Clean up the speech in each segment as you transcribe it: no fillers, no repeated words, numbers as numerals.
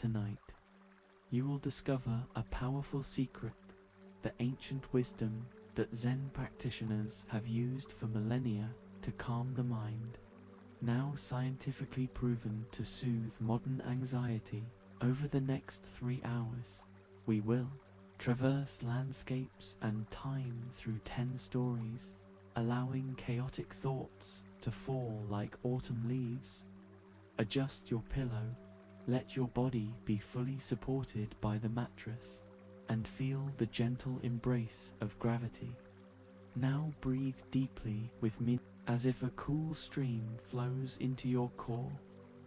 tonight, you will discover a powerful secret, the ancient wisdom that Zen practitioners have used for millennia to calm the mind, now scientifically proven to soothe modern anxiety. Over the next 3 hours, we will traverse landscapes and time through 10 stories, allowing chaotic thoughts to fall like autumn leaves. Adjust your pillow, let your body be fully supported by the mattress, and feel the gentle embrace of gravity. Now breathe deeply with me as if a cool stream flows into your core.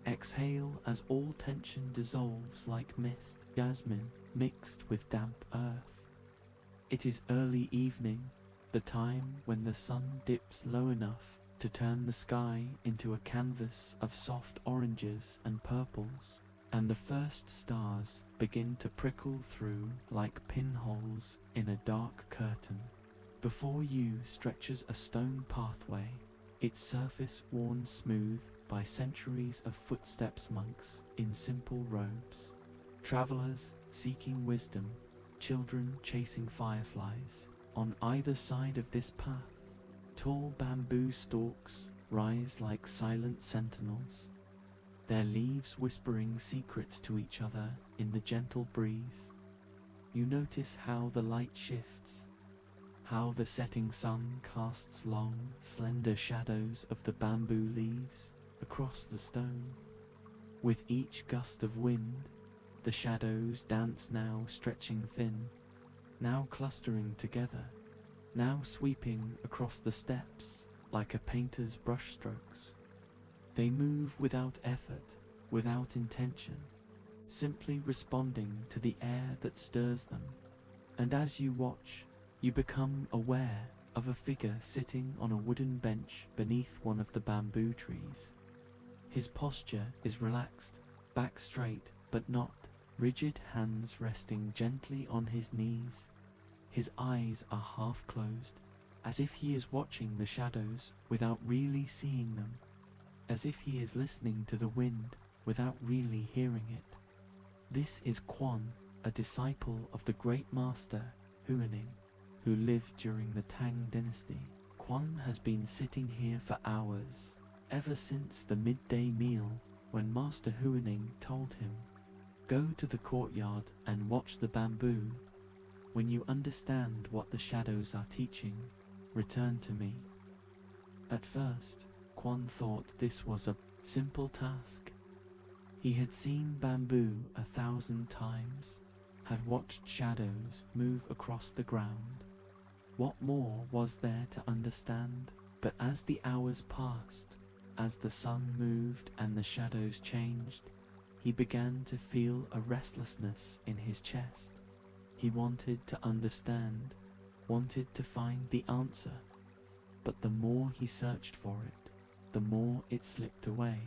Exhale as all tension dissolves like mist, jasmine mixed with damp earth. It is early evening, the time when the sun dips low enough to turn the sky into a canvas of soft oranges and purples, and the first stars begin to prickle through like pinholes in a dark curtain. Before you stretches a stone pathway, its surface worn smooth by centuries of footsteps, monks in simple robes, travelers seeking wisdom, children chasing fireflies. On either side of this path, tall bamboo stalks rise like silent sentinels, their leaves whispering secrets to each other in the gentle breeze. You notice how the light shifts, how the setting sun casts long, slender shadows of the bamboo leaves across the stone. With each gust of wind, the shadows dance, now stretching thin, now clustering together, now sweeping across the steps like a painter's brushstrokes. They move without effort, without intention, simply responding to the air that stirs them. And as you watch, you become aware of a figure sitting on a wooden bench beneath one of the bamboo trees. His posture is relaxed, back straight but not rigid, hands resting gently on his knees. His eyes are half closed, as if he is watching the shadows without really seeing them, as if he is listening to the wind without really hearing it. This is Quan, a disciple of the great master Huining, who lived during the Tang dynasty. Quan has been sitting here for hours, ever since the midday meal, when Master Huining told him, "Go to the courtyard and watch the bamboo. When you understand what the shadows are teaching, return to me." At first, Quan thought this was a simple task. He had seen bamboo 1,000 times, had watched shadows move across the ground. What more was there to understand? But as the hours passed, as the sun moved and the shadows changed, he began to feel a restlessness in his chest. He wanted to understand, wanted to find the answer. But the more he searched for it, the more it slipped away.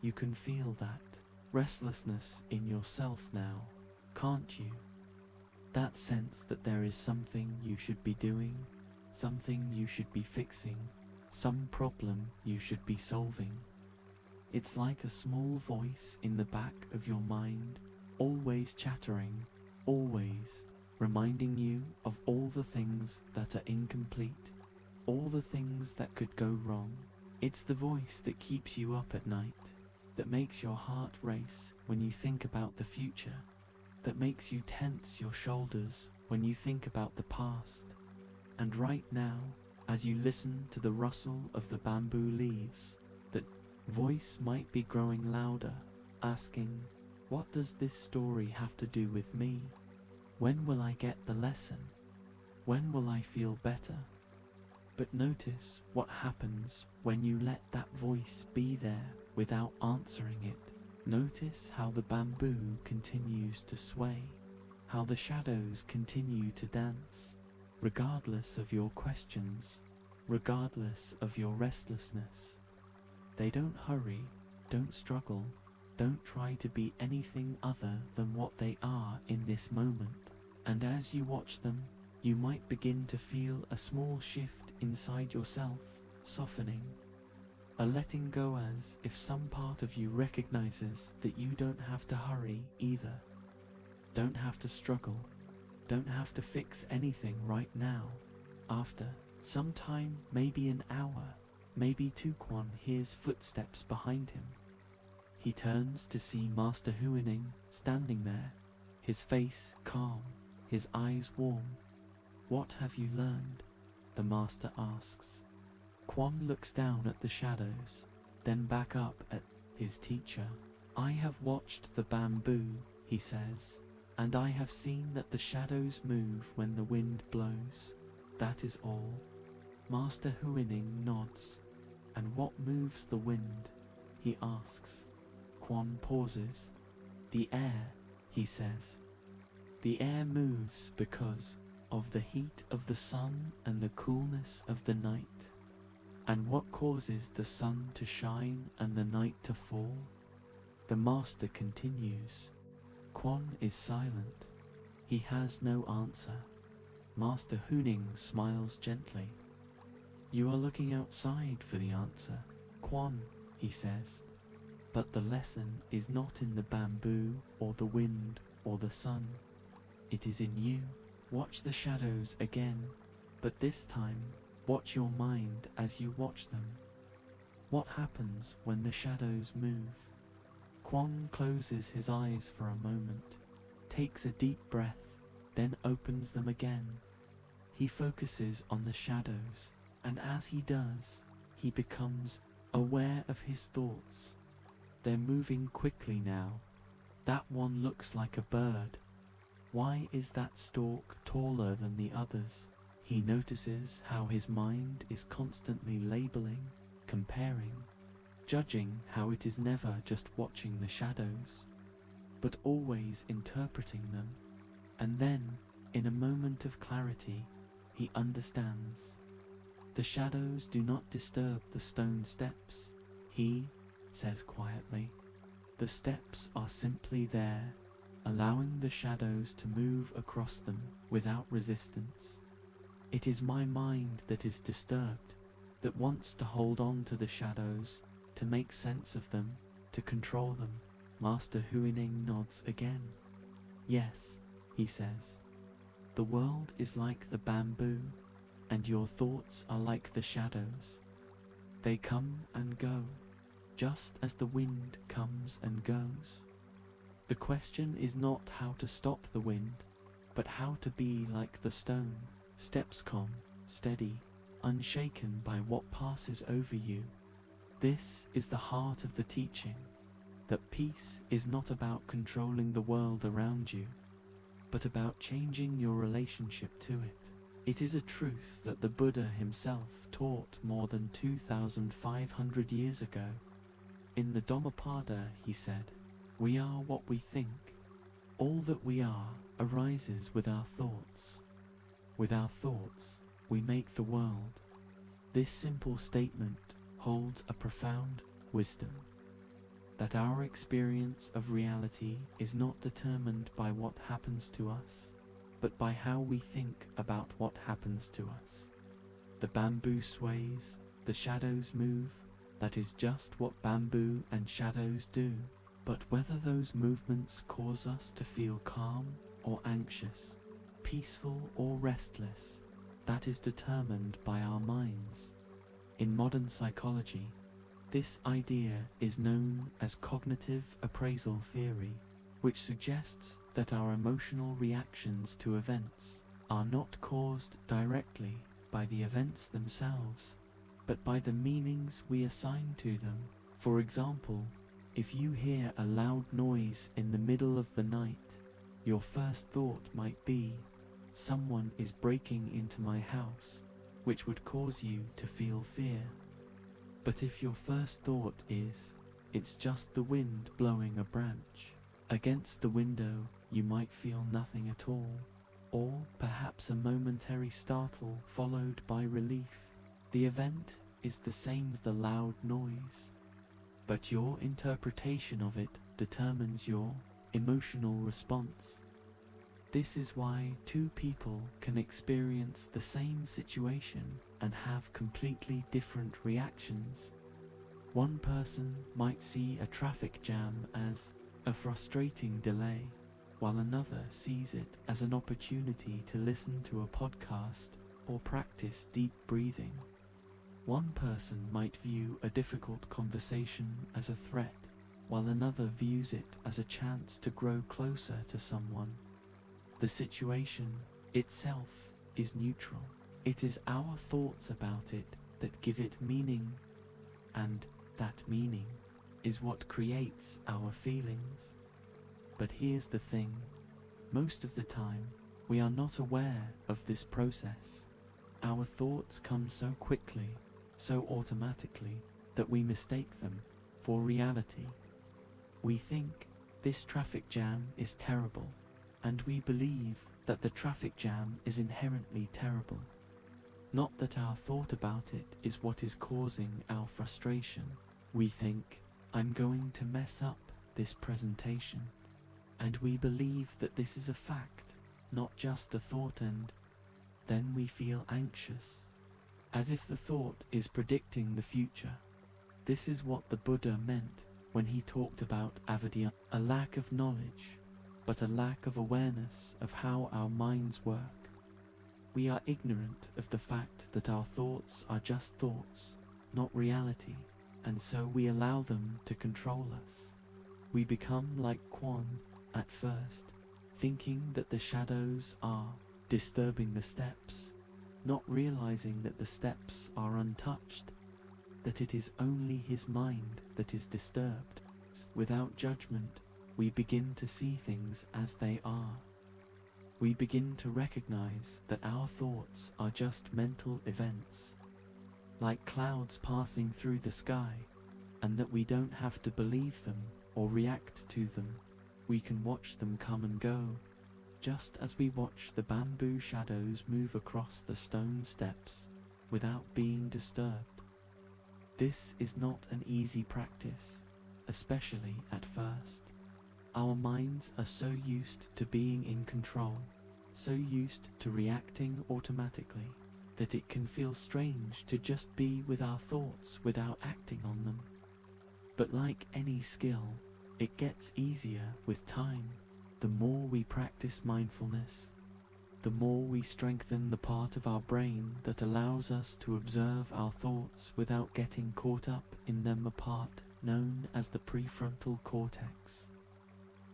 You can feel that restlessness in yourself now, can't you? That sense that there is something you should be doing, something you should be fixing, some problem you should be solving. It's like a small voice in the back of your mind, always chattering, always reminding you of all the things that are incomplete, all the things that could go wrong. It's the voice that keeps you up at night, that makes your heart race when you think about the future, that makes you tense your shoulders when you think about the past. And right now, as you listen to the rustle of the bamboo leaves, that voice might be growing louder, asking, "What does this story have to do with me? When will I get the lesson? When will I feel better?" But notice what happens when you let that voice be there without answering it. Notice how the bamboo continues to sway, how the shadows continue to dance, regardless of your questions, regardless of your restlessness. They don't hurry, don't struggle, don't try to be anything other than what they are in this moment. And as you watch them, you might begin to feel a small shift inside yourself, softening. a letting go, as if some part of you recognizes that you don't have to hurry either. Don't have to struggle. Don't have to fix anything right now. After some time, maybe an hour, maybe two, Quan hears footsteps behind him. He turns to see Master Huining standing there, his face calm, his eyes warm. "What have you learned?" the master asks. Quan looks down at the shadows, then back up at his teacher. "I have watched the bamboo," he says, "and I have seen that the shadows move when the wind blows. That is all." Master Huining nods. "And what moves the wind?" he asks. Quan pauses. "The air," he says. "The air moves because of the heat of the sun and the coolness of the night." "And what causes the sun to shine and the night to fall?" the master continues. Quan is silent. He has no answer. Master Huining smiles gently. "You are looking outside for the answer, Quan," he says. "But the lesson is not in the bamboo or the wind or the sun. It is in you. Watch the shadows again, but this time watch your mind as you watch them. What happens when the shadows move?" Quan closes his eyes for a moment, takes a deep breath, then opens them again. He focuses on the shadows, and as he does, he becomes aware of his thoughts. They're moving quickly now. That one looks like a bird. Why is that stalk taller than the others? He notices how his mind is constantly labeling, comparing, judging, how it is never just watching the shadows, but always interpreting them. And then, in a moment of clarity, he understands. The shadows do not disturb the stone steps, he says quietly. The steps are simply there, allowing the shadows to move across them without resistance. It is my mind that is disturbed, that wants to hold on to the shadows, to make sense of them, to control them. Master Huining nods again. "Yes," he says. "The world is like the bamboo, and your thoughts are like the shadows. They come and go, just as the wind comes and goes. The question is not how to stop the wind, but how to be like the stone, steps calm, steady, unshaken by what passes over you." This is the heart of the teaching, that peace is not about controlling the world around you, but about changing your relationship to it. It is a truth that the Buddha himself taught more than 2,500 years ago. In the Dhammapada he said, "We are what we think. All that we are arises with our thoughts. With our thoughts, we make the world." This simple statement holds a profound wisdom, that our experience of reality is not determined by what happens to us, but by how we think about what happens to us. The bamboo sways, the shadows move, that is just what bamboo and shadows do. But whether those movements cause us to feel calm or anxious, peaceful or restless, that is determined by our minds. In modern psychology, this idea is known as cognitive appraisal theory, which suggests that our emotional reactions to events are not caused directly by the events themselves, but by the meanings we assign to them. For example, if you hear a loud noise in the middle of the night, your first thought might be, "Someone is breaking into my house," which would cause you to feel fear. But if your first thought is, "It's just the wind blowing a branch against the window," you might feel nothing at all, or perhaps a momentary startle followed by relief. The event is the same as the loud noise, but your interpretation of it determines your emotional response. This is why two people can experience the same situation and have completely different reactions. One person might see a traffic jam as a frustrating delay, while another sees it as an opportunity to listen to a podcast or practice deep breathing. One person might view a difficult conversation as a threat, while another views it as a chance to grow closer to someone. The situation itself is neutral. It is our thoughts about it that give it meaning, and that meaning is what creates our feelings. But here's the thing, most of the time we are not aware of this process. Our thoughts come so quickly, so automatically, that we mistake them for reality. We think this traffic jam is terrible, and we believe that the traffic jam is inherently terrible. Not that our thought about it is what is causing our frustration. We think, I'm going to mess up this presentation. And we believe that this is a fact, not just a thought, and then we feel anxious, as if the thought is predicting the future. This is what the Buddha meant when he talked about avidya, a lack of knowledge, but a lack of awareness of how our minds work. We are ignorant of the fact that our thoughts are just thoughts, not reality, and so we allow them to control us. We become like Quan at first, thinking that the shadows are disturbing the steps, not realizing that the steps are untouched, that it is only his mind that is disturbed. Without judgment, we begin to see things as they are. We begin to recognize that our thoughts are just mental events, like clouds passing through the sky, and that we don't have to believe them or react to them. We can watch them come and go, just as we watch the bamboo shadows move across the stone steps without being disturbed. This is not an easy practice, especially at first. Our minds are so used to being in control, so used to reacting automatically, that it can feel strange to just be with our thoughts without acting on them. But like any skill, it gets easier with time. The more we practice mindfulness, the more we strengthen the part of our brain that allows us to observe our thoughts without getting caught up in them, a part known as the prefrontal cortex.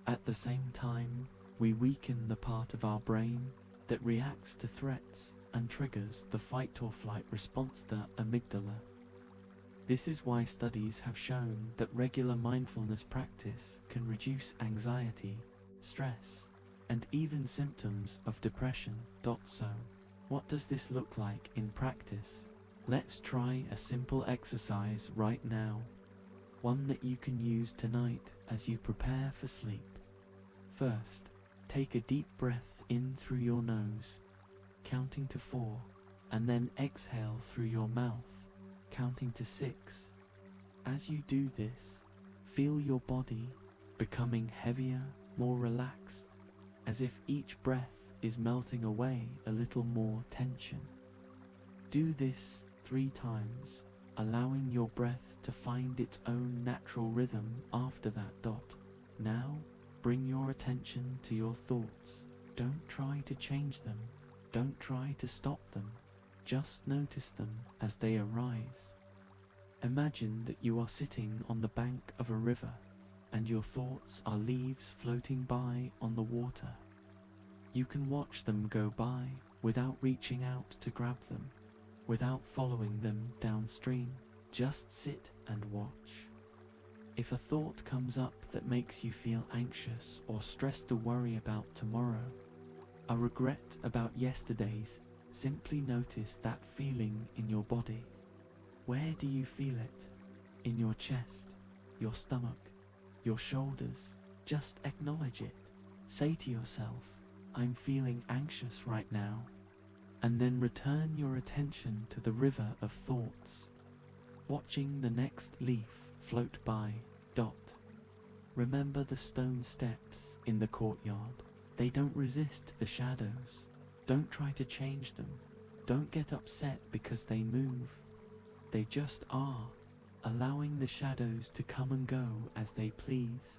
At the same time, we weaken the part of our brain that reacts to threats and triggers the fight or flight response, the amygdala. This is why studies have shown that regular mindfulness practice can reduce anxiety, stress, and even symptoms of depression. So, what does this look like in practice? Let's try a simple exercise right now, one that you can use tonight as you prepare for sleep. First, take a deep breath in through your nose, counting to 4, and then exhale through your mouth, counting to 6. As you do this, feel your body becoming heavier, more relaxed, as if each breath is melting away a little more tension. Do this 3 times, allowing your breath to find its own natural rhythm after that. Now, bring your attention to your thoughts. Don't try to change them. Don't try to stop them. Just notice them as they arise. Imagine that you are sitting on the bank of a river, and your thoughts are leaves floating by on the water. You can watch them go by without reaching out to grab them, without following them downstream. Just sit and watch. If a thought comes up that makes you feel anxious or stressed to worry about tomorrow, a regret about yesterday's, simply notice that feeling in your body. Where do you feel it? In your chest, your stomach, your shoulders? Just acknowledge it. Say to yourself, I'm feeling anxious right now. And then return your attention to the river of thoughts, watching the next leaf float by. Remember the stone steps in the courtyard. They don't resist the shadows. Don't try to change them. Don't get upset because they move. They just are. allowing the shadows to come and go as they please.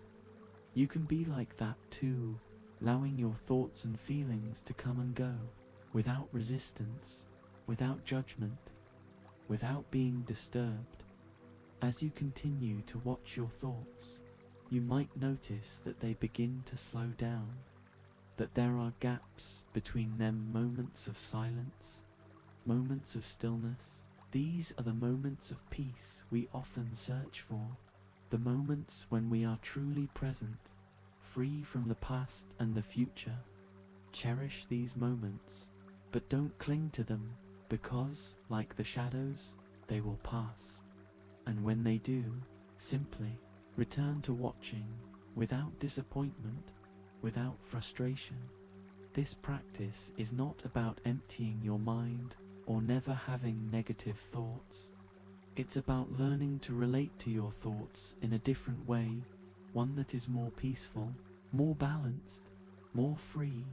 You can be like that too, allowing your thoughts and feelings to come and go, without resistance, without judgment, without being disturbed. As you continue to watch your thoughts, you might notice that they begin to slow down, that there are gaps between them, moments of silence, moments of stillness. These are the moments of peace we often search for, the moments when we are truly present, free from the past and the future. Cherish these moments, but don't cling to them, because, like the shadows, they will pass. And when they do, simply return to watching, without disappointment, without frustration. This practice is not about emptying your mind or never having negative thoughts. It's about learning to relate to your thoughts in a different way, one that is more peaceful, more balanced, more free.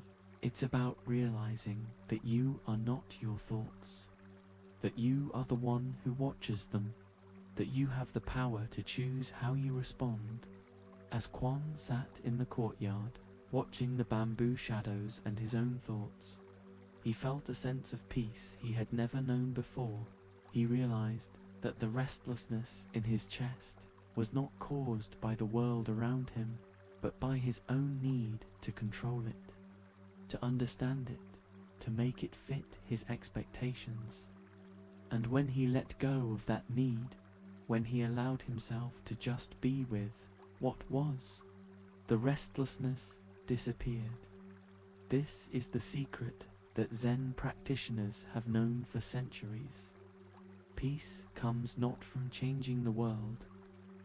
It's about realizing that you are not your thoughts, that you are the one who watches them, that you have the power to choose how you respond. As Quan sat in the courtyard, watching the bamboo shadows and his own thoughts, he felt a sense of peace he had never known before. He realized that the restlessness in his chest was not caused by the world around him, but by his own need to control it, to understand it, to make it fit his expectations. And when he let go of that need, when he allowed himself to just be with what was, the restlessness disappeared. This is the secret that Zen practitioners have known for centuries. Peace comes not from changing the world,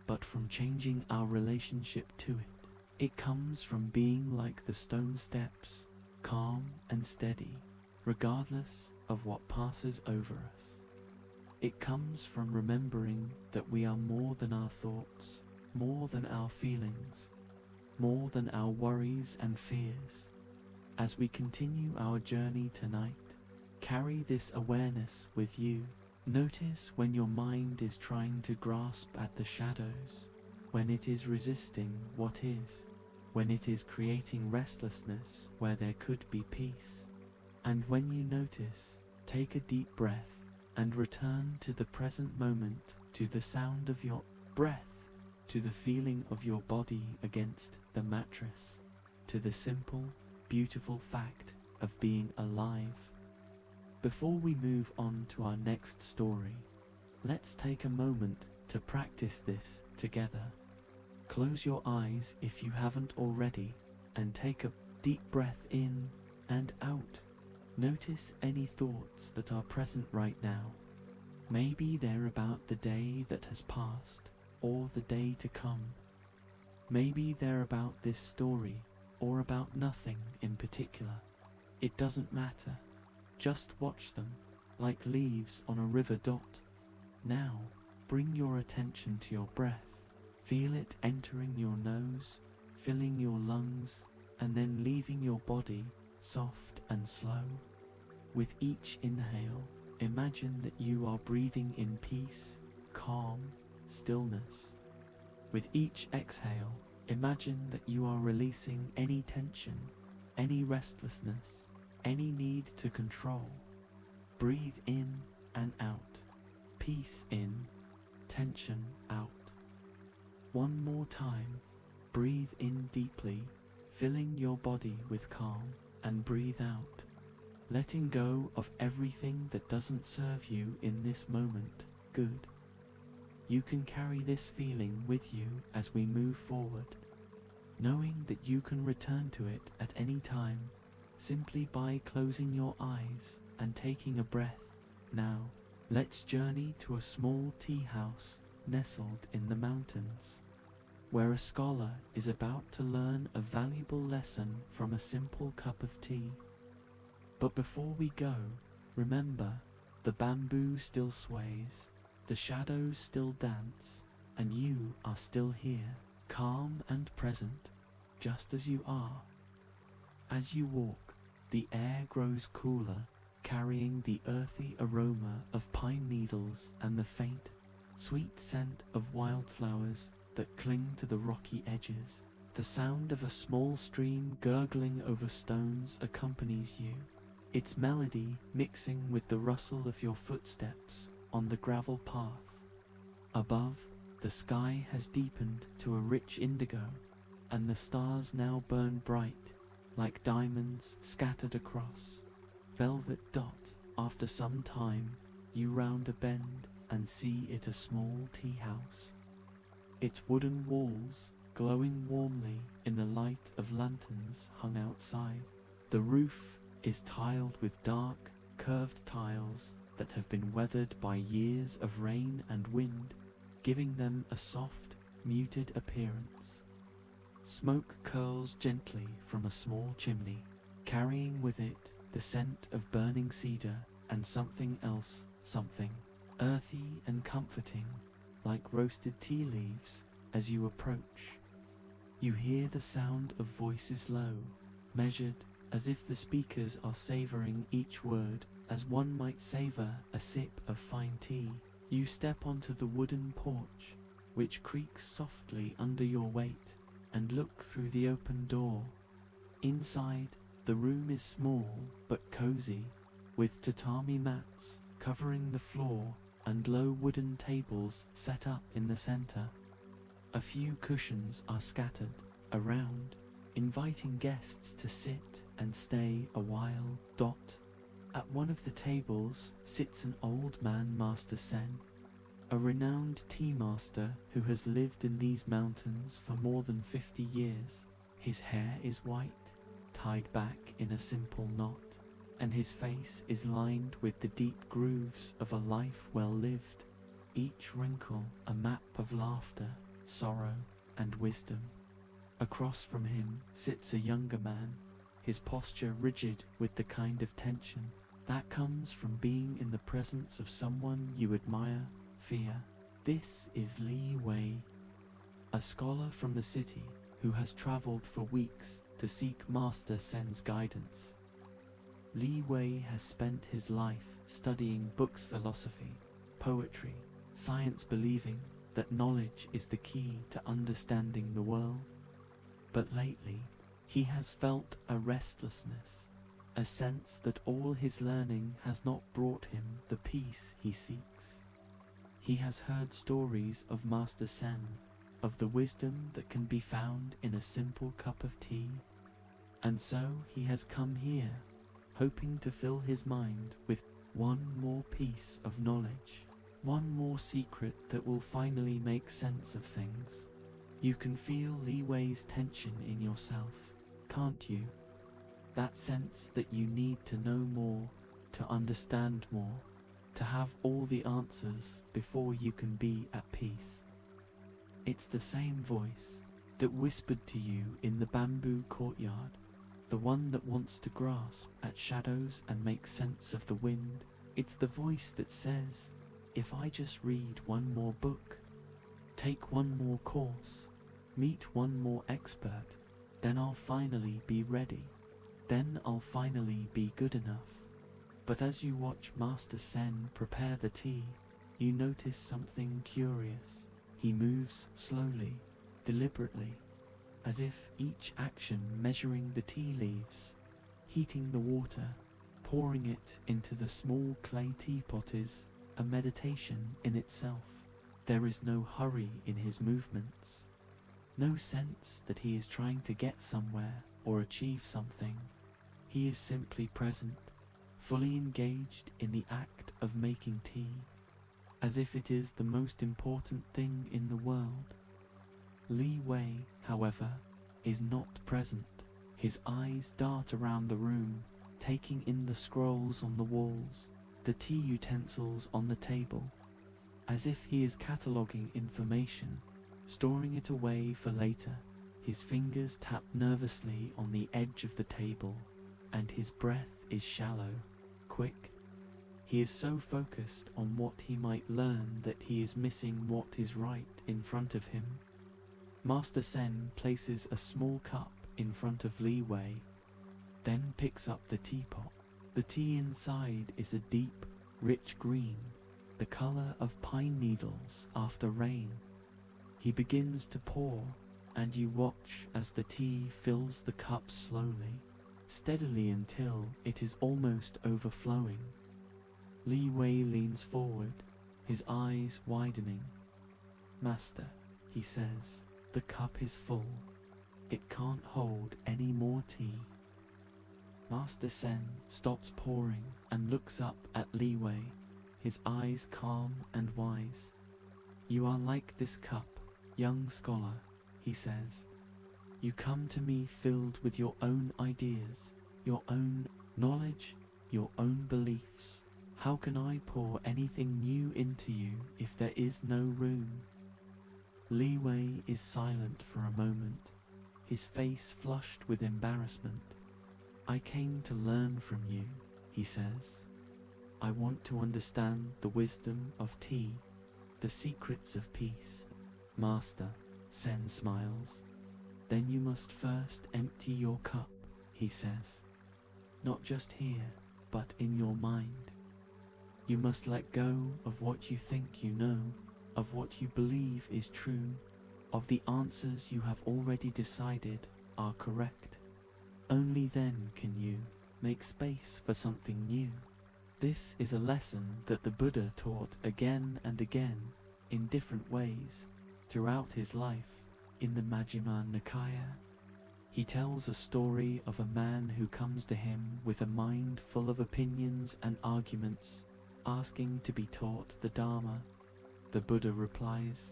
but from changing our relationship to it. It comes from being like the stone steps, calm and steady, regardless of what passes over us. It comes from remembering that we are more than our thoughts, more than our feelings, more than our worries and fears. As we continue our journey tonight, carry this awareness with you. Notice when your mind is trying to grasp at the shadows, when it is resisting what is, when it is creating restlessness where there could be peace. And when you notice, take a deep breath and return to the present moment, to the sound of your breath, to the feeling of your body against the mattress, to the simple, beautiful fact of being alive. Before we move on to our next story, let's take a moment to practice this together. Close your eyes if you haven't already, and take a deep breath in and out. Notice any thoughts that are present right now. Maybe they're about the day that has passed, or the day to come. Maybe they're about this story, or about nothing in particular. It doesn't matter. Just watch them, like leaves on a river dot. Now, bring your attention to your breath. Feel it entering your nose, filling your lungs, and then leaving your body, soft and slow. With each inhale, imagine that you are breathing in peace, calm, stillness. With each exhale, imagine that you are releasing any tension, any restlessness, any need to control. Breathe in and out. Peace in, tension out. One more time. Breathe in deeply, filling your body with calm, and breathe out, letting go of everything that doesn't serve you in this moment. Good. You can carry this feeling with you as we move forward, knowing that you can return to it at any time, simply by closing your eyes and taking a breath. Now, let's journey to a small tea house nestled in the mountains, where a scholar is about to learn a valuable lesson from a simple cup of tea. But before we go, remember, the bamboo still sways, the shadows still dance, and you are still here, calm and present, just as you are. As you walk, the air grows cooler, carrying the earthy aroma of pine needles and the faint, sweet scent of wildflowers that cling to the rocky edges. The sound of a small stream gurgling over stones accompanies you, its melody mixing with the rustle of your footsteps on the gravel path. Above, the sky has deepened to a rich indigo, and the stars now burn bright, like diamonds scattered across. Velvet dot. After some time, you round a bend and see it a small tea house. Its wooden walls glowing warmly in the light of lanterns hung outside. The roof is tiled with dark, curved tiles that have been weathered by years of rain and wind, giving them a soft, muted appearance. Smoke curls gently from a small chimney, carrying with it the scent of burning cedar and something else, something earthy and comforting, like roasted tea leaves. As you approach, you hear the sound of voices low, measured, as if the speakers are savoring each word as one might savor a sip of fine tea. You step onto the wooden porch, which creaks softly under your weight, and look through the open door. Inside, the room is small but cozy, with tatami mats covering the floor and low wooden tables set up in the center. A few cushions are scattered around, inviting guests to sit and stay a while. At one of the tables sits an old man, Master Zen, a renowned tea master who has lived in these mountains for more than 50 years. His hair is white, tied back in a simple knot, and his face is lined with the deep grooves of a life well lived, each wrinkle a map of laughter, sorrow, and wisdom. Across from him sits a younger man, his posture rigid with the kind of tension that comes from being in the presence of someone you admire, fear. This is Li Wei, a scholar from the city who has traveled for weeks to seek Master Zen's guidance. Li Wei has spent his life studying books, philosophy, poetry, science, believing that knowledge is the key to understanding the world. But lately, he has felt a restlessness, a sense that all his learning has not brought him the peace he seeks. He has heard stories of Master Zen, of the wisdom that can be found in a simple cup of tea, and so he has come here, hoping to fill his mind with one more piece of knowledge, one more secret that will finally make sense of things. You can feel Li Wei's tension in yourself, can't you? That sense that you need to know more, to understand more, to have all the answers before you can be at peace. It's the same voice that whispered to you in the bamboo courtyard, the one that wants to grasp at shadows and make sense of the wind. It's the voice that says, if I just read one more book, take one more course, meet one more expert, then I'll finally be ready. Then I'll finally be good enough. But as you watch Master Zen prepare the tea, you notice something curious. He moves slowly, deliberately, as if each action measuring the tea leaves, heating the water, pouring it into the small clay teapot is a meditation in itself. There is no hurry in his movements, no sense that he is trying to get somewhere or achieve something. He is simply present, fully engaged in the act of making tea, as if it is the most important thing in the world. Li Wei, however, is not present. His eyes dart around the room, taking in the scrolls on the walls, the tea utensils on the table, as if he is cataloguing information, storing it away for later. His fingers tap nervously on the edge of the table, and his breath is shallow, quick. He is so focused on what he might learn that he is missing what is right in front of him. Master Zen places a small cup in front of Li Wei, then picks up the teapot. The tea inside is a deep, rich green, the color of pine needles after rain. He begins to pour, and you watch as the tea fills the cup slowly, steadily until it is almost overflowing. Li Wei leans forward, his eyes widening. "Master," he says, "the cup is full. It can't hold any more tea." Master Zen stops pouring and looks up at Li Wei, his eyes calm and wise. "You are like this cup, young scholar," he says. "You come to me filled with your own ideas, your own knowledge, your own beliefs. How can I pour anything new into you if there is no room?" Li Wei is silent for a moment, his face flushed with embarrassment. "I came to learn from you," he says. "I want to understand the wisdom of tea, the secrets of peace." "Master," Zen smiles. "Then you must first empty your cup," he says. "Not just here, but in your mind. You must let go of what you think you know, of what you believe is true, of the answers you have already decided are correct. Only then can you make space for something new." This is a lesson that the Buddha taught again and again in different ways throughout his life in the Majjhima Nikaya. He tells a story of a man who comes to him with a mind full of opinions and arguments, asking to be taught the Dharma. The Buddha replies,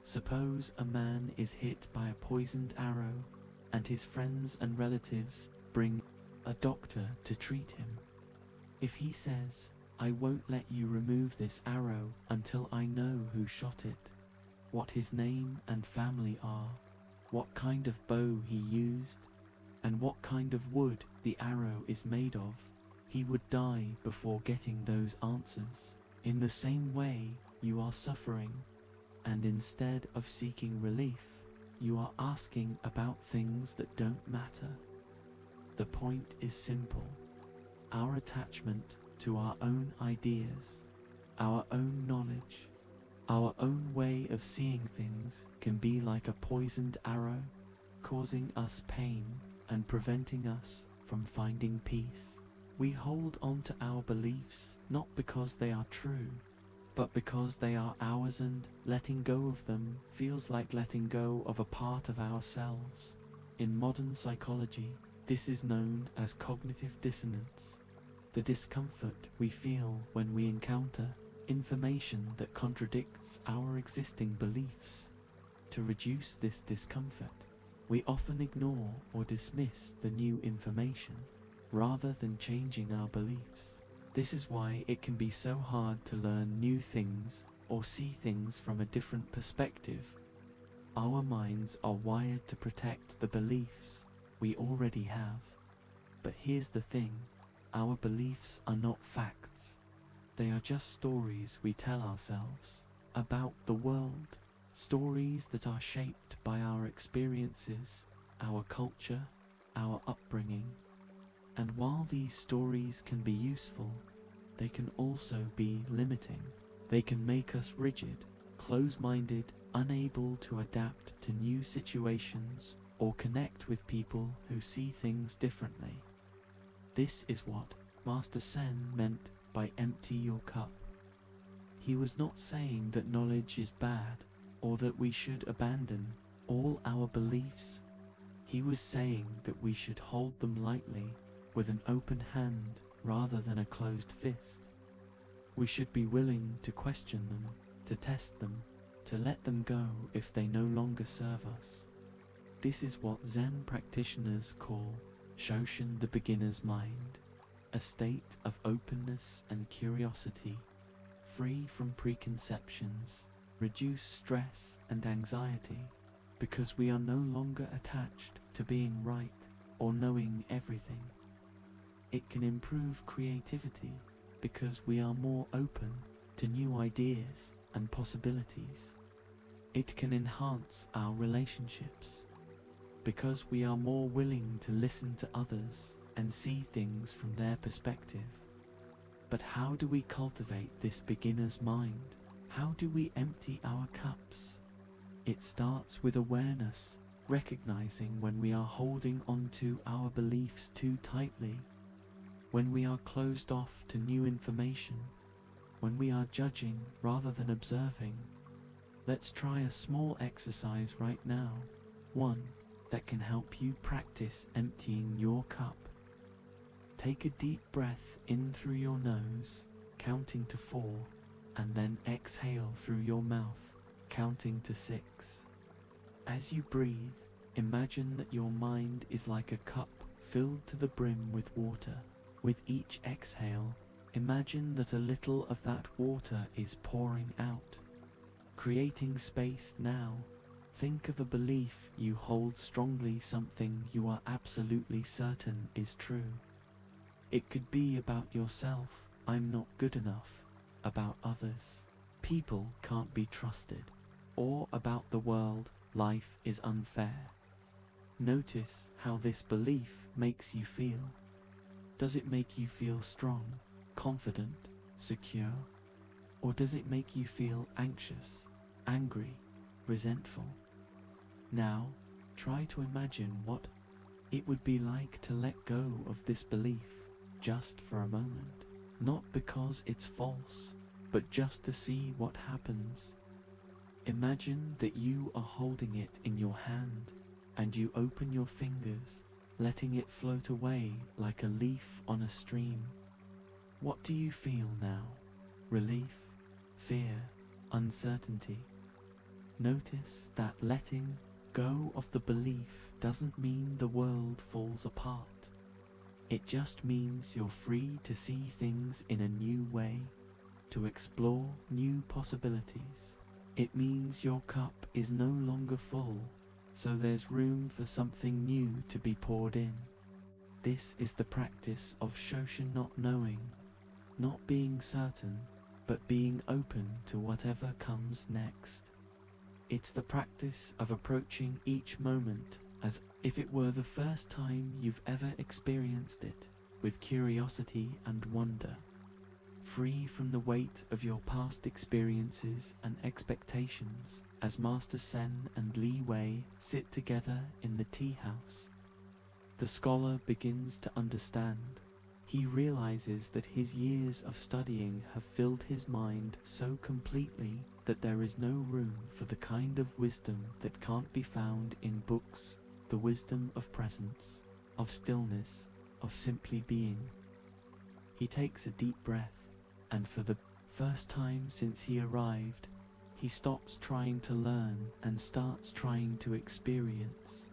"Suppose a man is hit by a poisoned arrow, and his friends and relatives bring a doctor to treat him. If he says, 'I won't let you remove this arrow until I know who shot it, what his name and family are, what kind of bow he used, and what kind of wood the arrow is made of,' he would die before getting those answers. In the same way, you are suffering, and instead of seeking relief, you are asking about things that don't matter. The point is simple. Our attachment to our own ideas, our own knowledge, our own way of seeing things can be like a poisoned arrow, causing us pain and preventing us from finding peace. We hold on to our beliefs not because they are true, but because they are ours, and letting go of them feels like letting go of a part of ourselves. In modern psychology, this is known as cognitive dissonance, the discomfort we feel when we encounter information that contradicts our existing beliefs. To reduce this discomfort, we often ignore or dismiss the new information, rather than changing our beliefs. This is why it can be so hard to learn new things or see things from a different perspective. Our minds are wired to protect the beliefs we already have. But here's the thing, our beliefs are not facts. They are just stories we tell ourselves about the world, stories that are shaped by our experiences, our culture, our upbringing. And while these stories can be useful, they can also be limiting. They can make us rigid, close-minded, unable to adapt to new situations or connect with people who see things differently. This is what Master Zen meant by empty your cup. He was not saying that knowledge is bad or that we should abandon all our beliefs. He was saying that we should hold them lightly, with an open hand rather than a closed fist. We should be willing to question them, to test them, to let them go if they no longer serve us. This is what Zen practitioners call Shoshin, the beginner's mind, a state of openness and curiosity, free from preconceptions, reduce stress and anxiety, because we are no longer attached to being right or knowing everything. It can improve creativity because we are more open to new ideas and possibilities. It can enhance our relationships because we are more willing to listen to others and see things from their perspective. But how do we cultivate this beginner's mind? How do we empty our cups? It starts with awareness, recognizing when we are holding onto our beliefs too tightly, when we are closed off to new information, when we are judging rather than observing. Let's try a small exercise right now, one that can help you practice emptying your cup. Take a deep breath in through your nose, counting to 4, and then exhale through your mouth, counting to 6. As you breathe, imagine that your mind is like a cup filled to the brim with water. With each exhale, imagine that a little of that water is pouring out, creating space now. Think of a belief you hold strongly, something you are absolutely certain is true. It could be about yourself, I'm not good enough, about others, people can't be trusted, or about the world, life is unfair. Notice how this belief makes you feel. Does it make you feel strong, confident, secure? Or does it make you feel anxious, angry, resentful? Now, try to imagine what it would be like to let go of this belief just for a moment. Not because it's false, but just to see what happens. Imagine that you are holding it in your hand, and you open your fingers, letting it float away like a leaf on a stream. What do you feel now? Relief, fear, uncertainty? Notice that letting go of the belief doesn't mean the world falls apart. It just means you're free to see things in a new way, to explore new possibilities. It means your cup is no longer full, so there's room for something new to be poured in. This is the practice of shoshin, not knowing, not being certain, but being open to whatever comes next. It's the practice of approaching each moment as if it were the first time you've ever experienced it, with curiosity and wonder, free from the weight of your past experiences and expectations, as Master Zen and Li Wei sit together in the tea house. The scholar begins to understand. He realizes that his years of studying have filled his mind so completely that there is no room for the kind of wisdom that can't be found in books, the wisdom of presence, of stillness, of simply being. He takes a deep breath, and for the first time since he arrived, he stops trying to learn and starts trying to experience.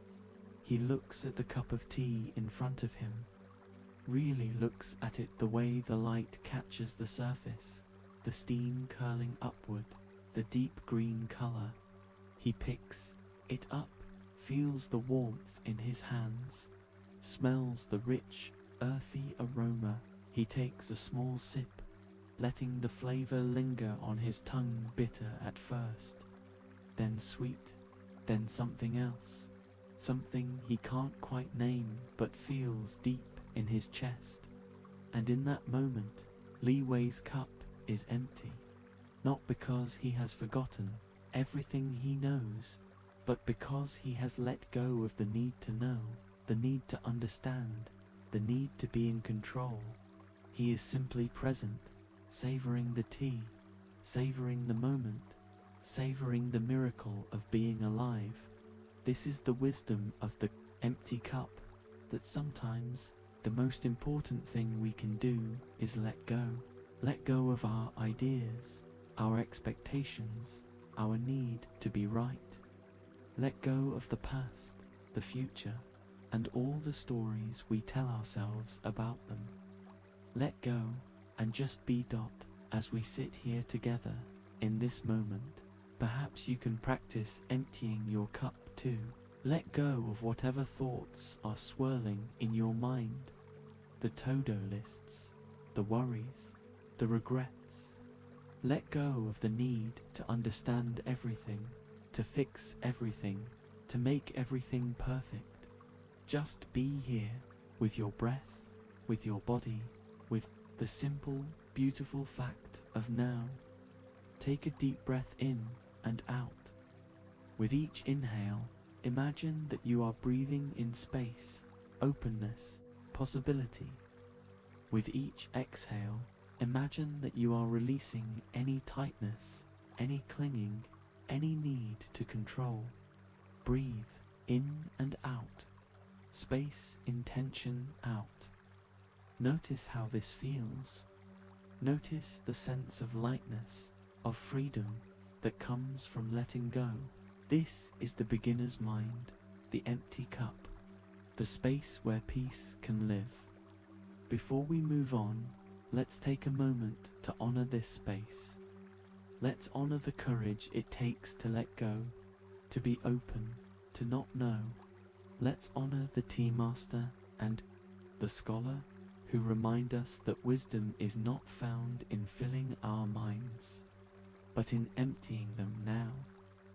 He looks at the cup of tea in front of him, really looks at it the way the light catches the surface, the steam curling upward, the deep green color. He picks it up, feels the warmth in his hands, smells the rich, earthy aroma. He takes a small sip, letting the flavor linger on his tongue, bitter at first, then sweet, then something else, something he can't quite name but feels deep in his chest. And in that moment, Li Wei's cup is empty, not because he has forgotten everything he knows, but because he has let go of the need to know, the need to understand, the need to be in control. He is simply present, savoring the tea, savoring the moment, savoring the miracle of being alive. This is the wisdom of the empty cup, that sometimes the most important thing we can do is let go. Let go of our ideas, our expectations, our need to be right. Let go of the past, the future, and all the stories we tell ourselves about them. Let go and just be. As we sit here together in this moment, perhaps you can practice emptying your cup too. Let go of whatever thoughts are swirling in your mind, the to-do lists, the worries, the regrets. Let go of the need to understand everything, to fix everything, to make everything perfect. Just be here with your breath, with your body, with the simple beautiful fact of now. Take a deep breath in and out. With each inhale, imagine that you are breathing in space, openness, possibility. With each exhale, imagine that you are releasing any tightness, any clinging, any need to control. Breathe in and out. Space, intention, out. Notice how this feels. Notice the sense of lightness, of freedom that comes from letting go. This is the beginner's mind, the empty cup, the space where peace can live. Before we move on, let's take a moment to honor this space. Let's honor the courage it takes to let go, to be open, to not know. Let's honor the tea master and the scholar who remind us that wisdom is not found in filling our minds, but in emptying them now.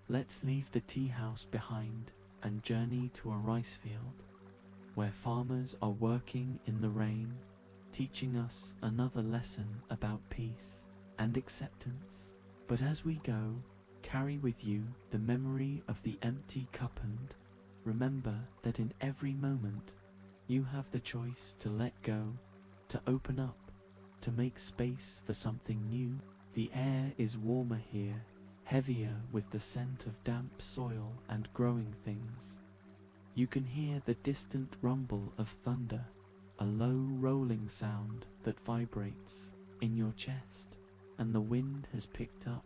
Let's leave the tea house behind and journey to a rice field, where farmers are working in the rain, teaching us another lesson about peace and acceptance. But as we go, carry with you the memory of the empty cup and remember that in every moment you have the choice to let go, to open up, to make space for something new. The air is warmer here, heavier with the scent of damp soil and growing things. You can hear the distant rumble of thunder, a low rolling sound that vibrates in your chest, and the wind has picked up,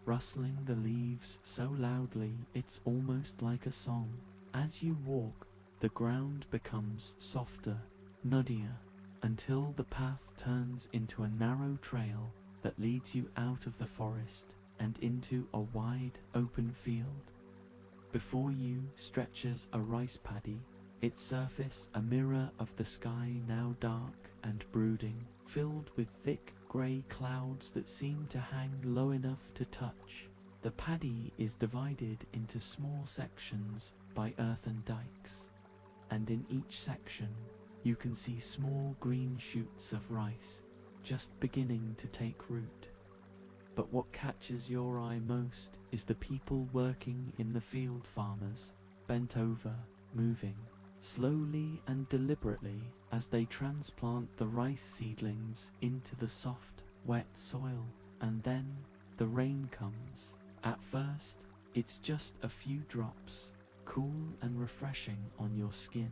rustling the leaves so loudly it's almost like a song. As you walk, the ground becomes softer, muddier, until the path turns into a narrow trail that leads you out of the forest and into a wide, open field. Before you stretches a rice paddy, its surface a mirror of the sky now dark and brooding, filled with thick grey clouds that seem to hang low enough to touch. The paddy is divided into small sections by earthen dikes, and in each section you can see small green shoots of rice just beginning to take root. But what catches your eye most is the people working in the field, farmers, bent over, moving, slowly and deliberately as they transplant the rice seedlings into the soft, wet soil. And then the rain comes. At first, it's just a few drops, cool and refreshing on your skin.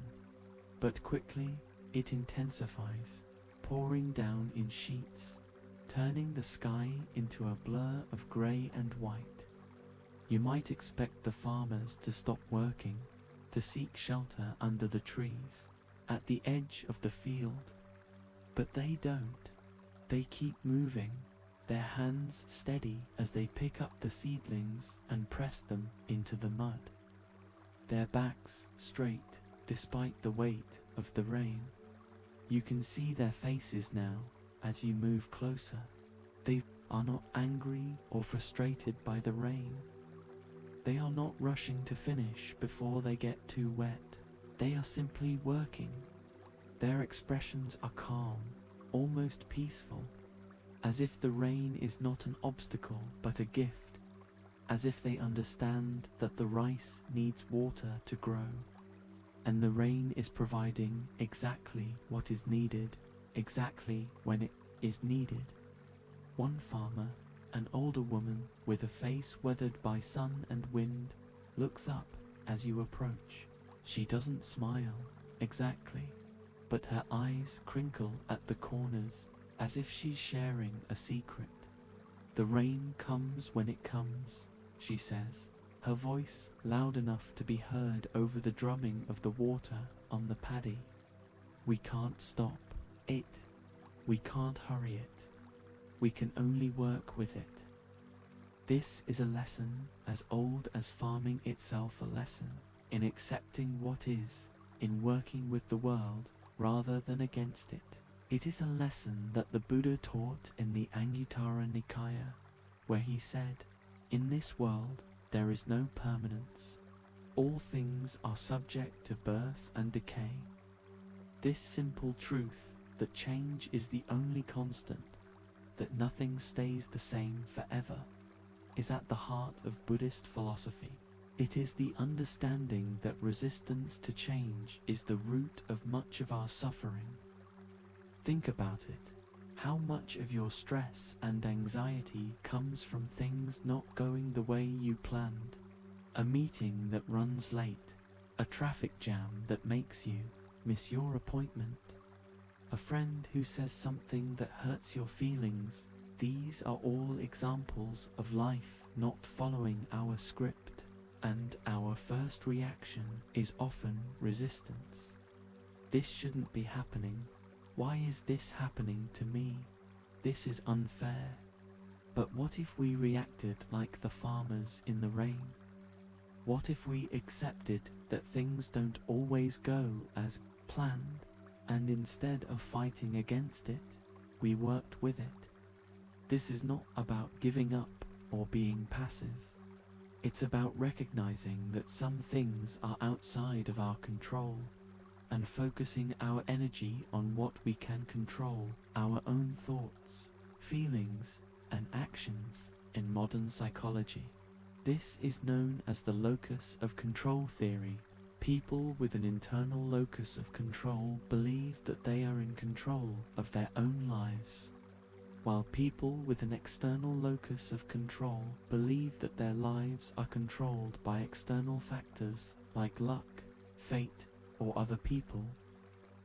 But quickly, it intensifies, pouring down in sheets, turning the sky into a blur of grey and white. You might expect the farmers to stop working, to seek shelter under the trees, at the edge of the field. But they don't. They keep moving, their hands steady as they pick up the seedlings and press them into the mud. Their backs straight despite the weight of the rain. You can see their faces now as you move closer. They are not angry or frustrated by the rain. They are not rushing to finish before they get too wet. They are simply working. Their expressions are calm, almost peaceful, as if the rain is not an obstacle but a gift, as if they understand that the rice needs water to grow, and the rain is providing exactly what is needed, exactly when it is needed. One farmer, an older woman with a face weathered by sun and wind, looks up as you approach. She doesn't smile exactly, but her eyes crinkle at the corners as if she's sharing a secret. The rain comes when it comes, she says, her voice loud enough to be heard over the drumming of the water on the paddy. We can't stop it. We can't hurry it. We can only work with it. This is a lesson as old as farming itself, a lesson in accepting what is, in working with the world rather than against it. It is a lesson that the Buddha taught in the Anguttara Nikaya, where he said, "In this world there is no permanence. All things are subject to birth and decay." This simple truth, that change is the only constant, that nothing stays the same forever, is at the heart of Buddhist philosophy. It is the understanding that resistance to change is the root of much of our suffering. Think about it. How much of your stress and anxiety comes from things not going the way you planned? A meeting that runs late, a traffic jam that makes you miss your appointment, a friend who says something that hurts your feelings. These are all examples of life not following our script, and our first reaction is often resistance. This shouldn't be happening. Why is this happening to me? This is unfair. But what if we reacted like the farmers in the rain? What if we accepted that things don't always go as planned, and instead of fighting against it, we worked with it? This is not about giving up or being passive. It's about recognizing that some things are outside of our control and focusing our energy on what we can control, our own thoughts, feelings, and actions. In modern psychology, this is known as the locus of control theory. People with an internal locus of control believe that they are in control of their own lives, while people with an external locus of control believe that their lives are controlled by external factors like luck, fate, or other people.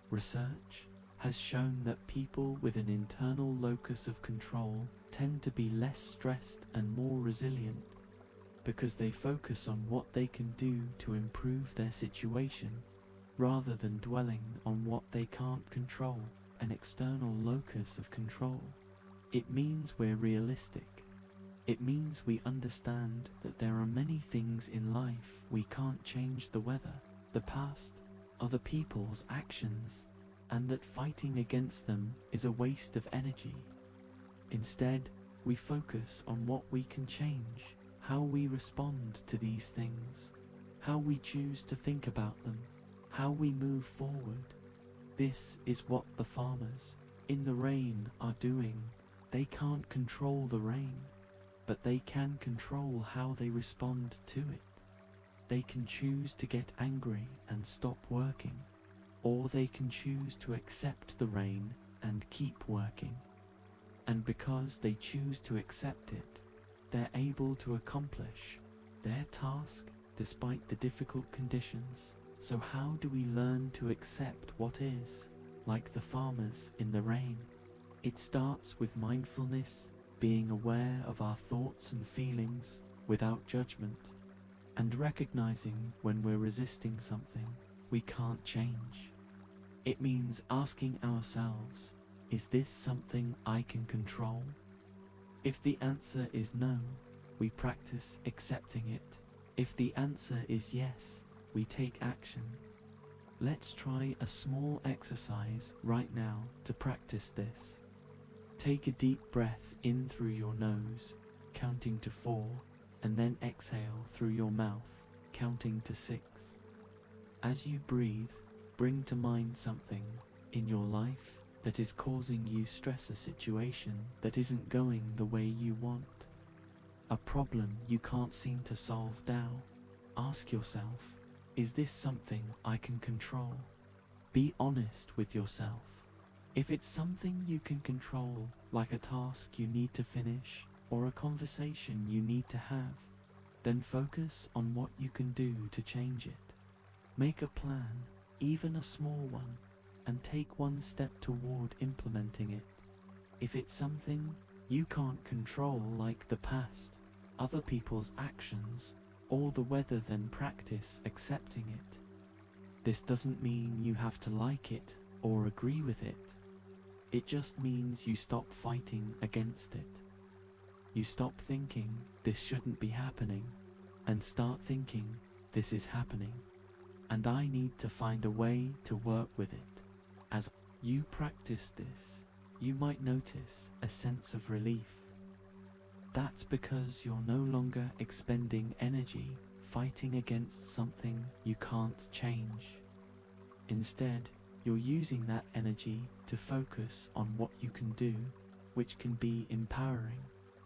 Research has shown that people with an internal locus of control tend to be less stressed and more resilient because they focus on what they can do to improve their situation rather than dwelling on what they can't control. An external locus of control. It means we're realistic. It means we understand that there are many things in life we can't change: the weather, the past, other people's actions, and that fighting against them is a waste of energy. Instead, we focus on what we can change, how we respond to these things, how we choose to think about them, how we move forward. This is what the farmers in the rain are doing. They can't control the rain, but they can control how they respond to it. They can choose to get angry and stop working, or they can choose to accept the rain and keep working. And because they choose to accept it, they're able to accomplish their task despite the difficult conditions. So how do we learn to accept what is, like the farmers in the rain? It starts with mindfulness, being aware of our thoughts and feelings without judgment, and recognizing when we're resisting something we can't change. It means asking ourselves, is this something I can control? If the answer is no, we practice accepting it. If the answer is yes, we take action. Let's try a small exercise right now to practice this. Take a deep breath in through your nose, counting to 4, and then exhale through your mouth, counting to 6. As you breathe, bring to mind something in your life that is causing you stress, a situation that isn't going the way you want, a problem you can't seem to solve now. Ask yourself, is this something I can control? Be honest with yourself. If it's something you can control, like a task you need to finish or a conversation you need to have, then focus on what you can do to change it. Make a plan, even a small one, and take one step toward implementing it. If it's something you can't control, like the past, other people's actions, or the weather, then practice accepting it. This doesn't mean you have to like it or agree with it. It just means you stop fighting against it. You stop thinking, this shouldn't be happening, and start thinking, this is happening, and I need to find a way to work with it. As you practice this, you might notice a sense of relief. That's because you're no longer expending energy fighting against something you can't change. Instead, you're using that energy to focus on what you can do, which can be empowering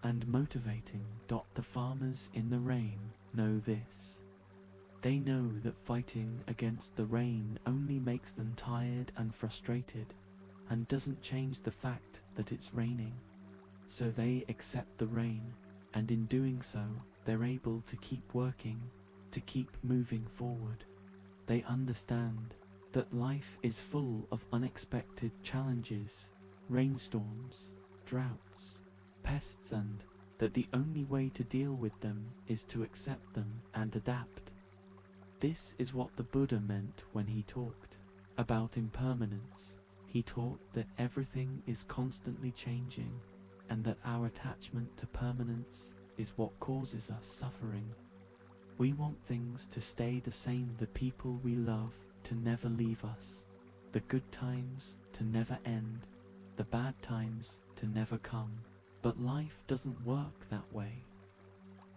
and motivating. The farmers in the rain know this. They know that fighting against the rain only makes them tired and frustrated, and doesn't change the fact that it's raining. So they accept the rain, and in doing so, they're able to keep working, to keep moving forward. They understand that life is full of unexpected challenges, rainstorms, droughts, pests, and that the only way to deal with them is to accept them and adapt. This is what the Buddha meant when he talked about impermanence. He taught that everything is constantly changing, and that our attachment to permanence is what causes us suffering. We want things to stay the same, the people we love to never leave us, the good times to never end, the bad times to never come. But life doesn't work that way.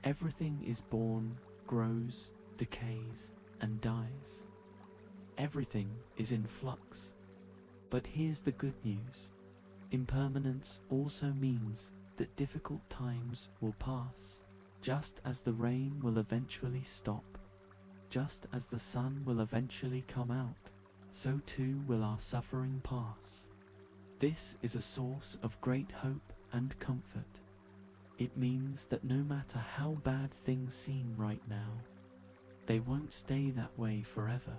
Everything is born, grows, decays, and dies. Everything is in flux. But here's the good news. Impermanence also means that difficult times will pass, just as the rain will eventually stop, just as the sun will eventually come out, so too will our suffering pass. This is a source of great hope and comfort. It means that no matter how bad things seem right now, they won't stay that way forever.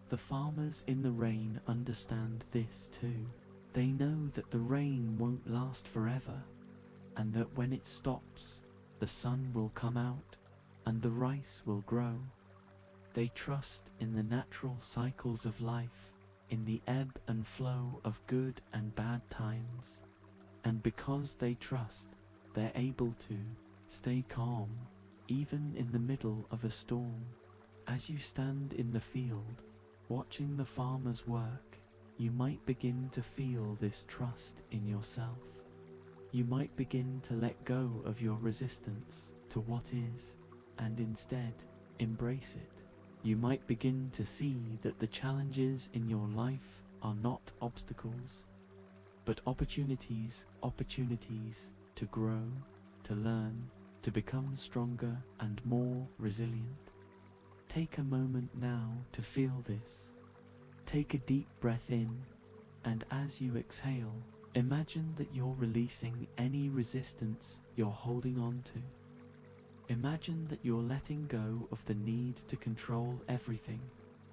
The farmers in the rain understand this too. They know that the rain won't last forever, and that when it stops, the sun will come out and the rice will grow. They trust in the natural cycles of life, in the ebb and flow of good and bad times. And because they trust, they're able to stay calm, even in the middle of a storm. As you stand in the field, watching the farmers work, you might begin to feel this trust in yourself. You might begin to let go of your resistance to what is, and instead embrace it. You might begin to see that the challenges in your life are not obstacles, but opportunities to grow, to learn, to become stronger and more resilient. Take a moment now to feel this. Take a deep breath in, and as you exhale, imagine that you're releasing any resistance you're holding on to. Imagine that you're letting go of the need to control everything,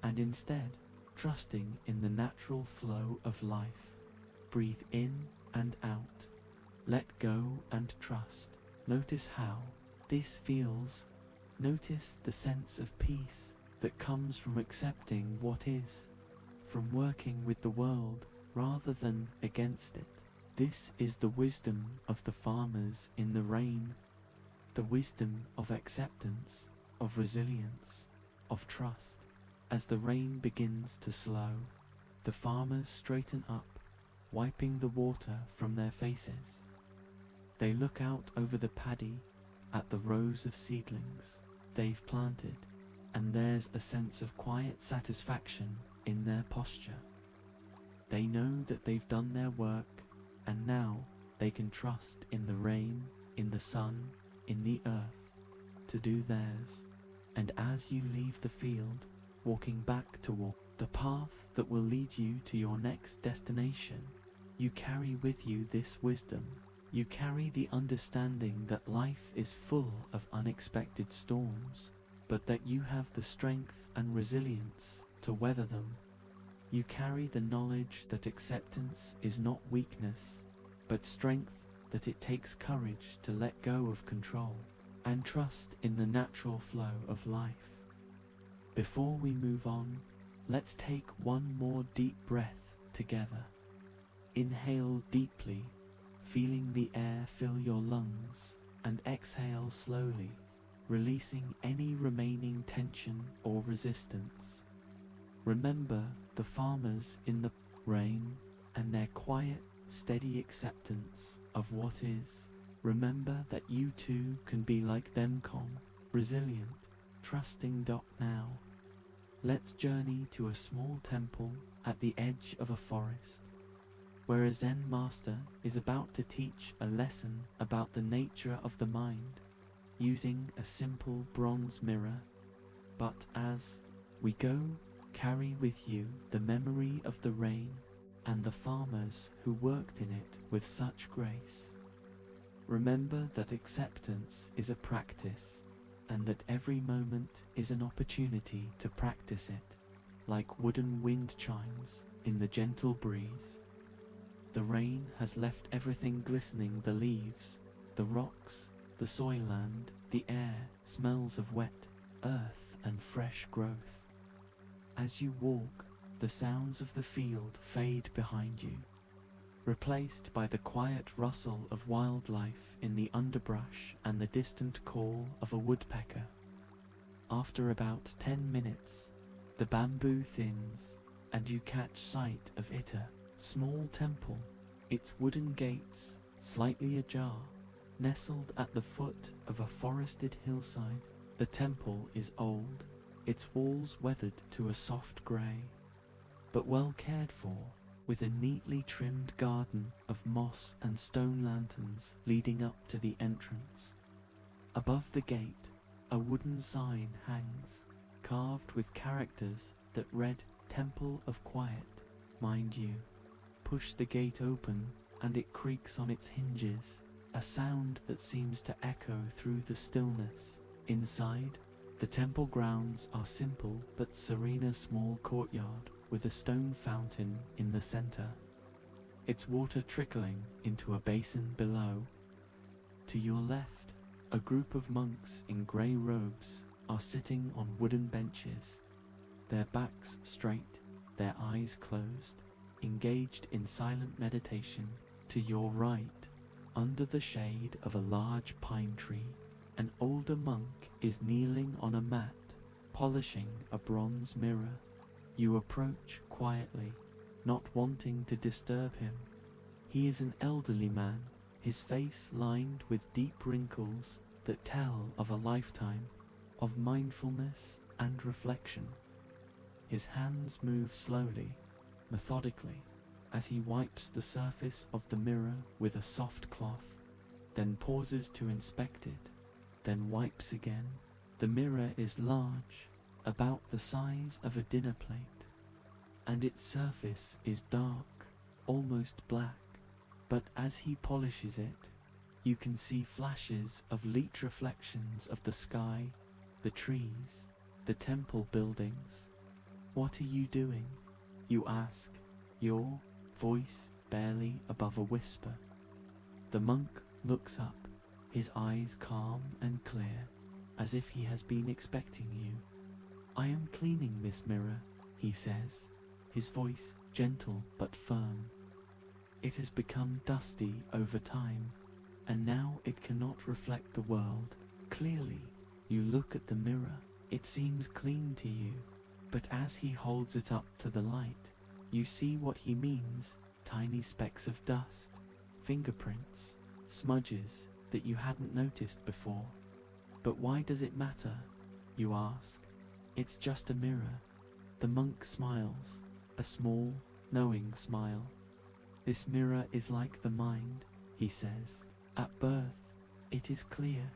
and instead trusting in the natural flow of life. Breathe in and out. Let go and trust. Notice how this feels. Notice the sense of peace that comes from accepting what is, from working with the world rather than against it. This is the wisdom of the farmers in the rain, the wisdom of acceptance, of resilience, of trust. As the rain begins to slow, the farmers straighten up, wiping the water from their faces. They look out over the paddy at the rows of seedlings they've planted, and there's a sense of quiet satisfaction in their posture. They know that they've done their work, and now they can trust in the rain, in the sun, in the earth, to do theirs. And as you leave the field, walking back toward the path that will lead you to your next destination, you carry with you this wisdom. You carry the understanding that life is full of unexpected storms, but that you have the strength and resilience to weather them. You carry the knowledge that acceptance is not weakness, but strength, that it takes courage to let go of control and trust in the natural flow of life. Before we move on, let's take one more deep breath together. Inhale deeply, feeling the air fill your lungs, and exhale slowly, releasing any remaining tension or resistance. Remember the farmers in the rain and their quiet, steady acceptance of what is. Remember that you too can be like them, calm, resilient, trusting. Now, let's journey to a small temple at the edge of a forest. where a Zen master is about to teach a lesson about the nature of the mind, using a simple bronze mirror. But as we go, carry with you the memory of the rain and the farmers who worked in it with such grace. Remember that acceptance is a practice, and that every moment is an opportunity to practice it, like wooden wind chimes in the gentle breeze. The rain has left everything glistening: the leaves, the rocks, the soil land. The air smells of wet earth and fresh growth. As you walk, the sounds of the field fade behind you, replaced by the quiet rustle of wildlife in the underbrush and the distant call of a woodpecker. After about 10 minutes, the bamboo thins, and you catch sight of Ita, small temple, its wooden gates slightly ajar, nestled at the foot of a forested hillside. The temple is old, its walls weathered to a soft grey, but well cared for, with a neatly trimmed garden of moss and stone lanterns leading up to the entrance. Above the gate, a wooden sign hangs, carved with characters that read "Temple of Quiet." Mind you, push the gate open and it creaks on its hinges, a sound that seems to echo through the stillness. Inside, the temple grounds are simple but serene: a small courtyard with a stone fountain in the center, its water trickling into a basin below. To your left, a group of monks in grey robes are sitting on wooden benches, their backs straight, their eyes closed, engaged in silent meditation. To your right, under the shade of a large pine tree, an older monk is kneeling on a mat, polishing a bronze mirror. You approach quietly, not wanting to disturb him. He is an elderly man, his face lined with deep wrinkles that tell of a lifetime of mindfulness and reflection. His hands move slowly, methodically, as he wipes the surface of the mirror with a soft cloth, then pauses to inspect it, then wipes again. The mirror is large, about the size of a dinner plate, and its surface is dark, almost black. But as he polishes it, you can see flashes of light reflections of the sky, the trees, the temple buildings. "What are you doing?" you ask, your voice barely above a whisper. The monk looks up, his eyes calm and clear, as if he has been expecting you. "I am cleaning this mirror," he says, his voice gentle but firm. "It has become dusty over time, and now it cannot reflect the world clearly." You look at the mirror, it seems clean to you, but as he holds it up to the light, you see what he means: tiny specks of dust, fingerprints, smudges that you hadn't noticed before. "But why does it matter?" you ask. "It's just a mirror." The monk smiles, a small, knowing smile. "This mirror is like the mind," he says. "At birth, it is clear,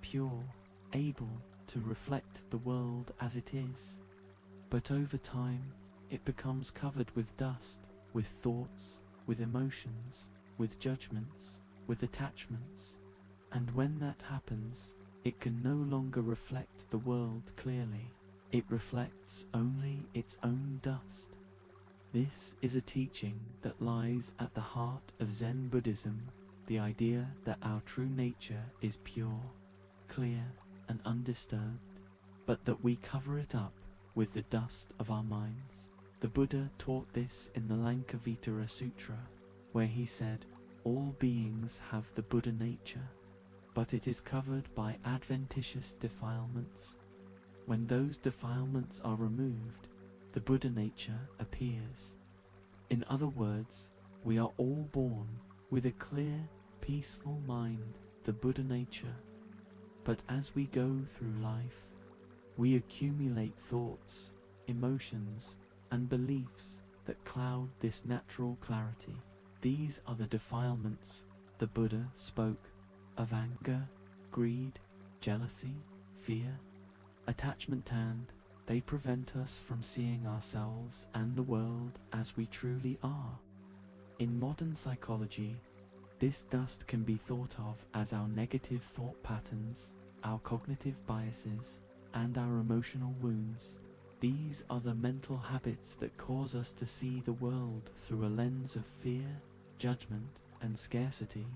pure, able to reflect the world as it is. But over time, it becomes covered with dust, with thoughts, with emotions, with judgments, with attachments. And when that happens, it can no longer reflect the world clearly. It reflects only its own dust." This is a teaching that lies at the heart of Zen Buddhism, the idea that our true nature is pure, clear, and undisturbed, but that we cover it up with the dust of our minds. The Buddha taught this in the Lankavittara Sutra, where he said, "All beings have the Buddha nature, but it is covered by adventitious defilements. When those defilements are removed, the Buddha nature appears." In other words, we are all born with a clear, peaceful mind, the Buddha nature. But as we go through life, we accumulate thoughts, emotions, and beliefs that cloud this natural clarity. These are the defilements the Buddha spoke of: anger, greed, jealousy, fear, attachment, and they prevent us from seeing ourselves and the world as we truly are. In modern psychology, this dust can be thought of as our negative thought patterns, our cognitive biases, and our emotional wounds. These are the mental habits that cause us to see the world through a lens of fear, judgment, and scarcity,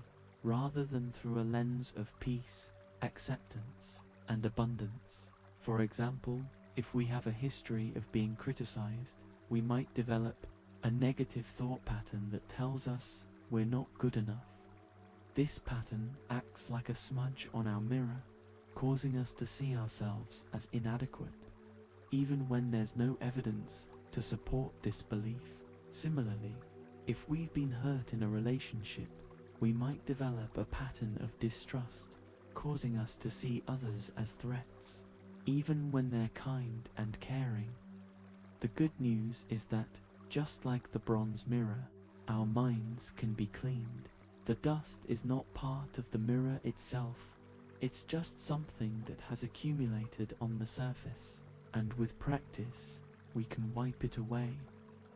rather than through a lens of peace, acceptance, and abundance. For example, if we have a history of being criticized, we might develop a negative thought pattern that tells us we're not good enough. This pattern acts like a smudge on our mirror, causing us to see ourselves as inadequate, even when there's no evidence to support this belief. Similarly, if we've been hurt in a relationship, we might develop a pattern of distrust, causing us to see others as threats, even when they're kind and caring. The good news is that, just like the bronze mirror, our minds can be cleaned. The dust is not part of the mirror itself, it's just something that has accumulated on the surface, and with practice, we can wipe it away,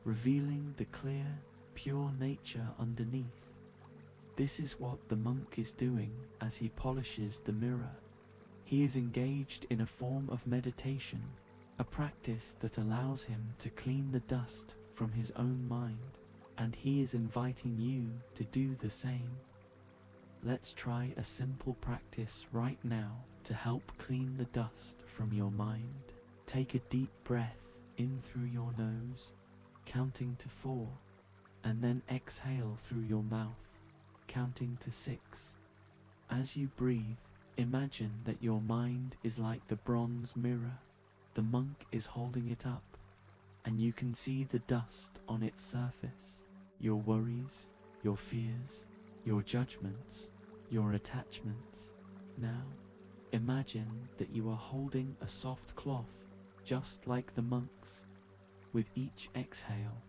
revealing the clear, pure nature underneath. This is what the monk is doing as he polishes the mirror. He is engaged in a form of meditation, a practice that allows him to clean the dust from his own mind, and he is inviting you to do the same. Let's try a simple practice right now to help clean the dust from your mind. Take a deep breath in through your nose, counting to 4, and then exhale through your mouth, counting to 6. As you breathe, imagine that your mind is like the bronze mirror. The monk is holding it up, and you can see the dust on its surface. Your worries, your fears, your judgments, your attachments. Now, imagine that you are holding a soft cloth, just like the monks. With each exhale,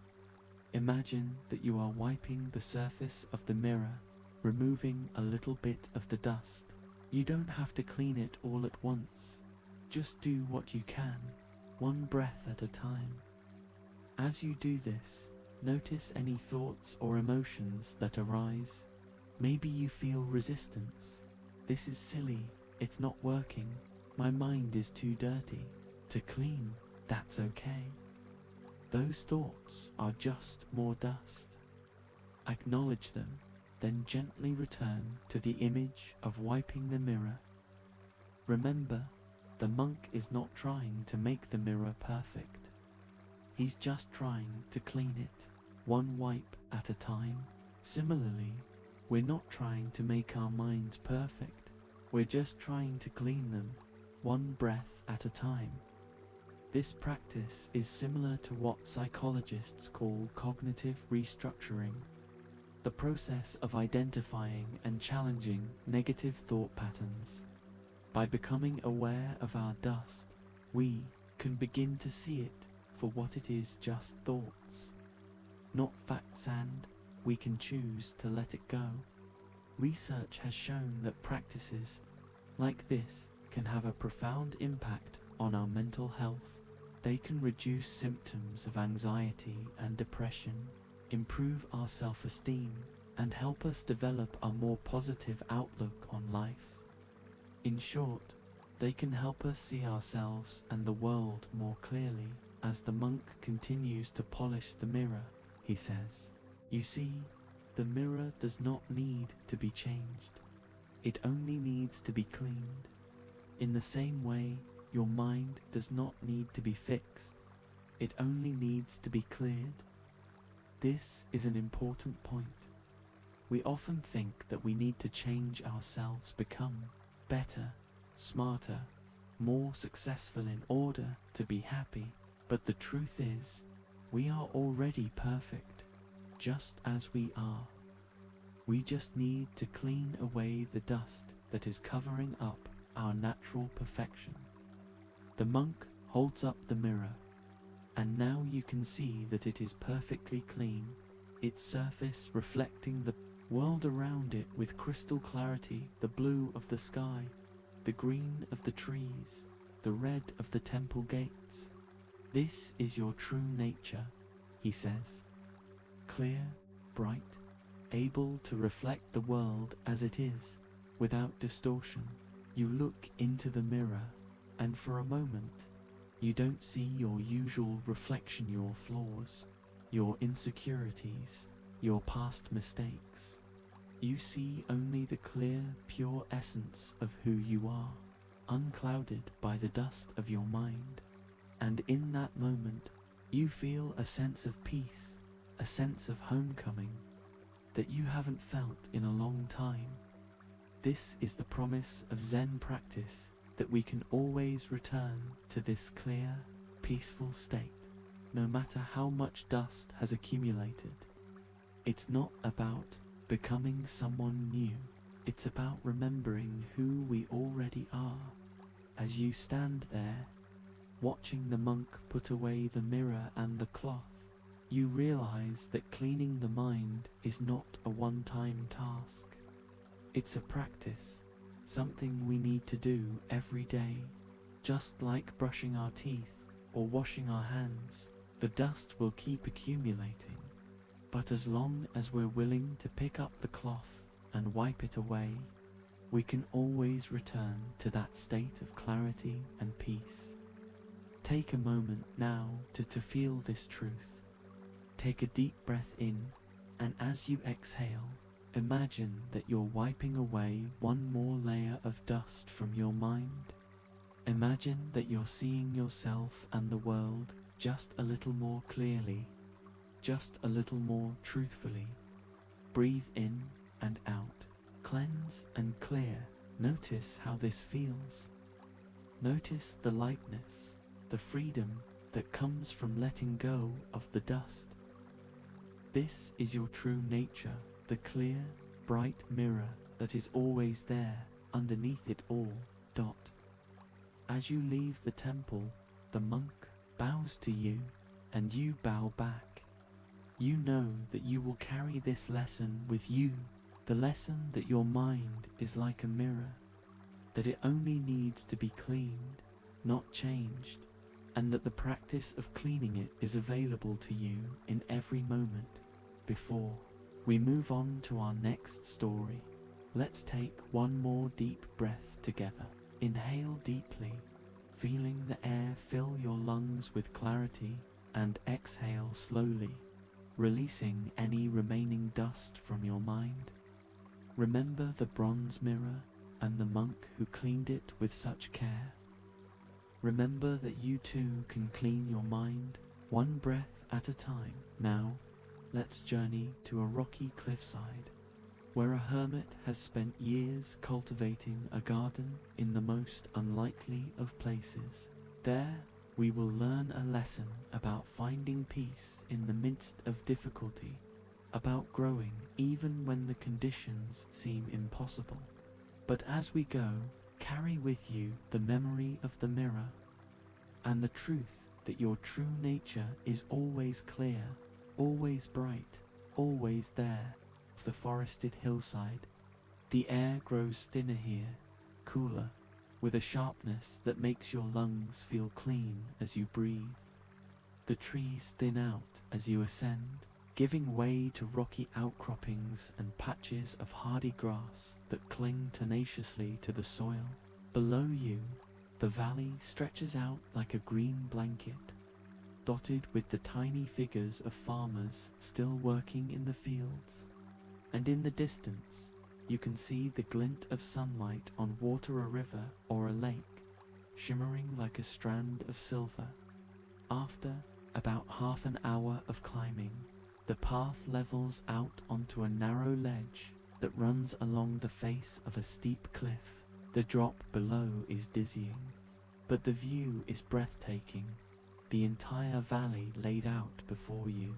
imagine that you are wiping the surface of the mirror, removing a little bit of the dust. You don't have to clean it all at once. Just do what you can, one breath at a time. As you do this, notice any thoughts or emotions that arise. Maybe you feel resistance. This is silly, it's not working, my mind is too dirty to clean. That's okay. Those thoughts are just more dust. Acknowledge them, then gently return to the image of wiping the mirror. Remember, the monk is not trying to make the mirror perfect. He's just trying to clean it, one wipe at a time. Similarly, we're not trying to make our minds perfect. We're just trying to clean them, one breath at a time. This practice is similar to what psychologists call cognitive restructuring, the process of identifying and challenging negative thought patterns. By becoming aware of our dust, we can begin to see it for what it is: just thoughts, not facts, and we can choose to let it go. Research has shown that practices like this can have a profound impact on our mental health. They can reduce symptoms of anxiety and depression, improve our self-esteem, and help us develop a more positive outlook on life. In short, they can help us see ourselves and the world more clearly. As the monk continues to polish the mirror, he says, "You see, the mirror does not need to be changed. It only needs to be cleaned. In the same way, your mind does not need to be fixed. It only needs to be cleared." This is an important point. We often think that we need to change ourselves, become better, smarter, more successful in order to be happy. But the truth is, we are already perfect, just as we are. We just need to clean away the dust that is covering up our natural perfection. The monk holds up the mirror, and now you can see that it is perfectly clean. its surface reflecting the world around it with crystal clarity, the blue of the sky, the green of the trees, the red of the temple gates. This is your true nature, he says. Clear, bright, able to reflect the world as it is, without distortion. You look into the mirror, and for a moment, you don't see your usual reflection, your flaws, your insecurities, your past mistakes. You see only the clear, pure essence of who you are, unclouded by the dust of your mind. And in that moment, you feel a sense of peace, a sense of homecoming that you haven't felt in a long time. This is the promise of Zen practice, that we can always return to this clear, peaceful state, no matter how much dust has accumulated. It's not about becoming someone new, it's about remembering who we already are. As you stand there, watching the monk put away the mirror and the cloth, you realize that cleaning the mind is not a one-time task. It's a practice, something we need to do every day. Just like brushing our teeth or washing our hands, the dust will keep accumulating. But as long as we're willing to pick up the cloth and wipe it away, we can always return to that state of clarity and peace. Take a moment now to feel this truth. Take a deep breath in, and as you exhale, imagine that you're wiping away one more layer of dust from your mind. Imagine that you're seeing yourself and the world just a little more clearly, just a little more truthfully. Breathe in and out, cleanse and clear. Notice how this feels. Notice the lightness, the freedom that comes from letting go of the dust. This is your true nature, the clear, bright mirror that is always there, underneath it all. As you leave the temple, the monk bows to you, and you bow back. You know that you will carry this lesson with you, the lesson that your mind is like a mirror, that it only needs to be cleaned, not changed, and that the practice of cleaning it is available to you in every moment. Before we move on to our next story, let's take one more deep breath together. Inhale deeply, feeling the air fill your lungs with clarity, and exhale slowly, releasing any remaining dust from your mind. Remember the bronze mirror and the monk who cleaned it with such care. Remember that you too can clean your mind, one breath at a time. Now, let's journey to a rocky cliffside, where a hermit has spent years cultivating a garden in the most unlikely of places. There, we will learn a lesson about finding peace in the midst of difficulty, about growing even when the conditions seem impossible. But as we go, carry with you the memory of the mirror and the truth that your true nature is always clear, always bright, always there. The forested hillside, the air grows thinner here, cooler, with a sharpness that makes your lungs feel clean as you breathe. The trees thin out as you ascend, giving way to rocky outcroppings and patches of hardy grass that cling tenaciously to the soil. Below you, the valley stretches out like a green blanket, dotted with the tiny figures of farmers still working in the fields. And in the distance, you can see the glint of sunlight on water, a river or a lake, shimmering like a strand of silver. After about half an hour of climbing, the path levels out onto a narrow ledge that runs along the face of a steep cliff. The drop below is dizzying, but the view is breathtaking. The entire valley laid out before you.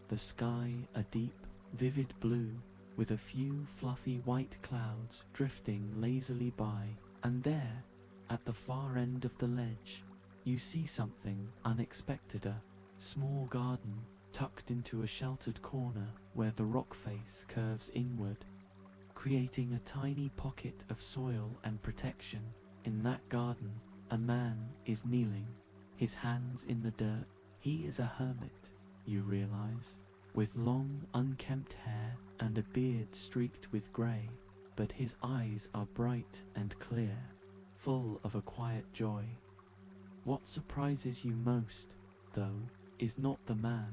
The sky a deep, vivid blue, with a few fluffy white clouds drifting lazily by. And there, at the far end of the ledge, you see something unexpected, a small garden tucked into a sheltered corner where the rock face curves inward, creating a tiny pocket of soil and protection. In that garden, a man is kneeling, his hands in the dirt. He is a hermit, you realize, with long, unkempt hair and a beard streaked with grey, but his eyes are bright and clear, full of a quiet joy. What surprises you most, though, is not the man,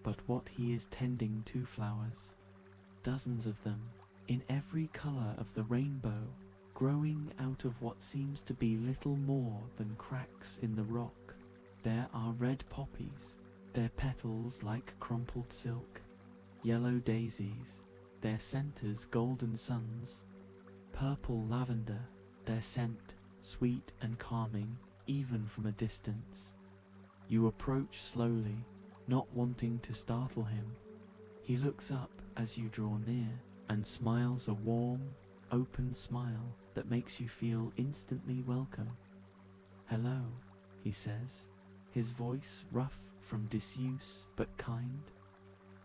but what he is tending to: flowers. Dozens of them, in every colour of the rainbow, growing out of what seems to be little more than cracks in the rock. There are red poppies, their petals like crumpled silk, yellow daisies, their centres golden suns, purple lavender, their scent sweet and calming even from a distance. You approach slowly, not wanting to startle him. He looks up as you draw near and smiles a warm, open smile that makes you feel instantly welcome. "Hello," he says, his voice rough from disuse but kind.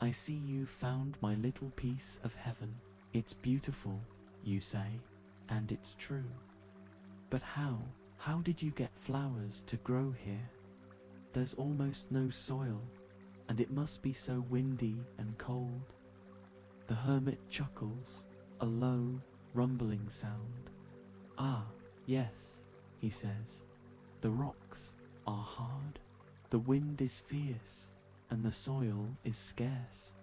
"I see you found my little piece of heaven. It's beautiful," you say, and it's true. "But how did you get flowers to grow here? There's almost no soil, and it must be so windy and cold." The hermit chuckles, a low, rumbling sound. "Ah, yes," he says, "the rocks are hard, the wind is fierce, and the soil is scarce.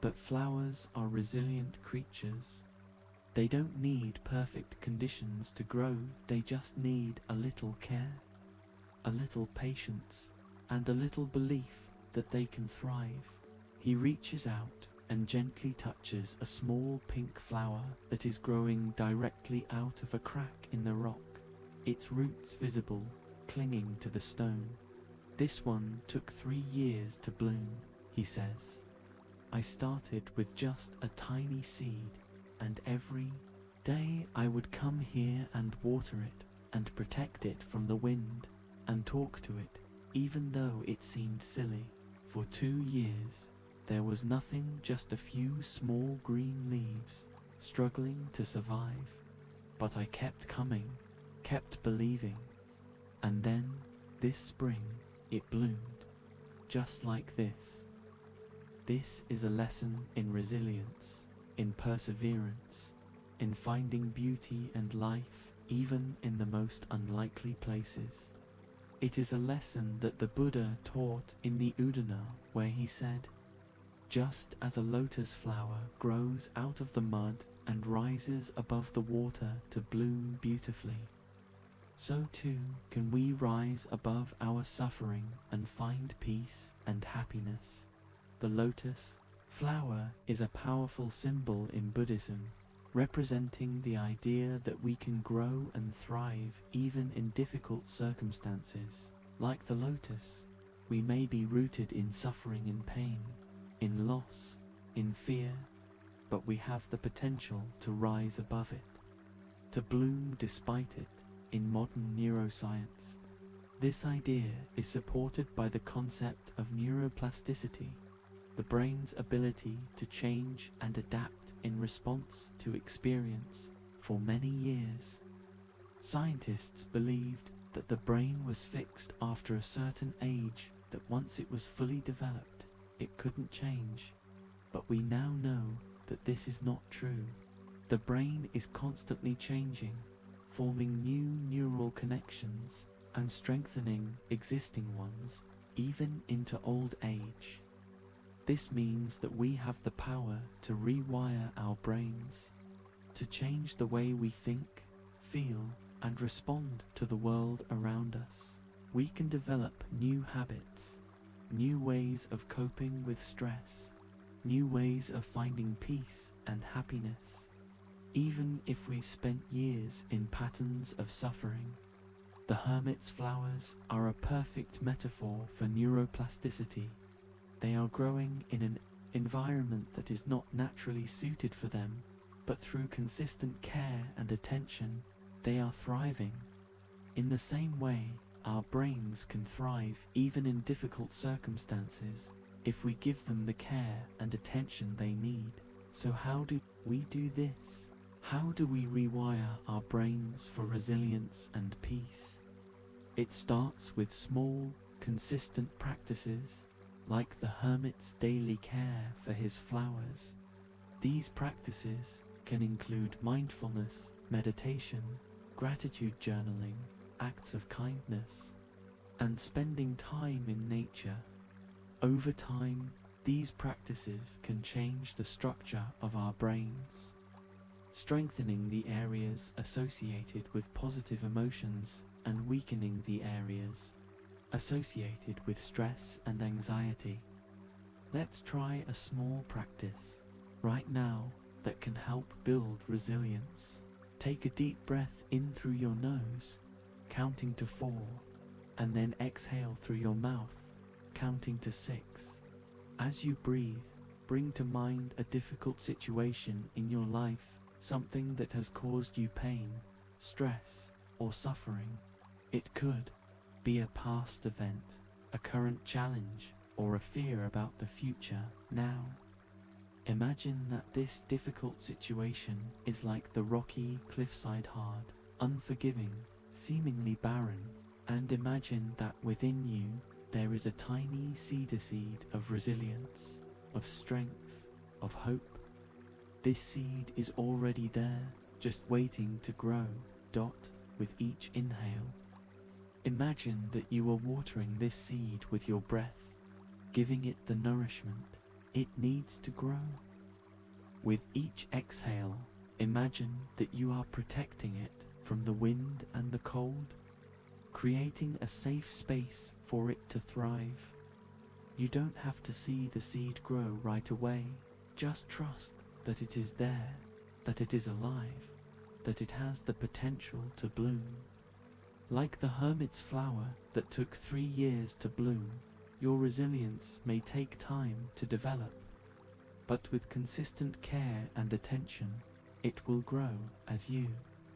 But flowers are resilient creatures. They don't need perfect conditions to grow, they just need a little care, a little patience, and a little belief that they can thrive." He reaches out and gently touches a small pink flower that is growing directly out of a crack in the rock, its roots visible, clinging to the stone. "This one took 3 years to bloom," he says. "I started with just a tiny seed, and every day I would come here and water it, and protect it from the wind, and talk to it, even though it seemed silly. For 2 years, there was nothing, just a few small green leaves, struggling to survive. But I kept coming, kept believing. And then, this spring, it bloomed, just like this." This is a lesson in resilience, in perseverance, in finding beauty and life even in the most unlikely places. It is a lesson that the Buddha taught in the Udana, where he said, "Just as a lotus flower grows out of the mud and rises above the water to bloom beautifully, so too can we rise above our suffering and find peace and happiness." The lotus flower is a powerful symbol in Buddhism, representing the idea that we can grow and thrive even in difficult circumstances. Like the lotus, we may be rooted in suffering and pain, in loss, in fear, but we have the potential to rise above it, to bloom despite it. In modern neuroscience, this idea is supported by the concept of neuroplasticity, the brain's ability to change and adapt in response to experience. For many years, scientists believed that the brain was fixed after a certain age, that once it was fully developed, it couldn't change. But we now know that this is not true. The brain is constantly changing, forming new neural connections and strengthening existing ones, even into old age. This means that we have the power to rewire our brains, to change the way we think, feel, and respond to the world around us. We can develop new habits, new ways of coping with stress, new ways of finding peace and happiness, even if we've spent years in patterns of suffering. The hermit's flowers are a perfect metaphor for neuroplasticity. They are growing in an environment that is not naturally suited for them, but through consistent care and attention, they are thriving. In the same way, our brains can thrive even in difficult circumstances, if we give them the care and attention they need. So how do we do this? How do we rewire our brains for resilience and peace? It starts with small, consistent practices, like the hermit's daily care for his flowers. These practices can include mindfulness, meditation, gratitude journaling, acts of kindness, and spending time in nature. Over time, these practices can change the structure of our brains, strengthening the areas associated with positive emotions and weakening the areas associated with stress and anxiety. Let's try a small practice right now that can help build resilience. Take a deep breath in through your nose, counting to 4, and then exhale through your mouth, counting to 6. As you breathe, bring to mind a difficult situation in your life, something that has caused you pain, stress, or suffering. It could be a past event, a current challenge, or a fear about the future. Now, imagine that this difficult situation is like the rocky cliffside, hard, unforgiving, seemingly barren, and imagine that within you there is a tiny seed of resilience, of strength, of hope. This seed is already there, just waiting to grow, with each inhale. Imagine that you are watering this seed with your breath, giving it the nourishment it needs to grow. With each exhale, imagine that you are protecting it from the wind and the cold, creating a safe space for it to thrive. You don't have to see the seed grow right away, just trust that it is there, that it is alive, that it has the potential to bloom. Like the hermit's flower that took 3 years to bloom, your resilience may take time to develop, but with consistent care and attention, it will grow as you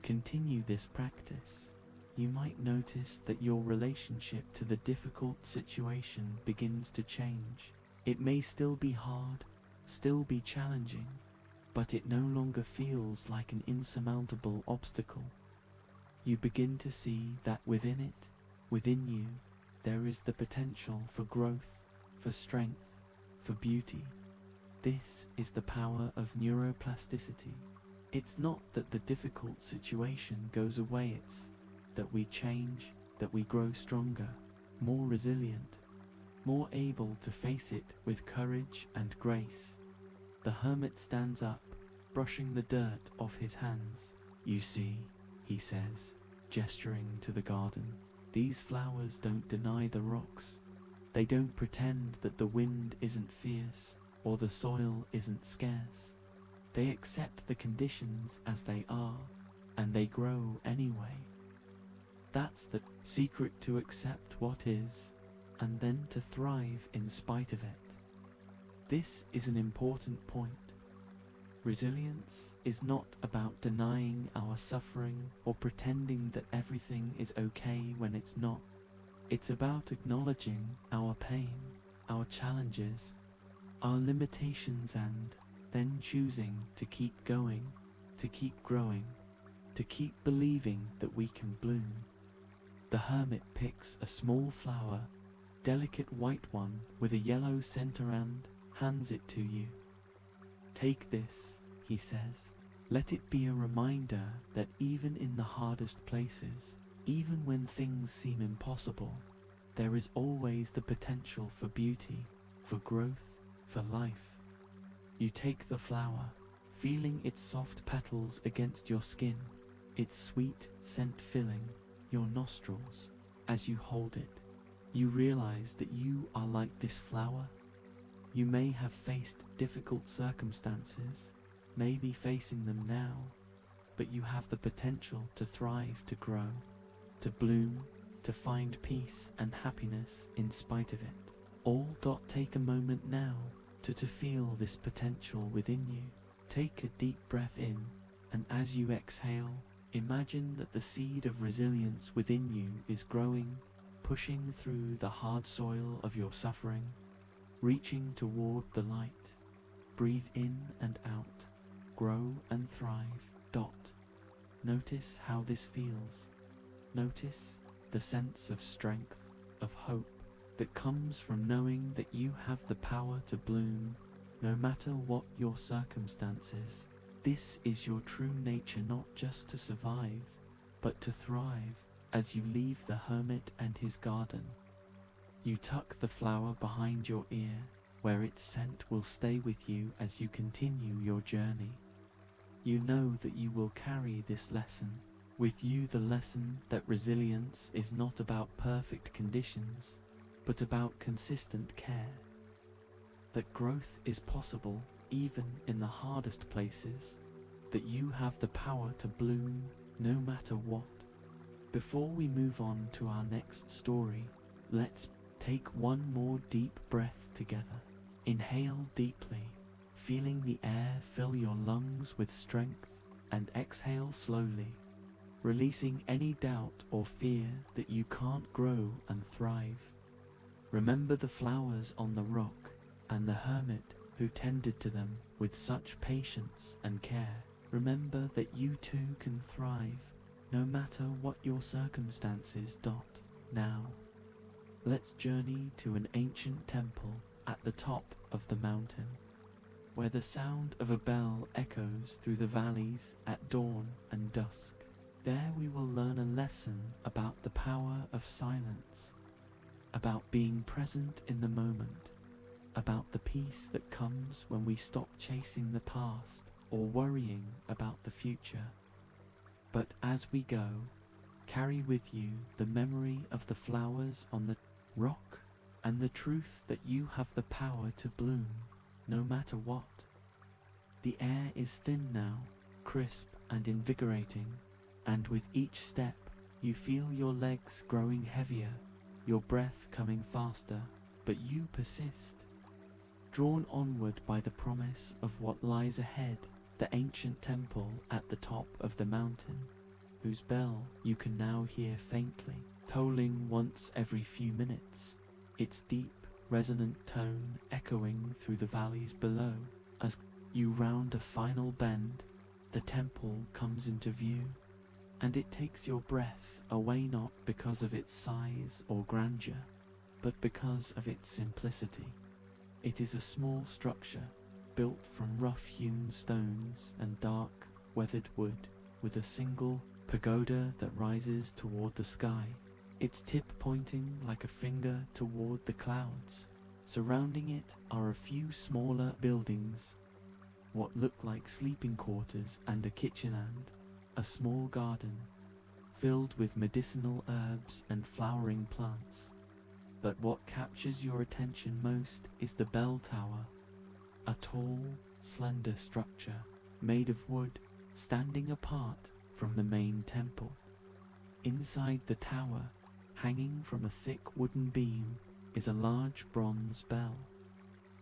continue this practice. You might notice that your relationship to the difficult situation begins to change. It may still be hard, still be challenging, but it no longer feels like an insurmountable obstacle. You begin to see that within it, within you, there is the potential for growth, for strength, for beauty. This is the power of neuroplasticity. It's not that the difficult situation goes away, it's that we change, that we grow stronger, more resilient, more able to face it with courage and grace. The hermit stands up, brushing the dirt off his hands. You see, he says, gesturing to the garden, these flowers don't deny the rocks. They don't pretend that the wind isn't fierce or the soil isn't scarce. They accept the conditions as they are, and they grow anyway. That's the secret, to accept what is, and then to thrive in spite of it. This is an important point. Resilience is not about denying our suffering or pretending that everything is okay when it's not. It's about acknowledging our pain, our challenges, our limitations, and then choosing to keep going, to keep growing, to keep believing that we can bloom. The hermit picks a small flower, delicate white one with a yellow center, and hands it to you. Take this, he says. Let it be a reminder that even in the hardest places, even when things seem impossible, there is always the potential for beauty, for growth, for life. You take the flower, feeling its soft petals against your skin, its sweet scent filling your nostrils. As you hold it, you realize that you are like this flower. You may have faced difficult circumstances, maybe facing them now, but you have the potential to thrive, to grow, to bloom, to find peace and happiness in spite of it. All. Take a moment now to feel this potential within you. Take a deep breath in, and as you exhale, imagine that the seed of resilience within you is growing, pushing through the hard soil of your suffering. reaching toward the light. Breathe in and out, grow and thrive. Notice how this feels. Notice the sense of strength, of hope that comes from knowing that you have the power to bloom no matter what your circumstances. This is your true nature, not just to survive, but to thrive. As you leave the hermit and his garden, you tuck the flower behind your ear, where its scent will stay with you as you continue your journey. You know that you will carry this lesson with you, the lesson that resilience is not about perfect conditions, but about consistent care. That growth is possible even in the hardest places, that you have the power to bloom no matter what. Before we move on to our next story, let's take one more deep breath together. Inhale deeply, feeling the air fill your lungs with strength, and exhale slowly, releasing any doubt or fear that you can't grow and thrive. Remember the flowers on the rock and the hermit who tended to them with such patience and care. Remember that you too can thrive no matter what your circumstances. Now, let's journey to an ancient temple at the top of the mountain, where the sound of a bell echoes through the valleys at dawn and dusk. There we will learn a lesson about the power of silence, about being present in the moment, about the peace that comes when we stop chasing the past or worrying about the future. But as we go, carry with you the memory of the flowers on the rock and the truth that you have the power to bloom no matter what. The air is thin now, crisp and invigorating, and with each step you feel your legs growing heavier, your breath coming faster, but you persist. Drawn onward by the promise of what lies ahead, the ancient temple at the top of the mountain, whose bell you can now hear faintly, tolling once every few minutes, its deep, resonant tone echoing through the valleys below. As you round a final bend, the temple comes into view, and it takes your breath away, not because of its size or grandeur, but because of its simplicity. It is a small structure, built from rough-hewn stones and dark, weathered wood, with a single pagoda that rises toward the sky, its tip pointing like a finger toward the clouds. Surrounding it are a few smaller buildings, what look like sleeping quarters and a kitchen, and a small garden filled with medicinal herbs and flowering plants. But what captures your attention most is the bell tower, a tall, slender structure made of wood, standing apart from the main temple. Inside the tower, hanging from a thick wooden beam, is a large bronze bell,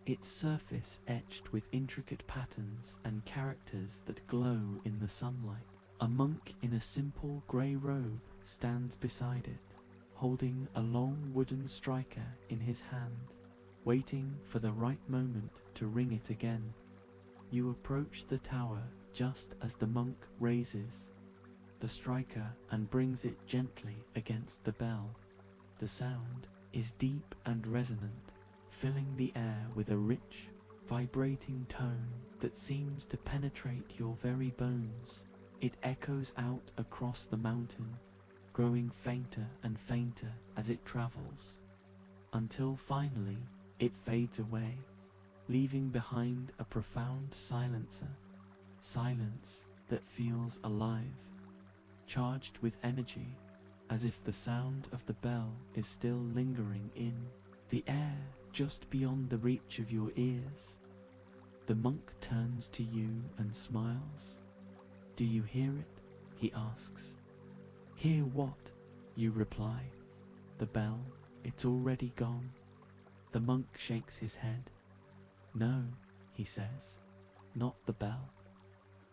its surface etched with intricate patterns and characters that glow in the sunlight. A monk in a simple grey robe stands beside it, holding a long wooden striker in his hand, waiting for the right moment to ring it again. You approach the tower just as the monk raises the striker and brings it gently against the bell. The sound is deep and resonant, filling the air with a rich, vibrating tone that seems to penetrate your very bones. It echoes out across the mountain, growing fainter and fainter as it travels, until finally it fades away, leaving behind a profound silence that feels alive, charged with energy, as if the sound of the bell is still lingering in the air just beyond the reach of your ears. The monk turns to you and smiles. "Do you hear it?" he asks. "Hear what?" you reply. "The bell, it's already gone." The monk shakes his head. "No," he says, "not the bell.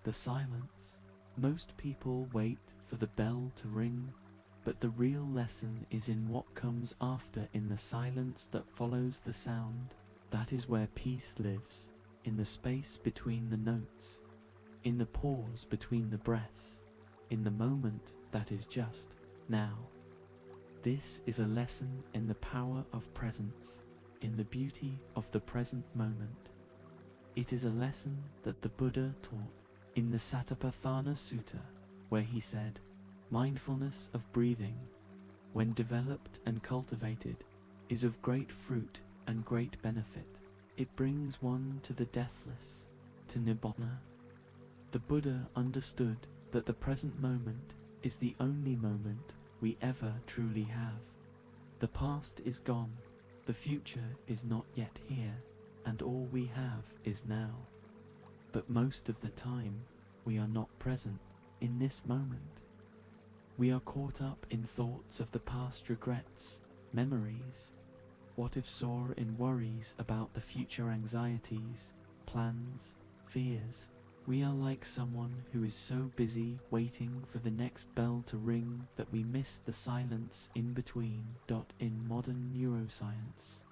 The silence. Most people wait for the bell to ring, but the real lesson is in what comes after, in the silence that follows the sound. That is where peace lives, in the space between the notes, in the pause between the breaths, in the moment that is just now. This is a lesson in the power of presence, in the beauty of the present moment. It is a lesson that the Buddha taught in the Satipatthana Sutta, where he said, mindfulness of breathing, when developed and cultivated, is of great fruit and great benefit. It brings one to the deathless, to Nibbana. The Buddha understood that the present moment is the only moment we ever truly have. The past is gone, the future is not yet here, and all we have is now. But most of the time, we are not present in this moment. We are caught up in thoughts of the past, regrets, memories, what if sore in worries about the future, anxieties, plans, fears. We are like someone who is so busy waiting for the next bell to ring that we miss the silence in between. In modern neuroscience,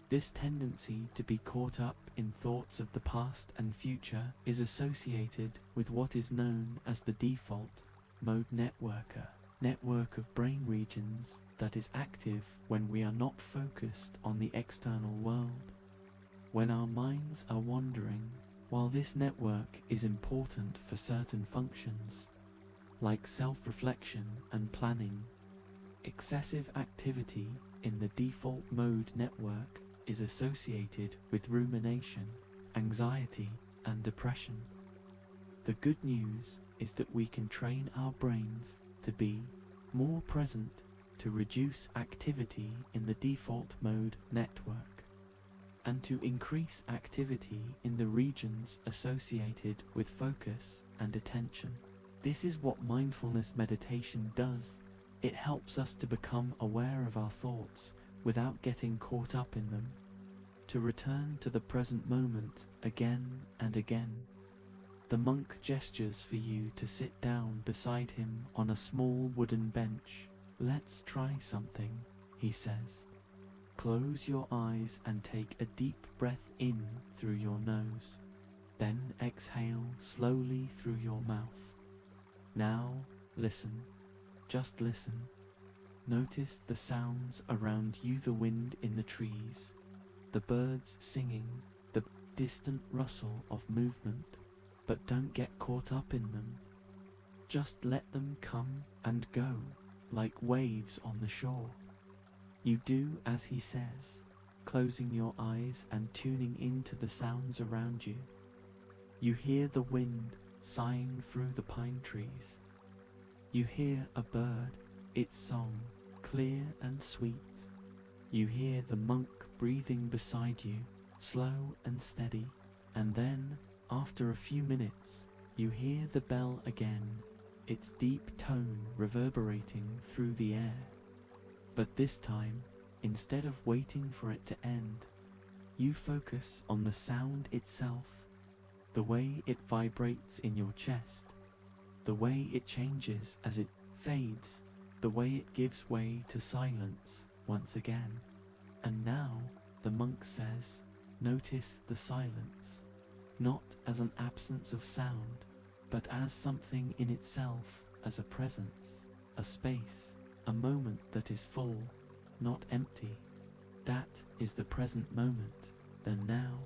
this tendency to be caught up in thoughts of the past and future is associated with what is known as the default mode network of brain regions that is active when we are not focused on the external world. When our minds are wandering, while this network is important for certain functions, like self-reflection and planning, excessive activity in the default mode network is associated with rumination, anxiety, and depression. The good news is that we can train our brains to be more present, to reduce activity in the default mode network, and to increase activity in the regions associated with focus and attention. This is what mindfulness meditation does. It helps us to become aware of our thoughts without getting caught up in them, to return to the present moment again and again. The monk gestures for you to sit down beside him on a small wooden bench. Let's try something, he says. Close your eyes and take a deep breath in through your nose. Then exhale slowly through your mouth. Now listen, just listen. Notice the sounds around you, the wind in the trees, the birds singing, the distant rustle of movement, but don't get caught up in them. Just let them come and go, like waves on the shore. You do as he says, closing your eyes and tuning into the sounds around you. You hear the wind sighing through the pine trees. You hear a bird, its song, clear and sweet. You hear the monk breathing beside you, slow and steady, and then, after a few minutes, you hear the bell again, its deep tone reverberating through the air. But this time, instead of waiting for it to end, you focus on the sound itself, the way it vibrates in your chest, the way it changes as it fades, the way it gives way to silence once again. And now, the monk says, notice the silence, not as an absence of sound, but as something in itself, as a presence, a space, a moment that is full, not empty. That is the present moment, the now.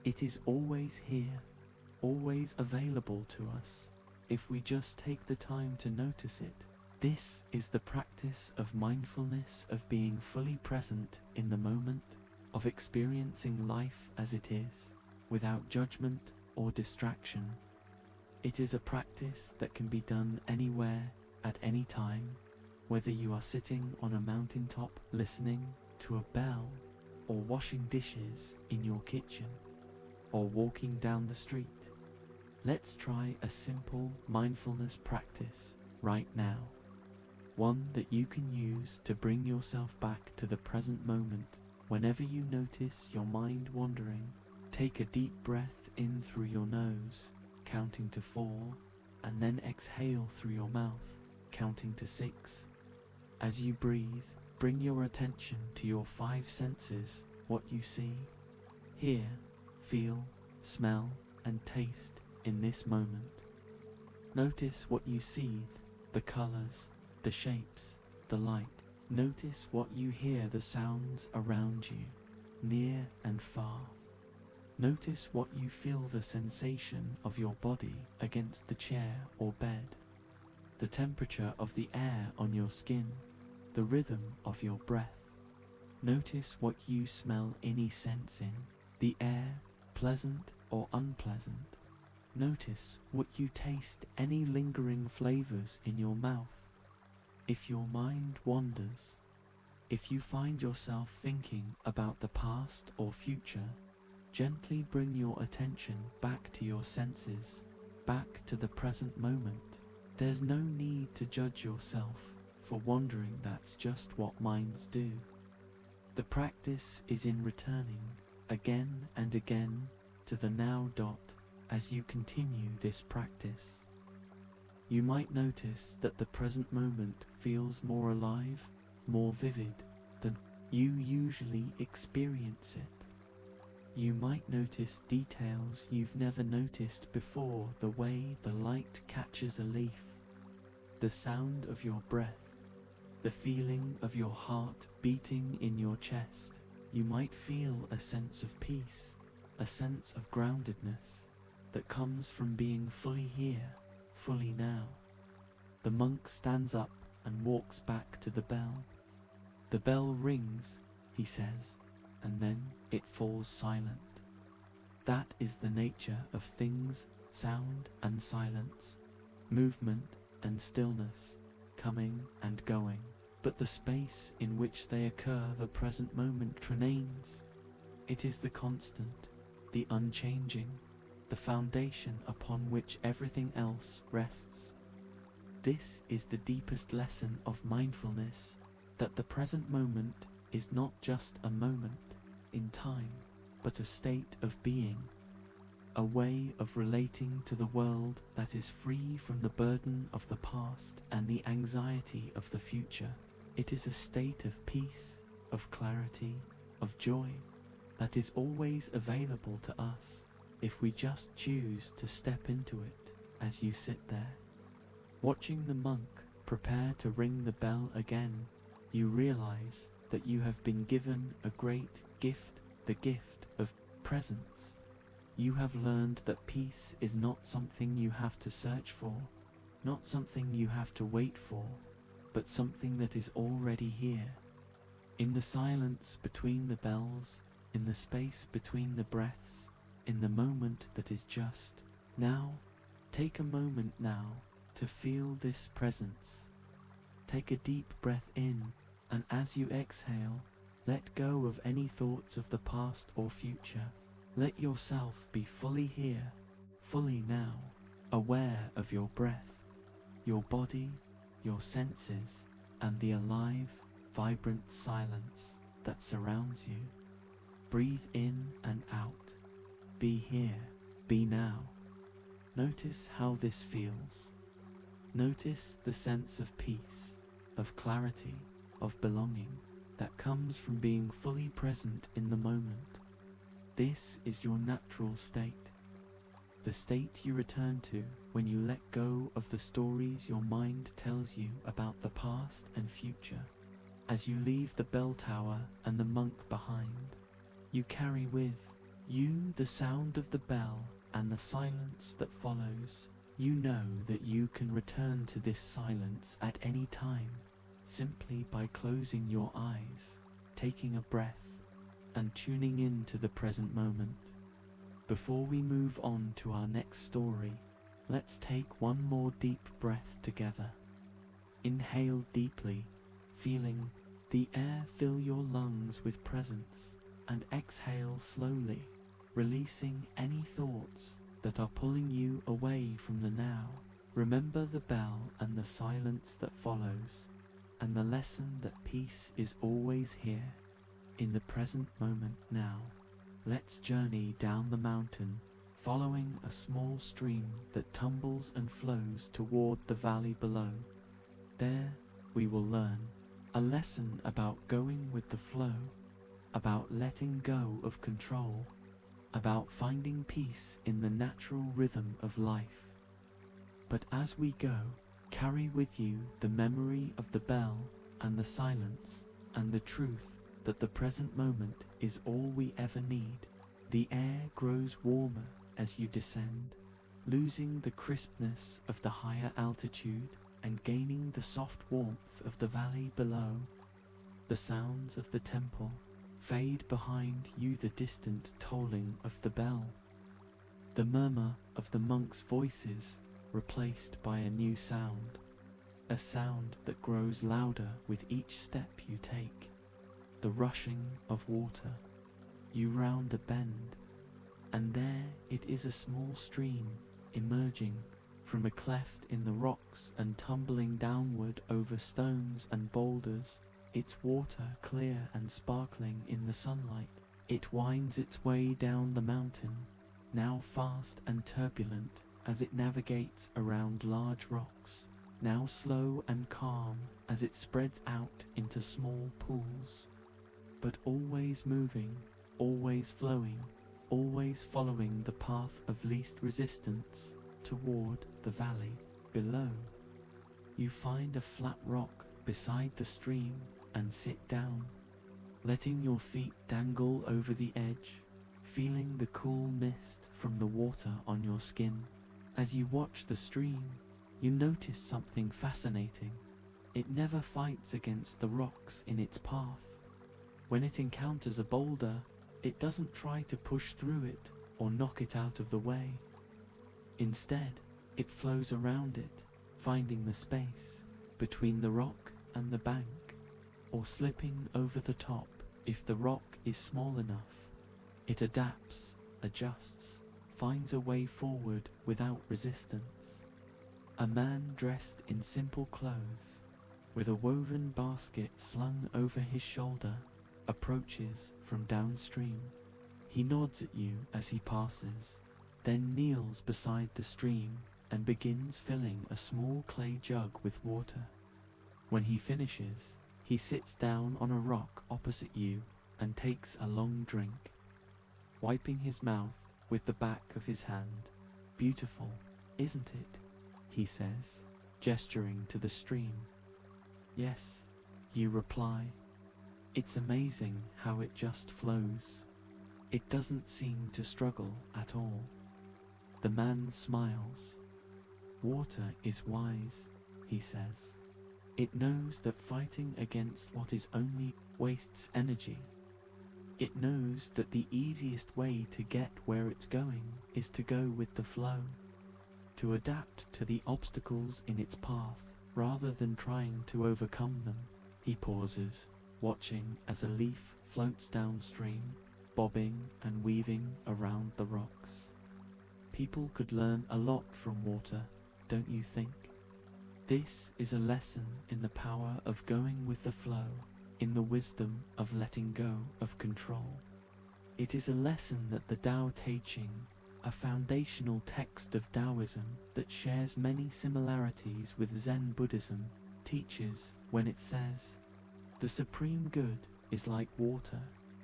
It is always here, always available to us, if we just take the time to notice it. This is the practice of mindfulness, of being fully present in the moment, of experiencing life as it is, without judgment or distraction. It is a practice that can be done anywhere, at any time, whether you are sitting on a mountaintop listening to a bell, or washing dishes in your kitchen, or walking down the street. Let's try a simple mindfulness practice right now. One that you can use to bring yourself back to the present moment. Whenever you notice your mind wandering, take a deep breath in through your nose, counting to 4, and then exhale through your mouth, counting to 6. As you breathe, bring your attention to your 5 senses, what you see, hear, feel, smell, and taste in this moment. Notice what you see, the colors, the shapes, the light. Notice what you hear, the sounds around you, near and far. Notice what you feel, the sensation of your body against the chair or bed, the temperature of the air on your skin, the rhythm of your breath. Notice what you smell, any sense in the air, pleasant or unpleasant. Notice what you taste, any lingering flavors in your mouth. If your mind wanders, if you find yourself thinking about the past or future, gently bring your attention back to your senses, back to the present moment. There's no need to judge yourself for wandering, that's just what minds do. The practice is in returning again and again to the now. As you continue this practice, you might notice that the present moment feels more alive, more vivid than you usually experience it. You might notice details you've never noticed before, the way the light catches a leaf, the sound of your breath, the feeling of your heart beating in your chest. You might feel a sense of peace, a sense of groundedness that comes from being fully here, fully now. The monk stands up and walks back to the bell. The bell rings, he says, and then it falls silent. That is the nature of things, sound and silence, movement and stillness, coming and going. But the space in which they occur, the present moment, remains. It is the constant, the unchanging, the foundation upon which everything else rests. This is the deepest lesson of mindfulness, that the present moment is not just a moment in time, but a state of being, a way of relating to the world that is free from the burden of the past and the anxiety of the future. It is a state of peace, of clarity, of joy, that is always available to us if we just choose to step into it. As you sit there, watching the monk prepare to ring the bell again, you realize that you have been given a great gift, the gift of presence. You have learned that peace is not something you have to search for, not something you have to wait for, but something that is already here. In the silence between the bells, in the space between the breaths, in the moment that is just now, take a moment now to feel this presence. Take a deep breath in, and as you exhale, let go of any thoughts of the past or future. Let yourself be fully here, fully now, aware of your breath, your body, your senses, and the alive, vibrant silence that surrounds you. Breathe in and out. Be here, be now. Notice how this feels. Notice the sense of peace, of clarity, of belonging that comes from being fully present in the moment. This is your natural state, the state you return to when you let go of the stories your mind tells you about the past and future. As you leave the bell tower and the monk behind, you carry with you the sound of the bell and the silence that follows. You know that you can return to this silence at any time, simply by closing your eyes, taking a breath, and tuning in to the present moment. Before we move on to our next story, let's take one more deep breath together. Inhale deeply, feeling the air fill your lungs with presence, and exhale slowly, releasing any thoughts that are pulling you away from the now. Remember the bell and the silence that follows, and the lesson that peace is always here, in the present moment now. Let's journey down the mountain, following a small stream that tumbles and flows toward the valley below. There, we will learn a lesson about going with the flow, about letting go of control, about finding peace in the natural rhythm of life. But as we go, carry with you the memory of the bell and the silence and the truth that the present moment is all we ever need. The air grows warmer as you descend, losing the crispness of the higher altitude and gaining the soft warmth of the valley below. The sounds of the temple fade behind you, the distant tolling of the bell, the murmur of the monks' voices replaced by a new sound, a sound that grows louder with each step you take, the rushing of water. You round a bend, and there it is, a small stream emerging from a cleft in the rocks and tumbling downward over stones and boulders, its water clear and sparkling in the sunlight. It winds its way down the mountain, now fast and turbulent as it navigates around large rocks, now slow and calm as it spreads out into small pools, but always moving, always flowing, always following the path of least resistance toward the valley below. You find a flat rock beside the stream and sit down, letting your feet dangle over the edge, feeling the cool mist from the water on your skin. As you watch the stream, you notice something fascinating. It never fights against the rocks in its path. When it encounters a boulder, it doesn't try to push through it or knock it out of the way. Instead, it flows around it, finding the space between the rock and the bank, or slipping over the top if the rock is small enough. It adapts, adjusts, finds a way forward without resistance. A man dressed in simple clothes, with a woven basket slung over his shoulder, approaches from downstream. He nods at you as he passes, then kneels beside the stream and begins filling a small clay jug with water. When he finishes, he sits down on a rock opposite you and takes a long drink, wiping his mouth with the back of his hand. "Beautiful, isn't it?" he says, gesturing to the stream. "Yes," you reply. "It's amazing how it just flows. It doesn't seem to struggle at all." The man smiles. "Water is wise," he says. "It knows that fighting against what is only wastes energy. It knows that the easiest way to get where it's going is to go with the flow, to adapt to the obstacles in its path rather than trying to overcome them." He pauses, watching as a leaf floats downstream, bobbing and weaving around the rocks. People could learn a lot from water, don't you think? This is a lesson in the power of going with the flow, in the wisdom of letting go of control. It is a lesson that the Tao Te Ching, a foundational text of Taoism that shares many similarities with Zen Buddhism, teaches when it says, "The supreme good is like water,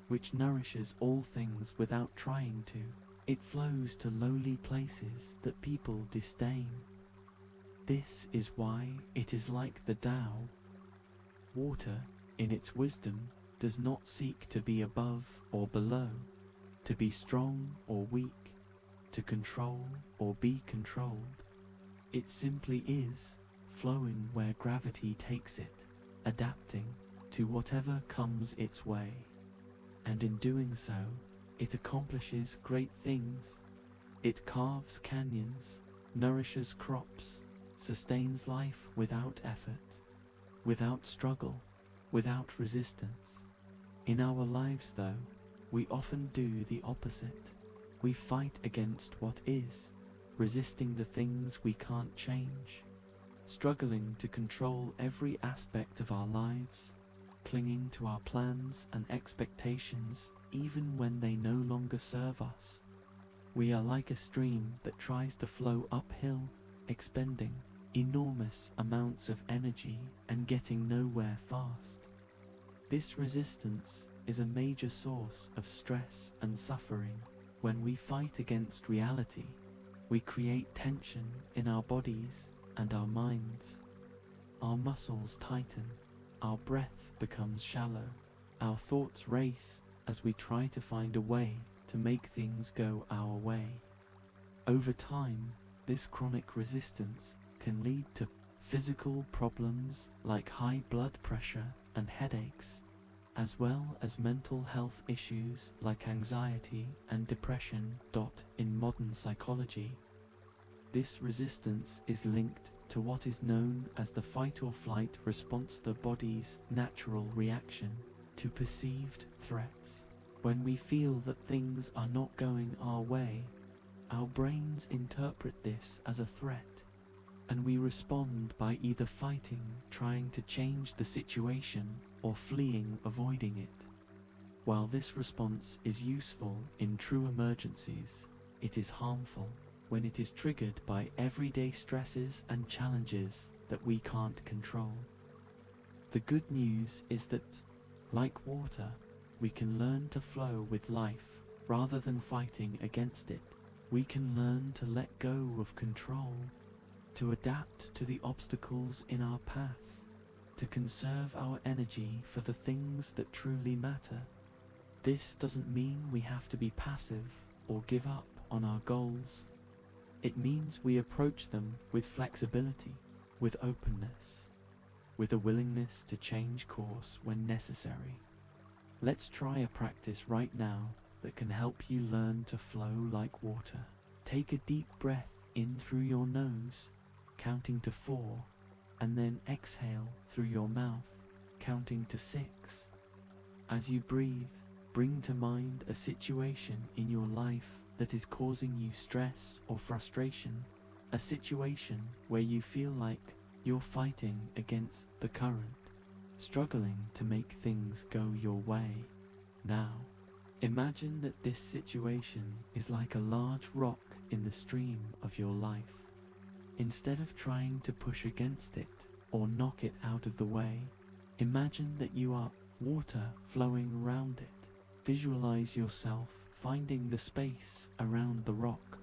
which nourishes all things without trying to. It flows to lowly places that people disdain. This is why it is like the Tao. Water, in its wisdom, does not seek to be above or below, to be strong or weak, to control or be controlled. It simply is, flowing where gravity takes it, adapting to whatever comes its way. And in doing so, it accomplishes great things. It carves canyons, nourishes crops, sustains life without effort, without struggle, without resistance. In our lives, though, we often do the opposite. We fight against what is, resisting the things we can't change, struggling to control every aspect of our lives, clinging to our plans and expectations even when they no longer serve us. We are like a stream that tries to flow uphill, expending enormous amounts of energy and getting nowhere fast. This resistance is a major source of stress and suffering. When we fight against reality, we create tension in our bodies and our minds. Our muscles tighten, our breath becomes shallow, our thoughts race as we try to find a way to make things go our way. Over time, this chronic resistance can lead to physical problems like high blood pressure and headaches, as well as mental health issues like anxiety and depression. In modern psychology, this resistance is linked to what is known as the fight or flight response, the body's natural reaction to perceived threats. When we feel that things are not going our way, our brains interpret this as a threat, and we respond by either fighting, trying to change the situation, or fleeing, avoiding it. While this response is useful in true emergencies, it is harmful when it is triggered by everyday stresses and challenges that we can't control. The good news is that, like water, we can learn to flow with life rather than fighting against it. We can learn to let go of control, to adapt to the obstacles in our path, to conserve our energy for the things that truly matter. This doesn't mean we have to be passive or give up on our goals. It means we approach them with flexibility, with openness, with a willingness to change course when necessary. Let's try a practice right now that can help you learn to flow like water. Take a deep breath in through your nose, counting to 4, and then exhale through your mouth, counting to 6. As you breathe, bring to mind a situation in your life that is causing you stress or frustration, a situation where you feel like you're fighting against the current, struggling to make things go your way. Now, imagine that this situation is like a large rock in the stream of your life. Instead of trying to push against it or knock it out of the way, imagine that you are water flowing around it. Visualize yourself finding the space around the rock,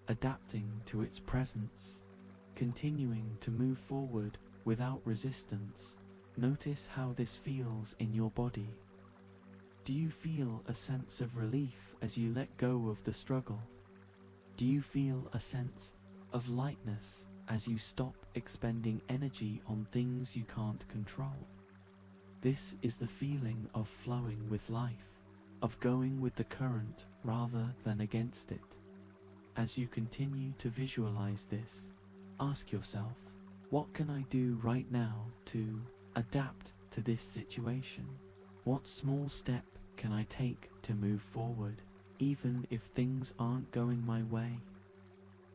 adapting to its presence, continuing to move forward without resistance. Notice how this feels in your body. Do you feel a sense of relief as you let go of the struggle? Do you feel a sense of lightness as you stop expending energy on things you can't control? This is the feeling of flowing with life, of going with the current rather than against it. As you continue to visualize this, ask yourself, what can I do right now to adapt to this situation? What small step can I take to move forward, even if things aren't going my way?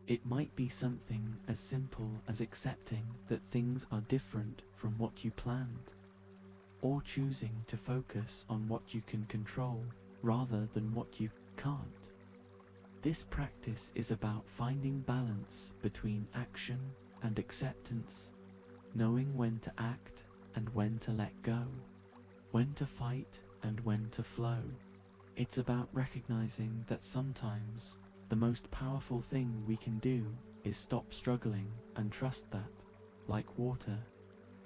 It might be something as simple as accepting that things are different from what you planned, or choosing to focus on what you can control rather than what you can't. This practice is about finding balance between action and acceptance, knowing when to act and when to let go, when to fight and when to flow. It's about recognizing that sometimes the most powerful thing we can do is stop struggling and trust that, like water,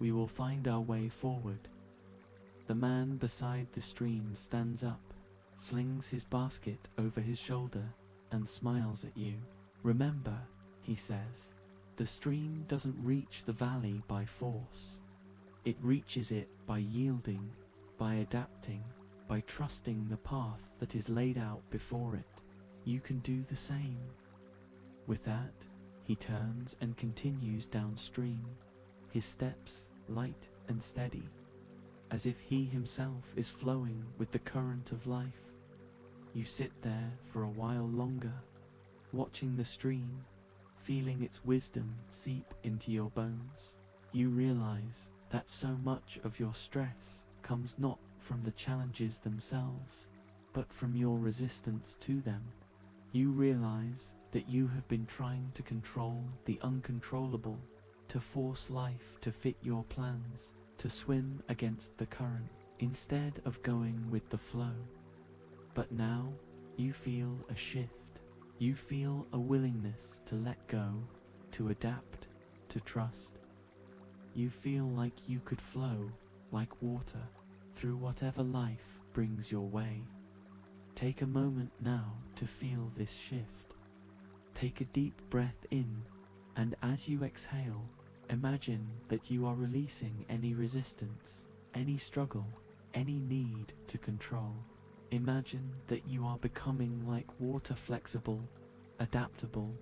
we will find our way forward. The man beside the stream stands up, slings his basket over his shoulder, and smiles at you. Remember, he says, the stream doesn't reach the valley by force. It reaches it by yielding, by adapting, by trusting the path that is laid out before it. You can do the same. With that, he turns and continues downstream, his steps light and steady, as if he himself is flowing with the current of life. You sit there for a while longer, watching the stream, feeling its wisdom seep into your bones. You realize that so much of your stress comes not from the challenges themselves, but from your resistance to them. You realize that you have been trying to control the uncontrollable, to force life to fit your plans, to swim against the current. instead of going with the flow. But now you feel a shift. You feel a willingness to let go, to adapt, to trust. You feel like you could flow, like water, through whatever life brings your way. Take a moment now to feel this shift. Take a deep breath in, and as you exhale, imagine that you are releasing any resistance, any struggle, any need to control. Imagine that you are becoming like water, flexible, adaptable,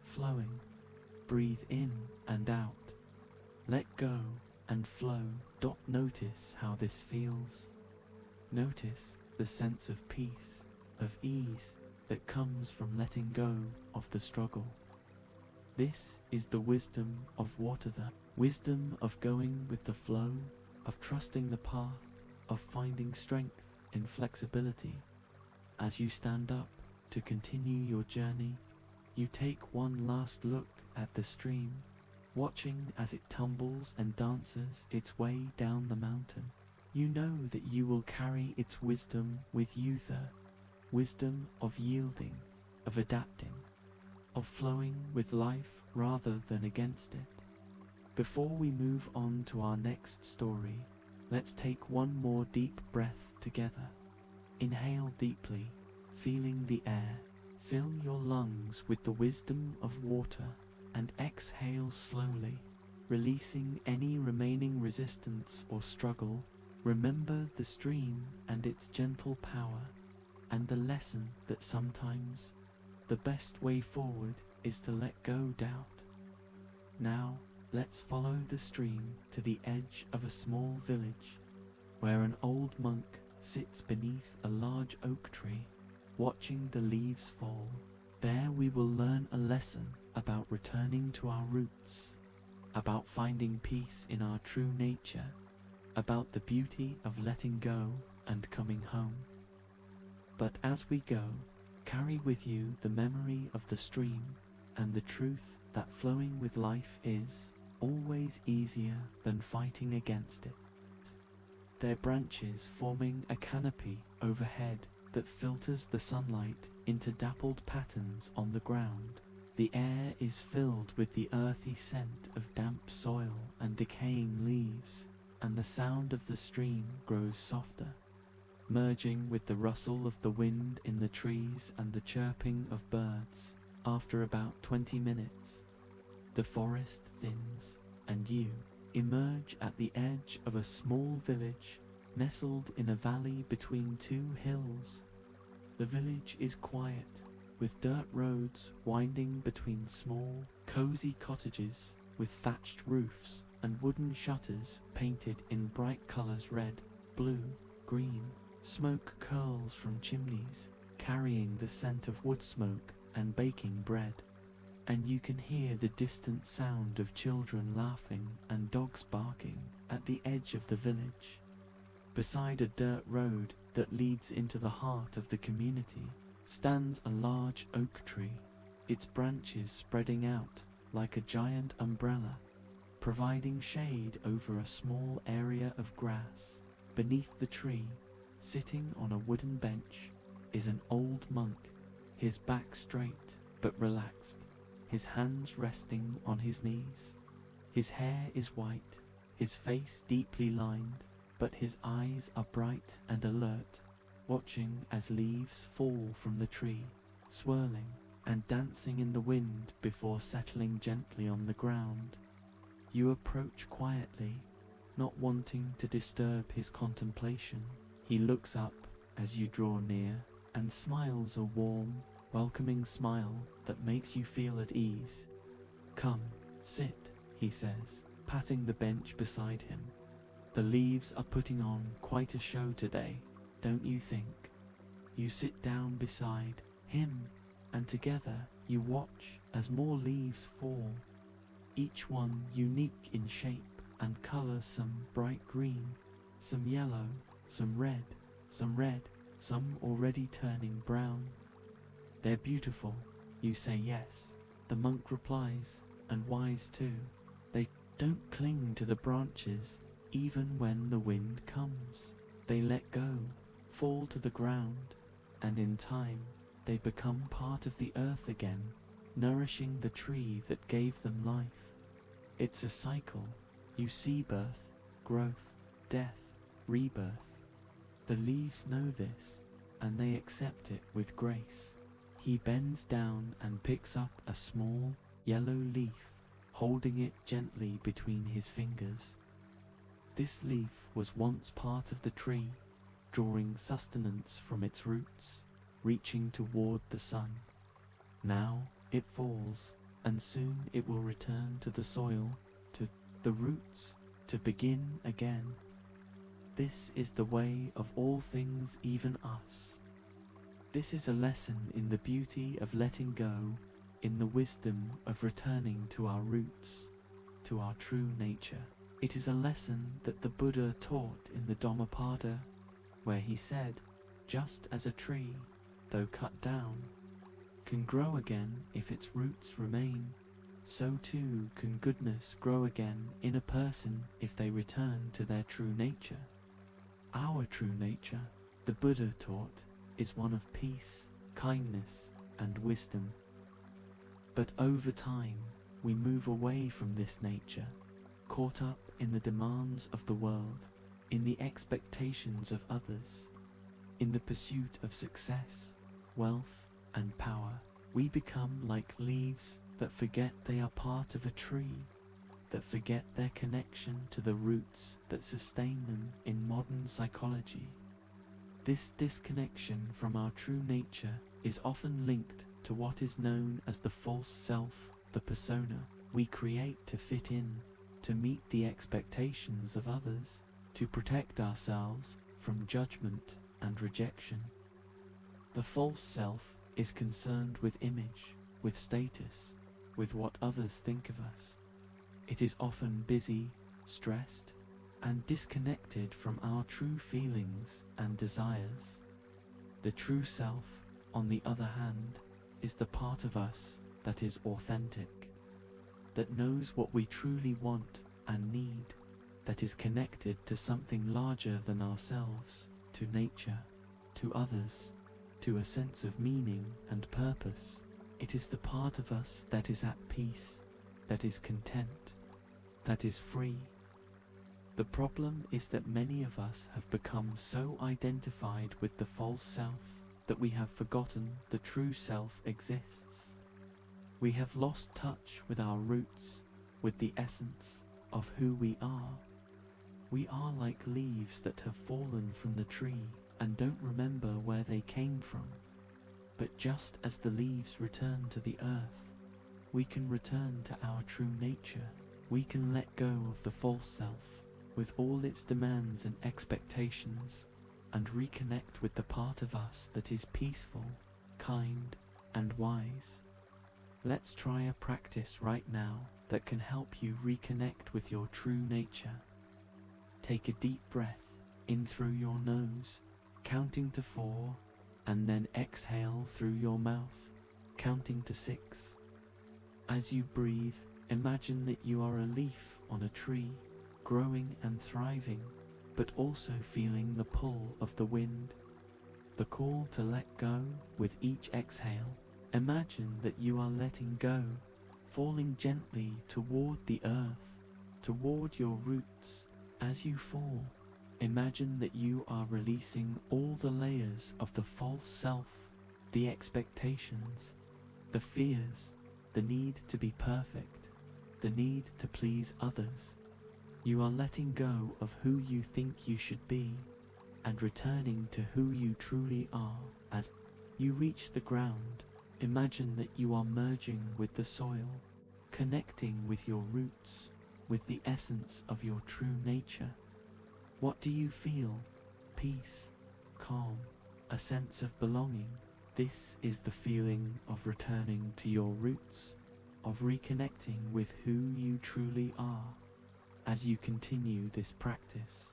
flowing. Breathe in and out. Let go and flow. Notice how this feels. Notice the sense of peace, of ease that comes from letting go of the struggle. This is the wisdom of water, the wisdom of going with the flow, of trusting the path, of finding strength in flexibility. As you stand up to continue your journey, you take one last look at the stream, watching as it tumbles and dances its way down the mountain. You know that you will carry its wisdom with you, the wisdom of yielding, of adapting, of flowing with life rather than against it. Before we move on to our next story, let's take one more deep breath together. Inhale deeply, feeling the air. Fill your lungs with the wisdom of water, and exhale slowly, releasing any remaining resistance or struggle. Remember the stream and its gentle power, and the lesson that sometimes the best way forward is to let go doubt. Now, let's follow the stream to the edge of a small village, where an old monk sits beneath a large oak tree, watching the leaves fall. There we will learn a lesson about returning to our roots, about finding peace in our true nature, about the beauty of letting go and coming home. But as we go, carry with you the memory of the stream and the truth that flowing with life is always easier than fighting against it. Their branches forming a canopy overhead that filters the sunlight into dappled patterns on the ground. The air is filled with the earthy scent of damp soil and decaying leaves, and the sound of the stream grows softer, merging with the rustle of the wind in the trees and the chirping of birds. After about 20 minutes, the forest thins, and you emerge at the edge of a small village nestled in a valley between two hills. The village is quiet, with dirt roads winding between small, cozy cottages with thatched roofs and wooden shutters painted in bright colors: red, blue, green. Smoke curls from chimneys, carrying the scent of wood smoke and baking bread. And you can hear the distant sound of children laughing and dogs barking at the edge of the village. Beside a dirt road that leads into the heart of the community stands a large oak tree, its branches spreading out like a giant umbrella, providing shade over a small area of grass. Beneath the tree, sitting on a wooden bench, is an old monk, his back straight but relaxed, his hands resting on his knees. His hair is white, his face deeply lined, but his eyes are bright and alert, watching as leaves fall from the tree, swirling and dancing in the wind before settling gently on the ground. You approach quietly, not wanting to disturb his contemplation. He looks up as you draw near and smiles a warm, welcoming smile that makes you feel at ease. "Come, sit," he says, patting the bench beside him. "The leaves are putting on quite a show today, don't you think?" You sit down beside him, and together you watch as more leaves fall, each one unique in shape and color, some bright green, some yellow, some red, some already turning brown. "They're beautiful," you say. "Yes," the monk replies, "and wise too. They don't cling to the branches even when the wind comes. They let go, fall to the ground, and in time, they become part of the earth again, nourishing the tree that gave them life. It's a cycle. You see birth, growth, death, rebirth. The leaves know this, and they accept it with grace. He bends down and picks up a small, yellow leaf, holding it gently between his fingers. This leaf was once part of the tree, drawing sustenance from its roots, reaching toward the sun. Now it falls, and soon it will return to the soil, to the roots, to begin again. This is the way of all things, even us. This is a lesson in the beauty of letting go, in the wisdom of returning to our roots, to our true nature. It is a lesson that the Buddha taught in the Dhammapada, where he said, just as a tree, though cut down, can grow again if its roots remain, so too can goodness grow again in a person if they return to their true nature. Our true nature, the Buddha taught, is one of peace, kindness, and wisdom. But over time, we move away from this nature, caught up in the demands of the world, in the expectations of others, in the pursuit of success, wealth, and power. We become like leaves that forget they are part of a tree, that forget their connection to the roots that sustain them in modern psychology. This disconnection from our true nature is often linked to what is known as the false self, the persona we create to fit in, to meet the expectations of others, to protect ourselves from judgment and rejection. The false self is concerned with image, with status, with what others think of us. It is often busy, stressed, and disconnected from our true feelings and desires. The true self, on the other hand, is the part of us that is authentic, that knows what we truly want and need, that is connected to something larger than ourselves, to nature, to others, to a sense of meaning and purpose. It is the part of us that is at peace, that is content, that is free. The problem is that many of us have become so identified with the false self that we have forgotten the true self exists. We have lost touch with our roots, with the essence of who we are. We are like leaves that have fallen from the tree and don't remember where they came from. But just as the leaves return to the earth, we can return to our true nature. We can let go of the false self, with all its demands and expectations, and reconnect with the part of us that is peaceful, kind, and wise. Let's try a practice right now that can help you reconnect with your true nature. Take a deep breath in through your nose, counting to 4, and then exhale through your mouth, counting to 6. As you breathe, imagine that you are a leaf on a tree, growing and thriving, but also feeling the pull of the wind, the call to let go with each exhale. Imagine that you are letting go, falling gently toward the earth, toward your roots. As you fall, imagine that you are releasing all the layers of the false self, the expectations, the fears, the need to be perfect, the need to please others. You are letting go of who you think you should be and returning to who you truly are. As you reach the ground, imagine that you are merging with the soil, connecting with your roots, with the essence of your true nature. What do you feel? Peace, calm, a sense of belonging. This is the feeling of returning to your roots, of reconnecting with who you truly are. As you continue this practice,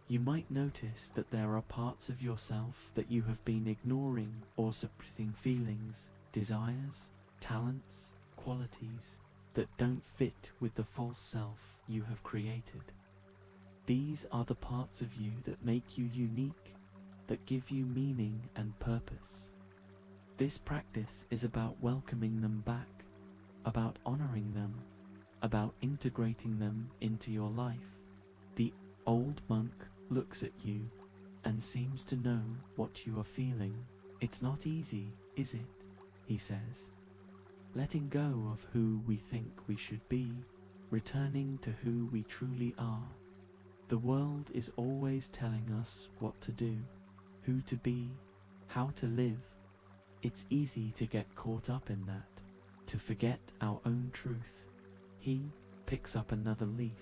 you might notice that there are parts of yourself that you have been ignoring or suppressing, feelings, desires, talents, qualities that don't fit with the false self you have created. These are the parts of you that make you unique, that give you meaning and purpose. This practice is about welcoming them back, about honoring them, about integrating them into your life. The old monk looks at you and seems to know what you are feeling. It's not easy, is it? He says. Letting go of who we think we should be, returning to who we truly are. The world is always telling us what to do, who to be, how to live. It's easy to get caught up in that, to forget our own truth. He picks up another leaf,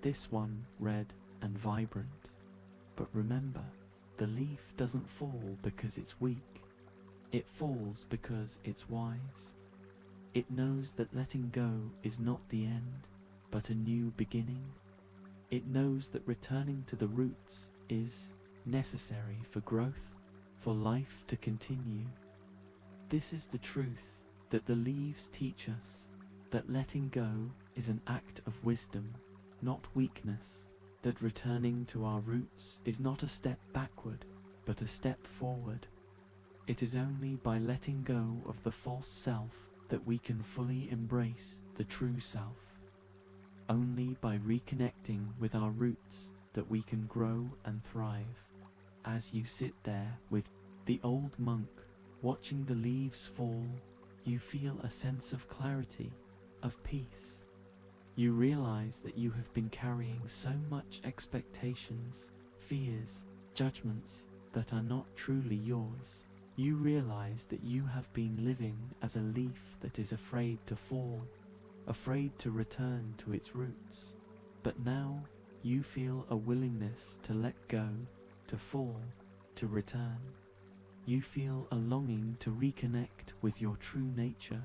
this one red and vibrant. But remember, the leaf doesn't fall because it's weak. It falls because it's wise. It knows that letting go is not the end, but a new beginning. It knows that returning to the roots is necessary for growth, for life to continue. This is the truth that the leaves teach us, that letting go is an act of wisdom, not weakness, that returning to our roots is not a step backward, but a step forward. It is only by letting go of the false self that we can fully embrace the true self. Only by reconnecting with our roots that we can grow and thrive. As you sit there with the old monk, watching the leaves fall, you feel a sense of clarity, of peace. You realize that you have been carrying so much expectations, fears, judgments that are not truly yours. You realize that you have been living as a leaf that is afraid to fall, afraid to return to its roots. But now you feel a willingness to let go, to fall, to return. You feel a longing to reconnect with your true nature,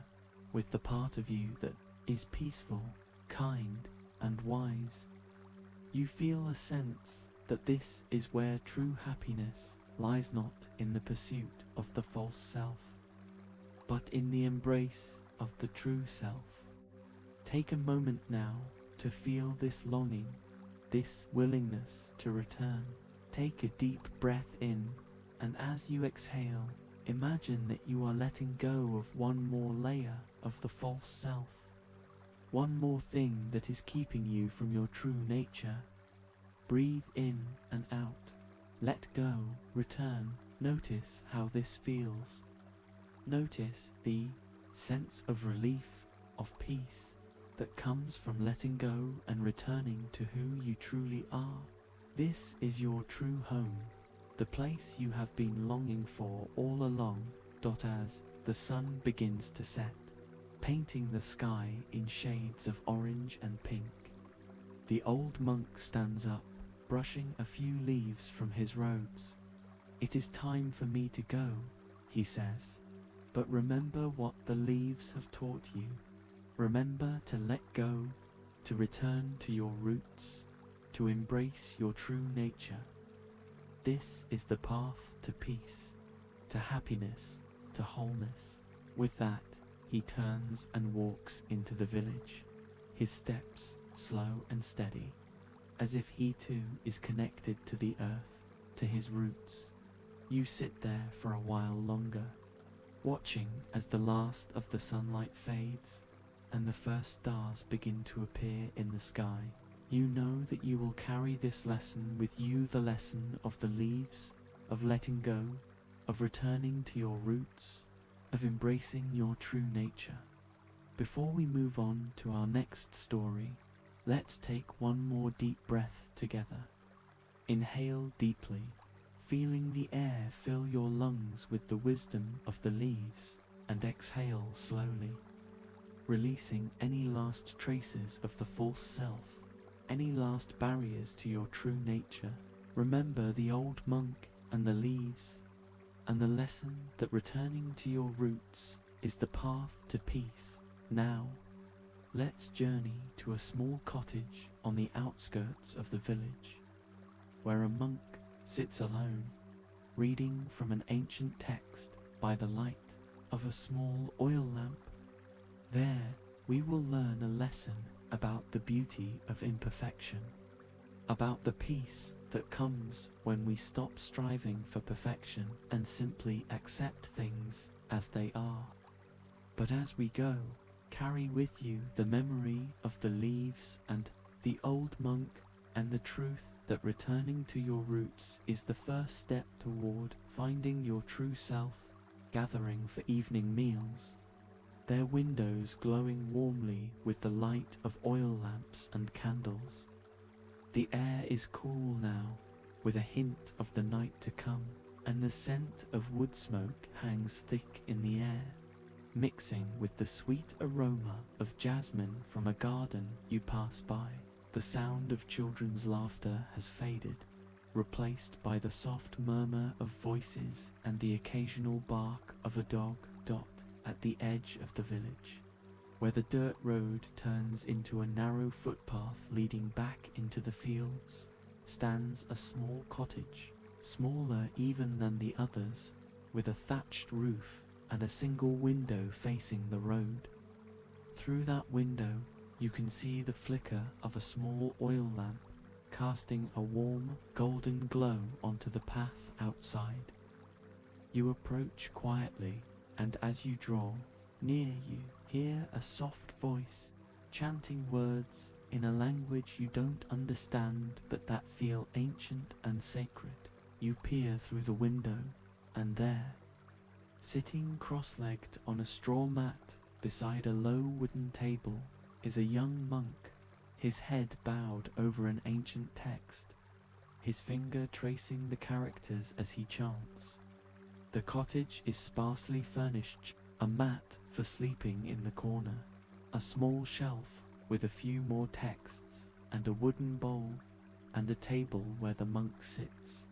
with the part of you that is peaceful, kind, and wise. You feel a sense that this is where true happiness lies, not in the pursuit of the false self, but in the embrace of the true self. Take a moment now to feel this longing, this willingness to return. Take a deep breath in, and as you exhale, imagine that you are letting go of one more layer of the false self, one more thing that is keeping you from your true nature. Breathe in and out. Let go, return. Notice how this feels. Notice the sense of relief, of peace, that comes from letting go and returning to who you truly are. This is your true home, the place you have been longing for all along. As the sun begins to set, painting the sky in shades of orange and pink, the old monk stands up, brushing a few leaves from his robes. It is time for me to go, he says, but remember what the leaves have taught you. Remember to let go, to return to your roots, to embrace your true nature. This is the path to peace, to happiness, to wholeness. With that, he turns and walks into the village, his steps slow and steady, as if he too is connected to the earth, to his roots. You sit there for a while longer, watching as the last of the sunlight fades and the first stars begin to appear in the sky. You know that you will carry this lesson with you, the lesson of the leaves, of letting go, of returning to your roots, of embracing your true nature. Before we move on to our next story, let's take one more deep breath together. Inhale deeply, feeling the air fill your lungs with the wisdom of the leaves, and exhale slowly, releasing any last traces of the false self, any last barriers to your true nature. Remember the old monk and the leaves, and the lesson that returning to your roots is the path to peace. Now, let's journey to a small cottage on the outskirts of the village, where a monk sits alone, reading from an ancient text by the light of a small oil lamp. There, we will learn a lesson about the beauty of imperfection, about the peace that comes when we stop striving for perfection and simply accept things as they are. But as we go, carry with you the memory of the leaves and the old monk, and the truth that returning to your roots is the first step toward finding your true self. Gathering for evening meals, their windows glowing warmly with the light of oil lamps and candles. The air is cool now, with a hint of the night to come, and the scent of wood smoke hangs thick in the air, mixing with the sweet aroma of jasmine from a garden you pass by. The sound of children's laughter has faded, replaced by the soft murmur of voices and the occasional bark of a dog. At the edge of the village, where the dirt road turns into a narrow footpath leading back into the fields, stands a small cottage, smaller even than the others, with a thatched roof and a single window facing the road. Through that window, you can see the flicker of a small oil lamp, casting a warm, golden glow onto the path outside. You approach quietly, and as you draw near, you hear a soft voice chanting words in a language you don't understand but that feel ancient and sacred. You peer through the window, and there, sitting cross-legged on a straw mat beside a low wooden table, is a young monk, his head bowed over an ancient text, his finger tracing the characters as he chants. The cottage is sparsely furnished, a mat for sleeping in the corner, a small shelf with a few more texts, and a wooden bowl, and a table where the monk sits.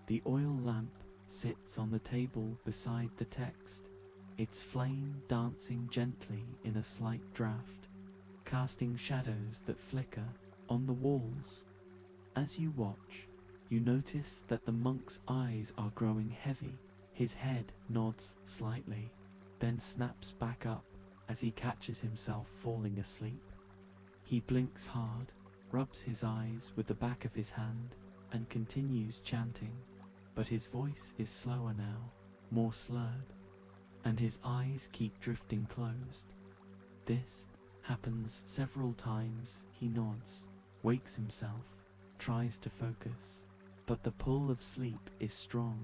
The oil lamp sits on the table beside the text, its flame dancing gently in a slight draught, casting shadows that flicker on the walls. As you watch, you notice that the monk's eyes are growing heavy. His head nods slightly, then snaps back up as he catches himself falling asleep. He blinks hard, rubs his eyes with the back of his hand, and continues chanting, but his voice is slower now, more slurred, and his eyes keep drifting closed. This happens several times. He nods, wakes himself, tries to focus, but the pull of sleep is strong.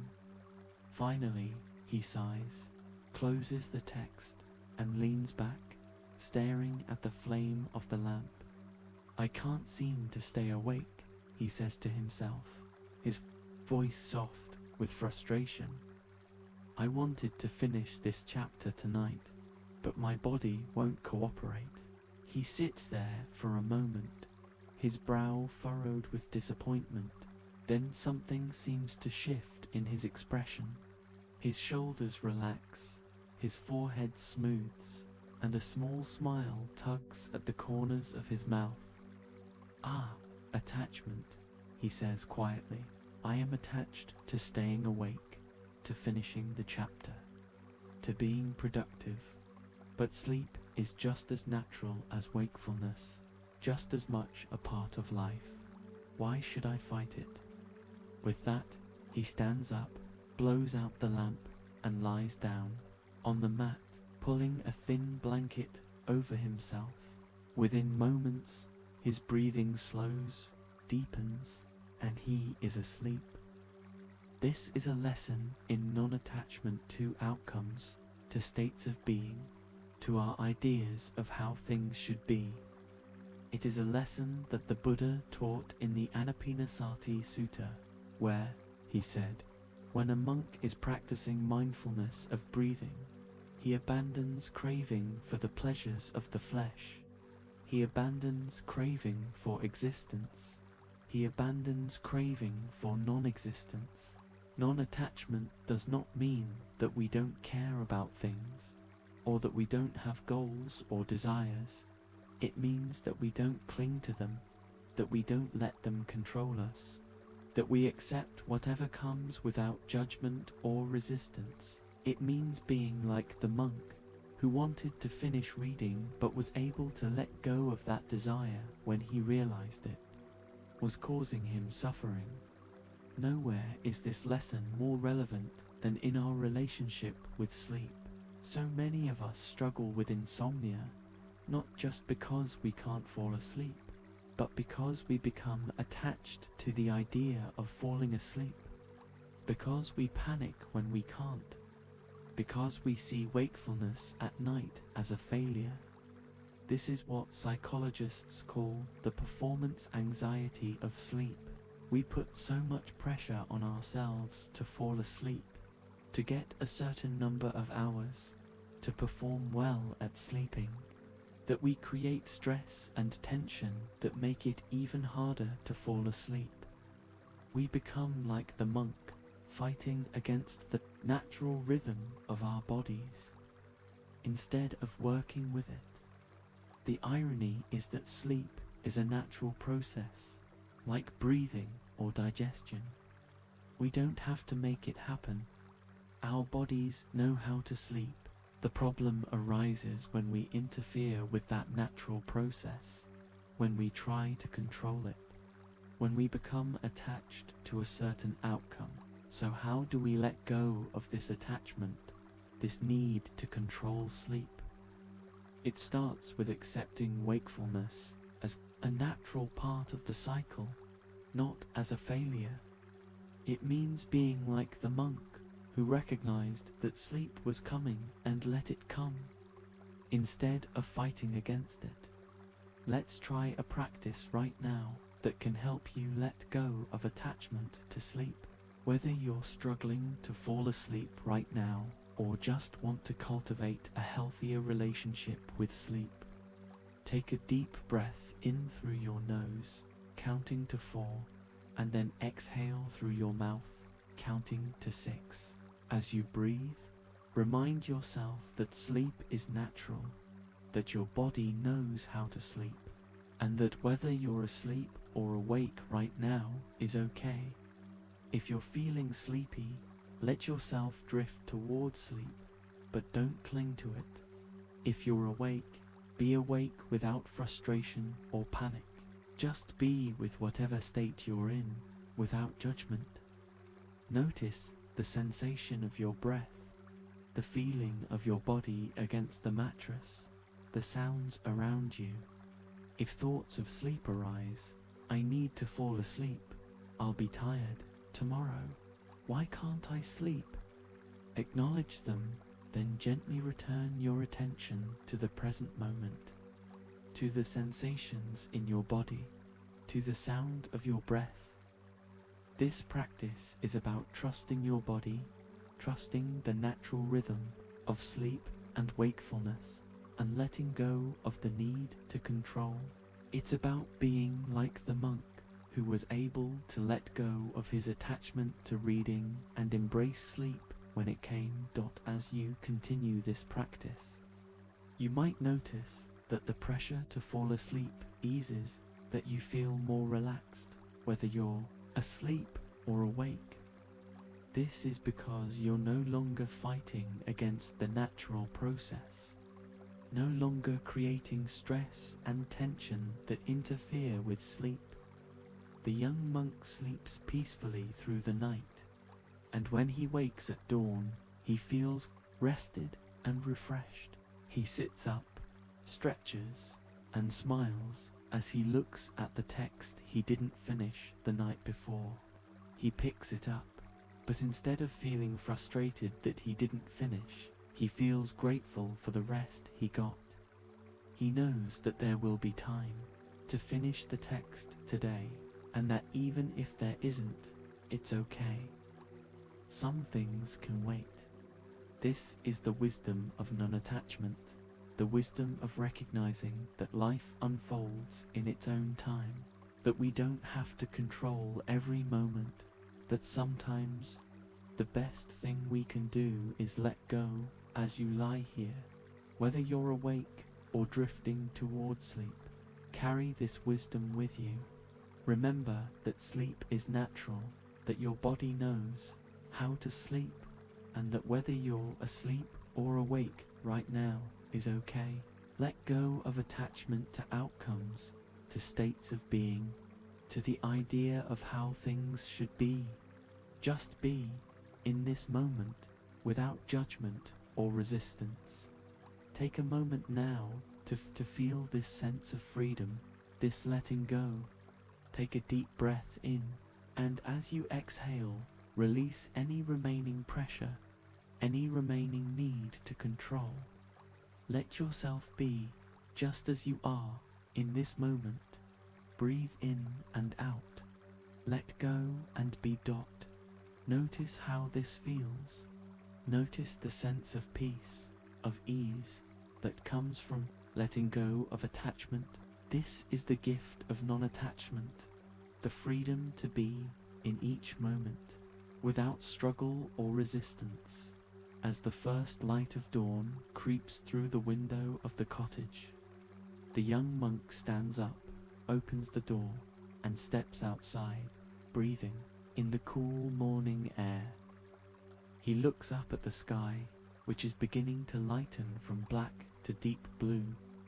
Finally, he sighs, closes the text, and leans back, staring at the flame of the lamp. "I can't seem to stay awake," he says to himself, his voice soft with frustration. "I wanted to finish this chapter tonight, but my body won't cooperate." He sits there for a moment, his brow furrowed with disappointment. Then something seems to shift in his expression. His shoulders relax, his forehead smooths, and a small smile tugs at the corners of his mouth. "Ah, attachment," he says quietly. "I am attached to staying awake, to finishing the chapter, to being productive. But sleep is just as natural as wakefulness, just as much a part of life. Why should I fight it?" With that, he stands up, blows out the lamp, and lies down on the mat, pulling a thin blanket over himself. Within moments, his breathing slows, deepens, and he is asleep. This is a lesson in non-attachment to outcomes, to states of being, to our ideas of how things should be. It is a lesson that the Buddha taught in the Anapanasati Sutta, where, he said, when a monk is practicing mindfulness of breathing, he abandons craving for the pleasures of the flesh. He abandons craving for existence. He abandons craving for non-existence. Non-attachment does not mean that we don't care about things, or that we don't have goals or desires. It means that we don't cling to them, that we don't let them control us, that we accept whatever comes without judgment or resistance. It means being like the monk, who wanted to finish reading but was able to let go of that desire when he realized it. was causing him suffering. Nowhere is this lesson more relevant than in our relationship with sleep. So many of us struggle with insomnia, not just because we can't fall asleep, but because we become attached to the idea of falling asleep, because we panic when we can't, because we see wakefulness at night as a failure. This is what psychologists call the performance anxiety of sleep. We put so much pressure on ourselves to fall asleep, to get a certain number of hours, to perform well at sleeping, that we create stress and tension that make it even harder to fall asleep. We become like the monk, fighting against the natural rhythm of our bodies, instead of working with it. The irony is that sleep is a natural process, like breathing or digestion. We don't have to make it happen. Our bodies know how to sleep. The problem arises when we interfere with that natural process, when we try to control it, when we become attached to a certain outcome. So how do we let go of this attachment, this need to control sleep? It starts with accepting wakefulness as a natural part of the cycle, not as a failure. It means being like the monk who recognized that sleep was coming and let it come, instead of fighting against it. Let's try a practice right now that can help you let go of attachment to sleep. Whether you're struggling to fall asleep right now or just want to cultivate a healthier relationship with sleep, take a deep breath in through your nose, counting to 4, and then exhale through your mouth, counting to 6. As you breathe, remind yourself that sleep is natural, that your body knows how to sleep, and that whether you're asleep or awake right now is okay. If you're feeling sleepy, let yourself drift towards sleep, but don't cling to it. If you're awake, be awake without frustration or panic. Just be with whatever state you're in, without judgment. Notice the sensation of your breath, the feeling of your body against the mattress, the sounds around you. If thoughts of sleep arise, I need to fall asleep, I'll be tired tomorrow, why can't I sleep? Acknowledge them, then gently return your attention to the present moment, to the sensations in your body, to the sound of your breath. This practice is about trusting your body, trusting the natural rhythm of sleep and wakefulness, and letting go of the need to control. It's about being like the monk who was able to let go of his attachment to reading and embrace sleep when it came. As you continue this practice, you might notice that the pressure to fall asleep eases, that you feel more relaxed, whether you're asleep or awake. This is because you're no longer fighting against the natural process, no longer creating stress and tension that interfere with sleep. The young monk sleeps peacefully through the night, and when he wakes at dawn, he feels rested and refreshed. He sits up, stretches, and smiles as he looks at the text he didn't finish the night before. He picks it up, but instead of feeling frustrated that he didn't finish, he feels grateful for the rest he got. He knows that there will be time to finish the text today, and that even if there isn't, it's okay. Some things can wait. This is the wisdom of non-attachment, the wisdom of recognizing that life unfolds in its own time, that we don't have to control every moment, that sometimes the best thing we can do is let go as you lie here. Whether you're awake or drifting towards sleep, carry this wisdom with you. Remember that sleep is natural, that your body knows how to sleep, and that whether you're asleep or awake right now is okay. Let go of attachment to outcomes, to states of being. to the idea of how things should be. Just be, in this moment, without judgment or resistance. Take a moment now to feel this sense of freedom, this letting go. Take a deep breath in, and as you exhale, release any remaining pressure, any remaining need to control. Let yourself be just as you are in this moment. Breathe in and out. Let go and be dot. Notice how this feels. Notice the sense of peace, of ease that comes from letting go of attachment. This is the gift of non-attachment, the freedom to be in each moment, without struggle or resistance. As the first light of dawn creeps through the window of the cottage, the young monk stands up, opens the door, and steps outside, breathing in the cool morning air. He looks up at the sky, which is beginning to lighten from black to deep blue,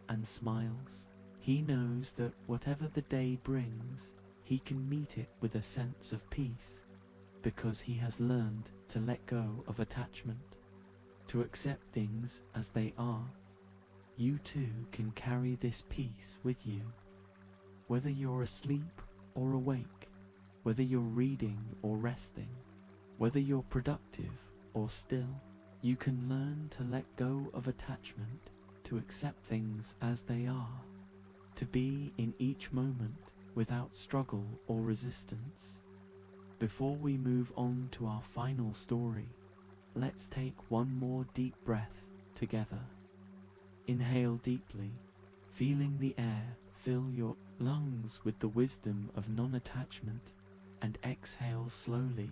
and smiles. He knows that whatever the day brings, he can meet it with a sense of peace, because he has learned to let go of attachment, to accept things as they are. You too can carry this peace with you. Whether you're asleep or awake, whether you're reading or resting, whether you're productive or still, you can learn to let go of attachment, to accept things as they are, to be in each moment without struggle or resistance. Before we move on to our final story, let's take one more deep breath together. Inhale deeply, feeling the air fill your lungs with the wisdom of non-attachment, and exhale slowly,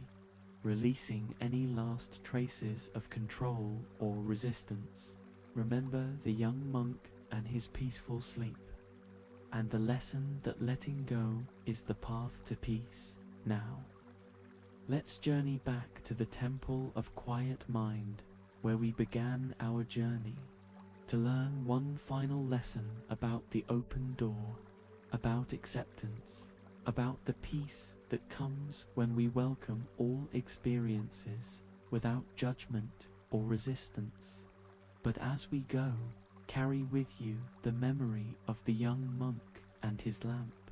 releasing any last traces of control or resistance. Remember the young monk and his peaceful sleep, and the lesson that letting go is the path to peace. Now, let's journey back to the temple of quiet mind, where we began our journey, to learn one final lesson about the open door, about acceptance, about the peace that comes when we welcome all experiences without judgment or resistance. But as we go, carry with you the memory of the young monk and his lamp,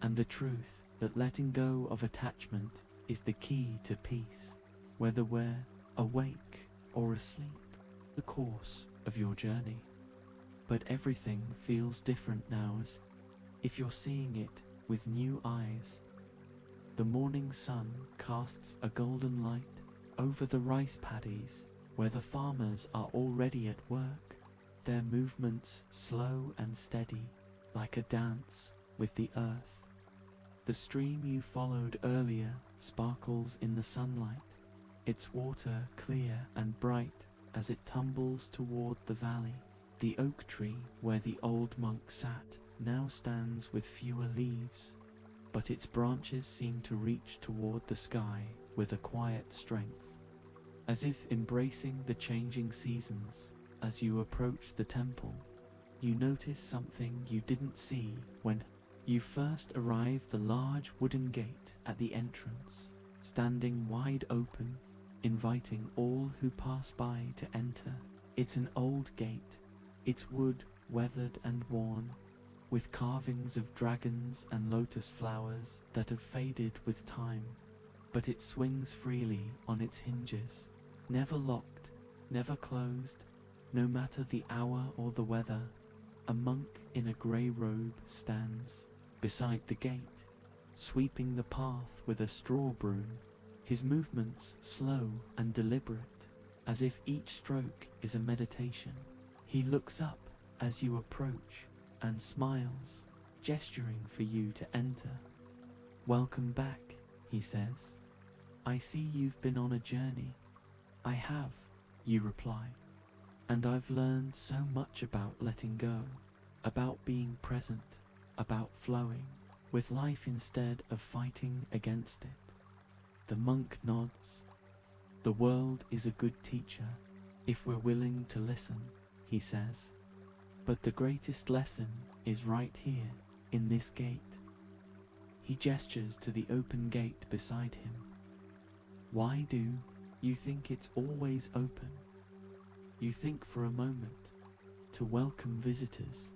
and the truth that letting go of attachment is the key to peace, whether we're awake or asleep, the course of your journey. But everything feels different now, as if you're seeing it with new eyes. The morning sun casts a golden light over the rice paddies where the farmers are already at work, their movements slow and steady, like a dance with the earth. The stream you followed earlier sparkles in the sunlight, its water clear and bright as it tumbles toward the valley. The oak tree where the old monk sat now stands with fewer leaves, but its branches seem to reach toward the sky with a quiet strength, as if embracing the changing seasons. As you approach the temple, you notice something you didn't see when you first arrived: the large wooden gate at the entrance, standing wide open, inviting all who pass by to enter. It's an old gate, its wood weathered and worn, with carvings of dragons and lotus flowers that have faded with time, but it swings freely on its hinges, never locked, never closed, no matter the hour or the weather. A monk in a grey robe stands beside the gate, sweeping the path with a straw broom, his movements slow and deliberate, as if each stroke is a meditation. He looks up as you approach and smiles, gesturing for you to enter. "Welcome back," he says. "I see you've been on a journey." "I have," you reply, "and I've learned so much about letting go, about being present, about flowing with life instead of fighting against it." The monk nods. "The world is a good teacher, if we're willing to listen," he says. "But the greatest lesson is right here, in this gate." He gestures to the open gate beside him. Why do you think it's always open? You think for a moment to welcome visitors.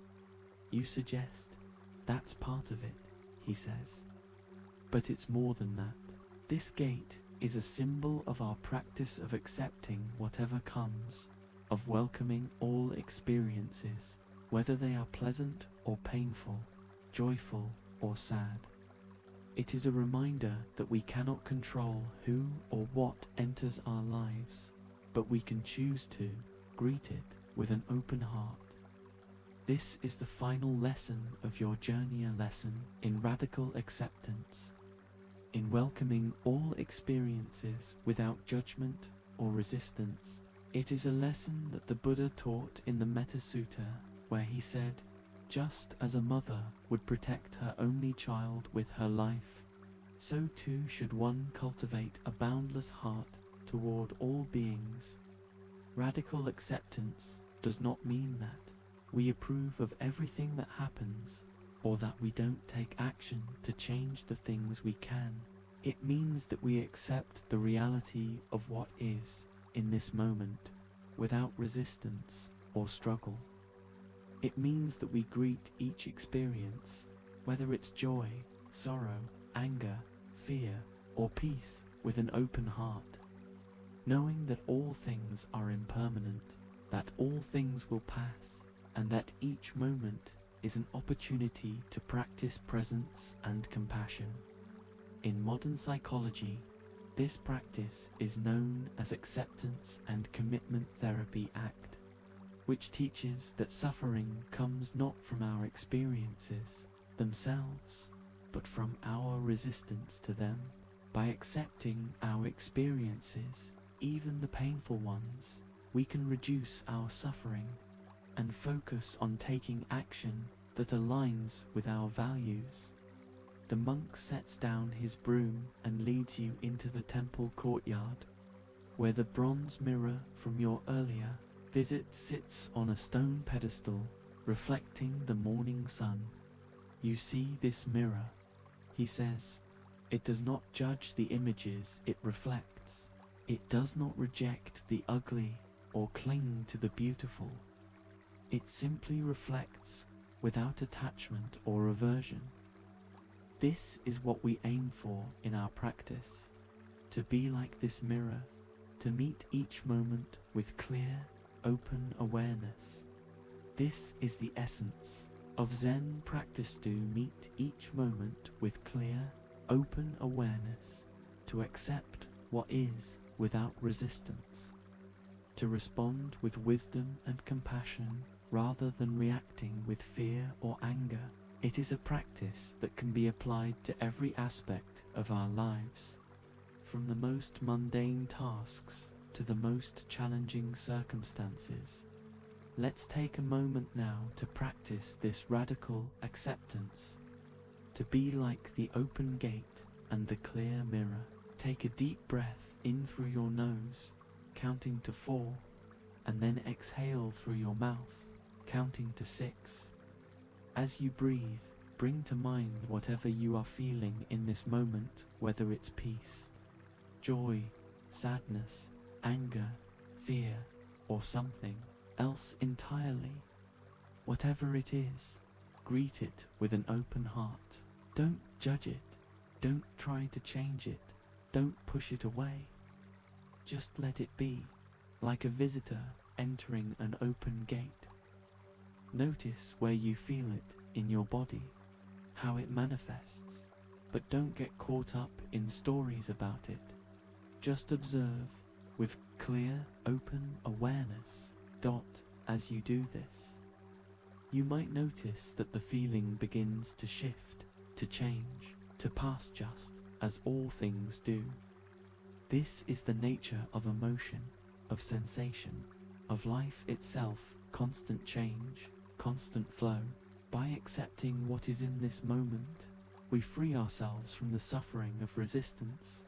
You suggest that's part of it, he says. But it's more than that. This gate is a symbol of our practice of accepting whatever comes, of welcoming all experiences, whether they are pleasant or painful, joyful or sad. It is a reminder that we cannot control who or what enters our lives, but we can choose to greet it with an open heart. This is the final lesson of your journey, a lesson in radical acceptance, in welcoming all experiences without judgment or resistance. It is a lesson that the Buddha taught in the Metta Sutta, where he said, just as a mother would protect her only child with her life, so too should one cultivate a boundless heart toward all beings. Radical acceptance does not mean that we approve of everything that happens, or that we don't take action to change the things we can. It means that we accept the reality of what is in this moment, without resistance or struggle. It means that we greet each experience, whether it's joy, sorrow, anger, fear, or peace, with an open heart, knowing that all things are impermanent, that all things will pass, and that each moment is an opportunity to practice presence and compassion. In modern psychology, this practice is known as acceptance and commitment therapy ACT, which teaches that suffering comes not from our experiences themselves, but from our resistance to them. By accepting our experiences, even the painful ones, we can reduce our suffering and focus on taking action that aligns with our values. The monk sets down his broom and leads you into the temple courtyard, where the bronze mirror from your earlier visit sits on a stone pedestal, reflecting the morning sun. You see this mirror, he says. It does not judge the images it reflects. It does not reject the ugly or cling to the beautiful. It simply reflects without attachment or aversion. This is what we aim for in our practice, to be like this mirror, to meet each moment with clear, open awareness. This is the essence of Zen practice, to meet each moment with clear, open awareness, to accept what is without resistance, to respond with wisdom and compassion rather than reacting with fear or anger. It is a practice that can be applied to every aspect of our lives, from the most mundane tasks to the most challenging circumstances. Let's take a moment now to practice this radical acceptance, to be like the open gate and the clear mirror. Take a deep breath in through your nose, counting to 4, and then exhale through your mouth, counting to 6. As you breathe, bring to mind whatever you are feeling in this moment, whether it's peace, joy, sadness, anger, fear, or something else entirely. Whatever it is, greet it with an open heart. Don't judge it. Don't try to change it. Don't push it away. Just let it be, like a visitor entering an open gate. Notice where you feel it in your body, how it manifests, but don't get caught up in stories about it. Just observe with clear, open awareness. As you do this, you might notice that the feeling begins to shift, to change, to pass, just as all things do. This is the nature of emotion, of sensation, of life itself, constant change, constant flow. By accepting what is in this moment, we free ourselves from the suffering of resistance,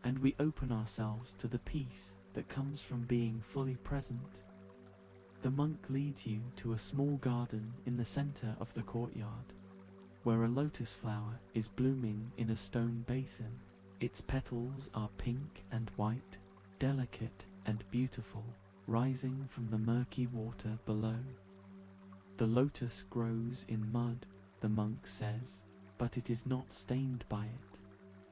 and we open ourselves to the peace that comes from being fully present. The monk leads you to a small garden in the center of the courtyard. where a lotus flower is blooming in a stone basin. Its petals are pink and white, delicate and beautiful, rising from the murky water below. The lotus grows in mud, the monk says, but it is not stained by it.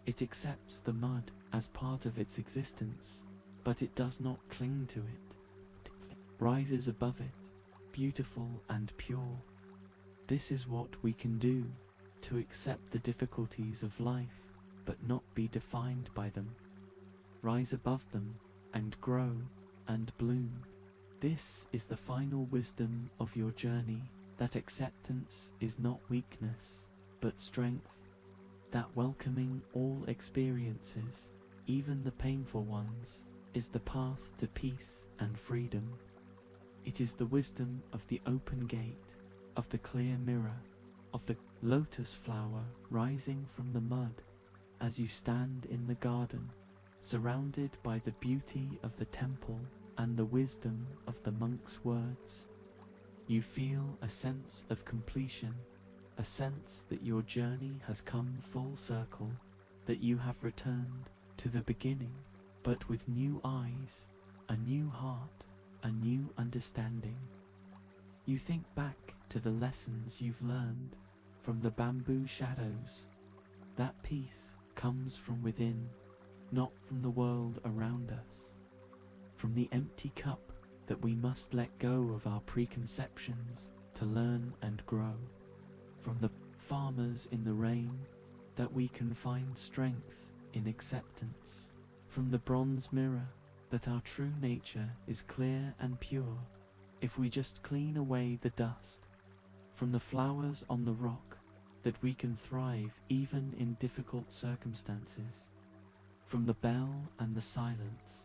It accepts the mud as part of its existence, but it does not cling to it. It rises above it, beautiful and pure. This is what we can do, to accept the difficulties of life, but not be defined by them. Rise above them, and grow, and bloom. This is the final wisdom of your journey, that acceptance is not weakness, but strength, that welcoming all experiences, even the painful ones, is the path to peace and freedom. It is the wisdom of the open gate, of the clear mirror, of the lotus flower rising from the mud, as you stand in the garden, surrounded by the beauty of the temple and the wisdom of the monk's words. You feel a sense of completion, a sense that your journey has come full circle, that you have returned to the beginning, but with new eyes, a new heart, a new understanding. You think back to the lessons you've learned from the bamboo shadows. That peace comes from within, not from the world around us, from the empty cup that we must let go of our preconceptions to learn and grow, from the farmers in the rain that we can find strength in acceptance, from the bronze mirror that our true nature is clear and pure if we just clean away the dust, from the flowers on the rock that we can thrive even in difficult circumstances, from the bell and the silence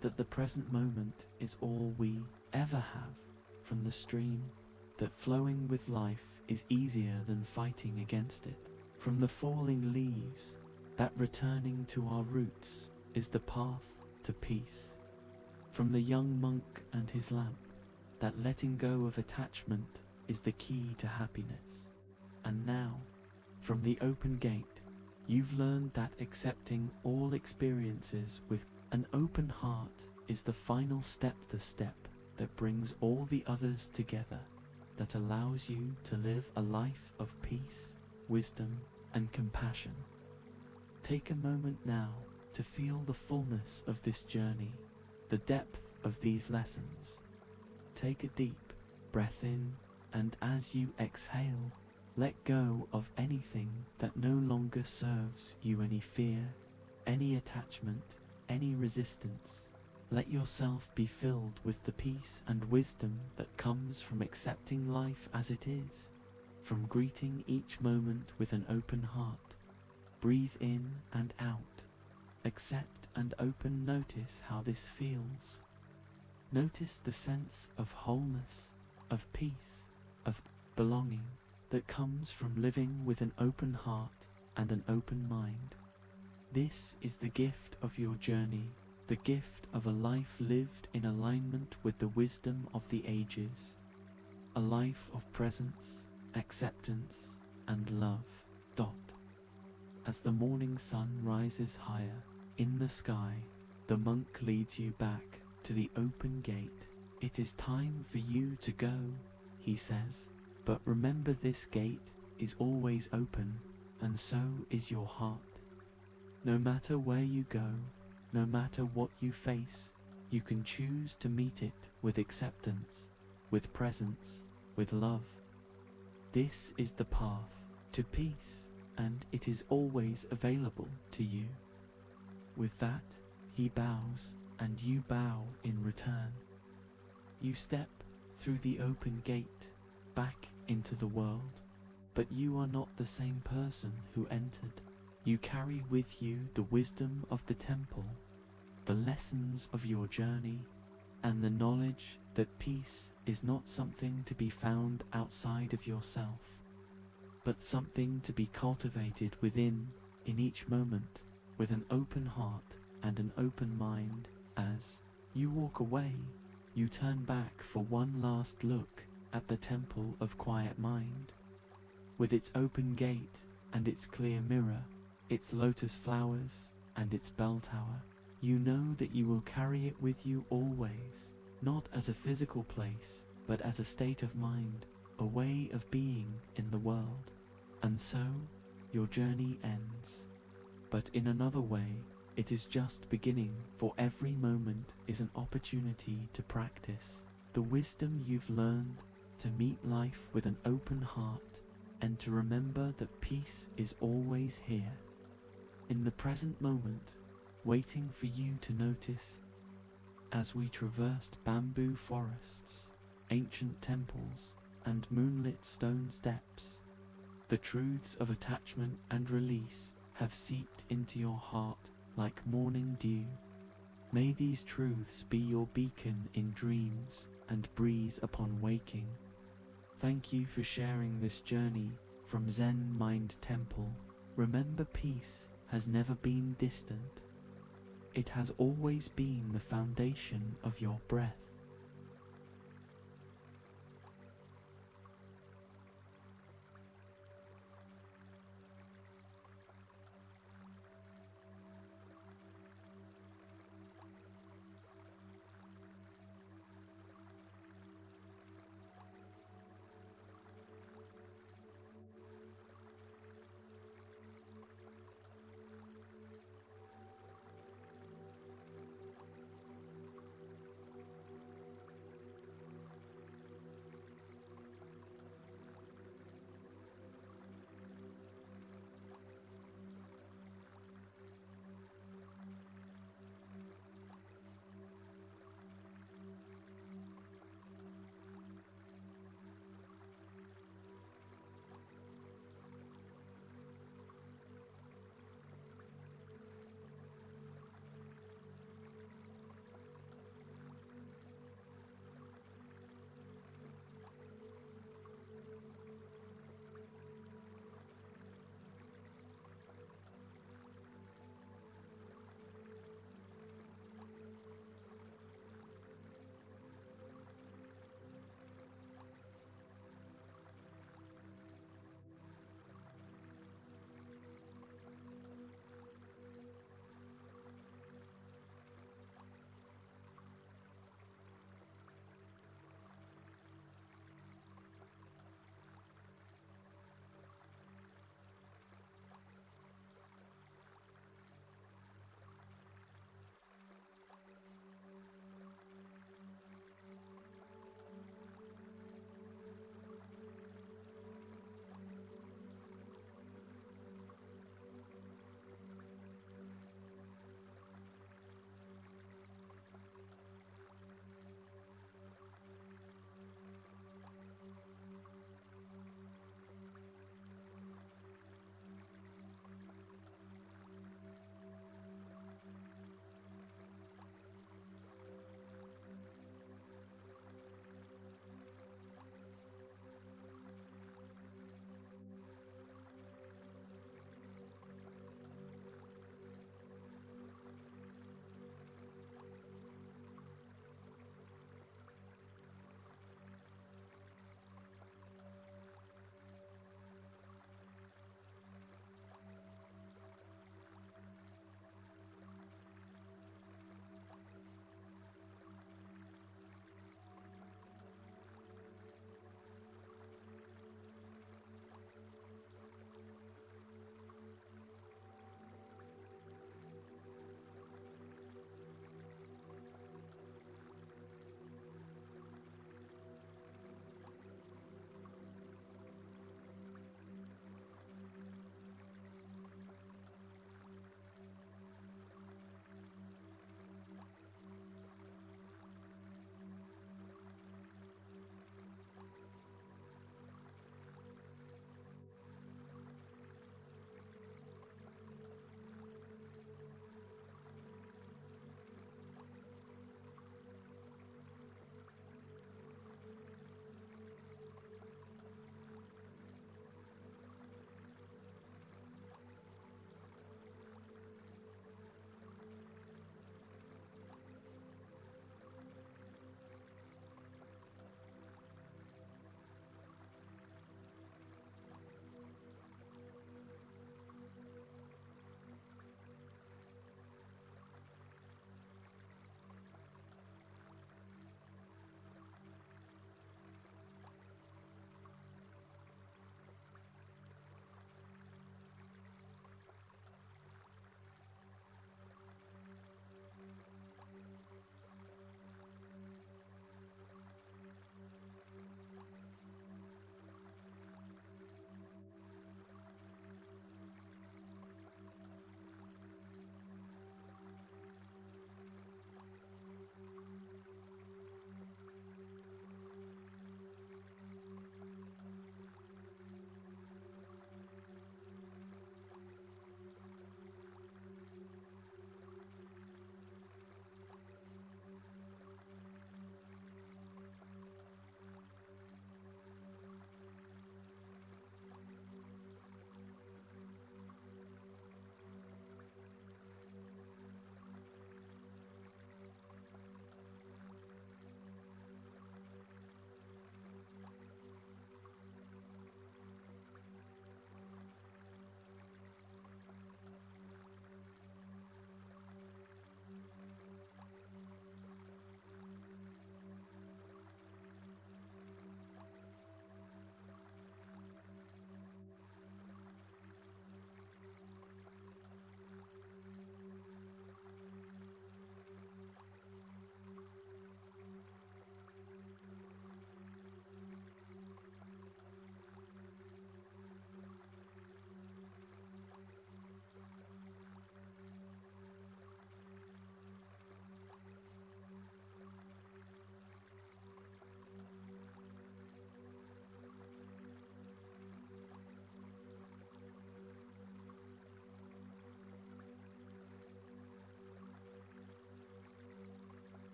that the present moment is all we ever have, from the stream that flowing with life is easier than fighting against it, from the falling leaves that returning to our roots is the path to peace, from the young monk and his lamp that letting go of attachment is the key to happiness. And now, from the open gate, you've learned that accepting all experiences with an open heart is the final step, the step that brings all the others together, that allows you to live a life of peace, wisdom, and compassion. Take a moment now to feel the fullness of this journey, the depth of these lessons. Take a deep breath in, and as you exhale, let go of anything that no longer serves you, any fear, any attachment, any resistance. Let yourself be filled with the peace and wisdom that comes from accepting life as it is, from greeting each moment with an open heart. Breathe in and out. Accept and open. Notice how this feels. Notice the sense of wholeness, of peace, of belonging that comes from living with an open heart and an open mind. This is the gift of your journey, the gift of a life lived in alignment with the wisdom of the ages, a life of presence, acceptance, and love. As the morning sun rises higher in the sky, the monk leads you back to the open gate. It is time for you to go, he says, but remember, this gate is always open, and so is your heart. No matter where you go, no matter what you face, you can choose to meet it with acceptance, with presence, with love. This is the path to peace, and it is always available to you. With that, he bows, and you bow in return. You step through the open gate, back into the world, but you are not the same person who entered. You carry with you the wisdom of the temple, the lessons of your journey, and the knowledge that peace is not something to be found outside of yourself, but something to be cultivated within, in each moment, with an open heart and an open mind. As you walk away, you turn back for one last look at the temple of quiet mind. with its open gate and its clear mirror, its lotus flowers and its bell tower. You know that you will carry it with you always, not as a physical place, but as a state of mind, a way of being in the world. And so, your journey ends. But in another way, it is just beginning, for every moment is an opportunity to practice the wisdom you've learned, to meet life with an open heart, and to remember that peace is always here, in the present moment, waiting for you to notice. As we traversed bamboo forests, ancient temples, and moonlit stone steps, the truths of attachment and release have seeped into your heart like morning dew. May these truths be your beacon in dreams and breeze upon waking. Thank you for sharing this journey from Zen Mind Temple. Remember, peace has never been distant. It has always been the foundation of your breath.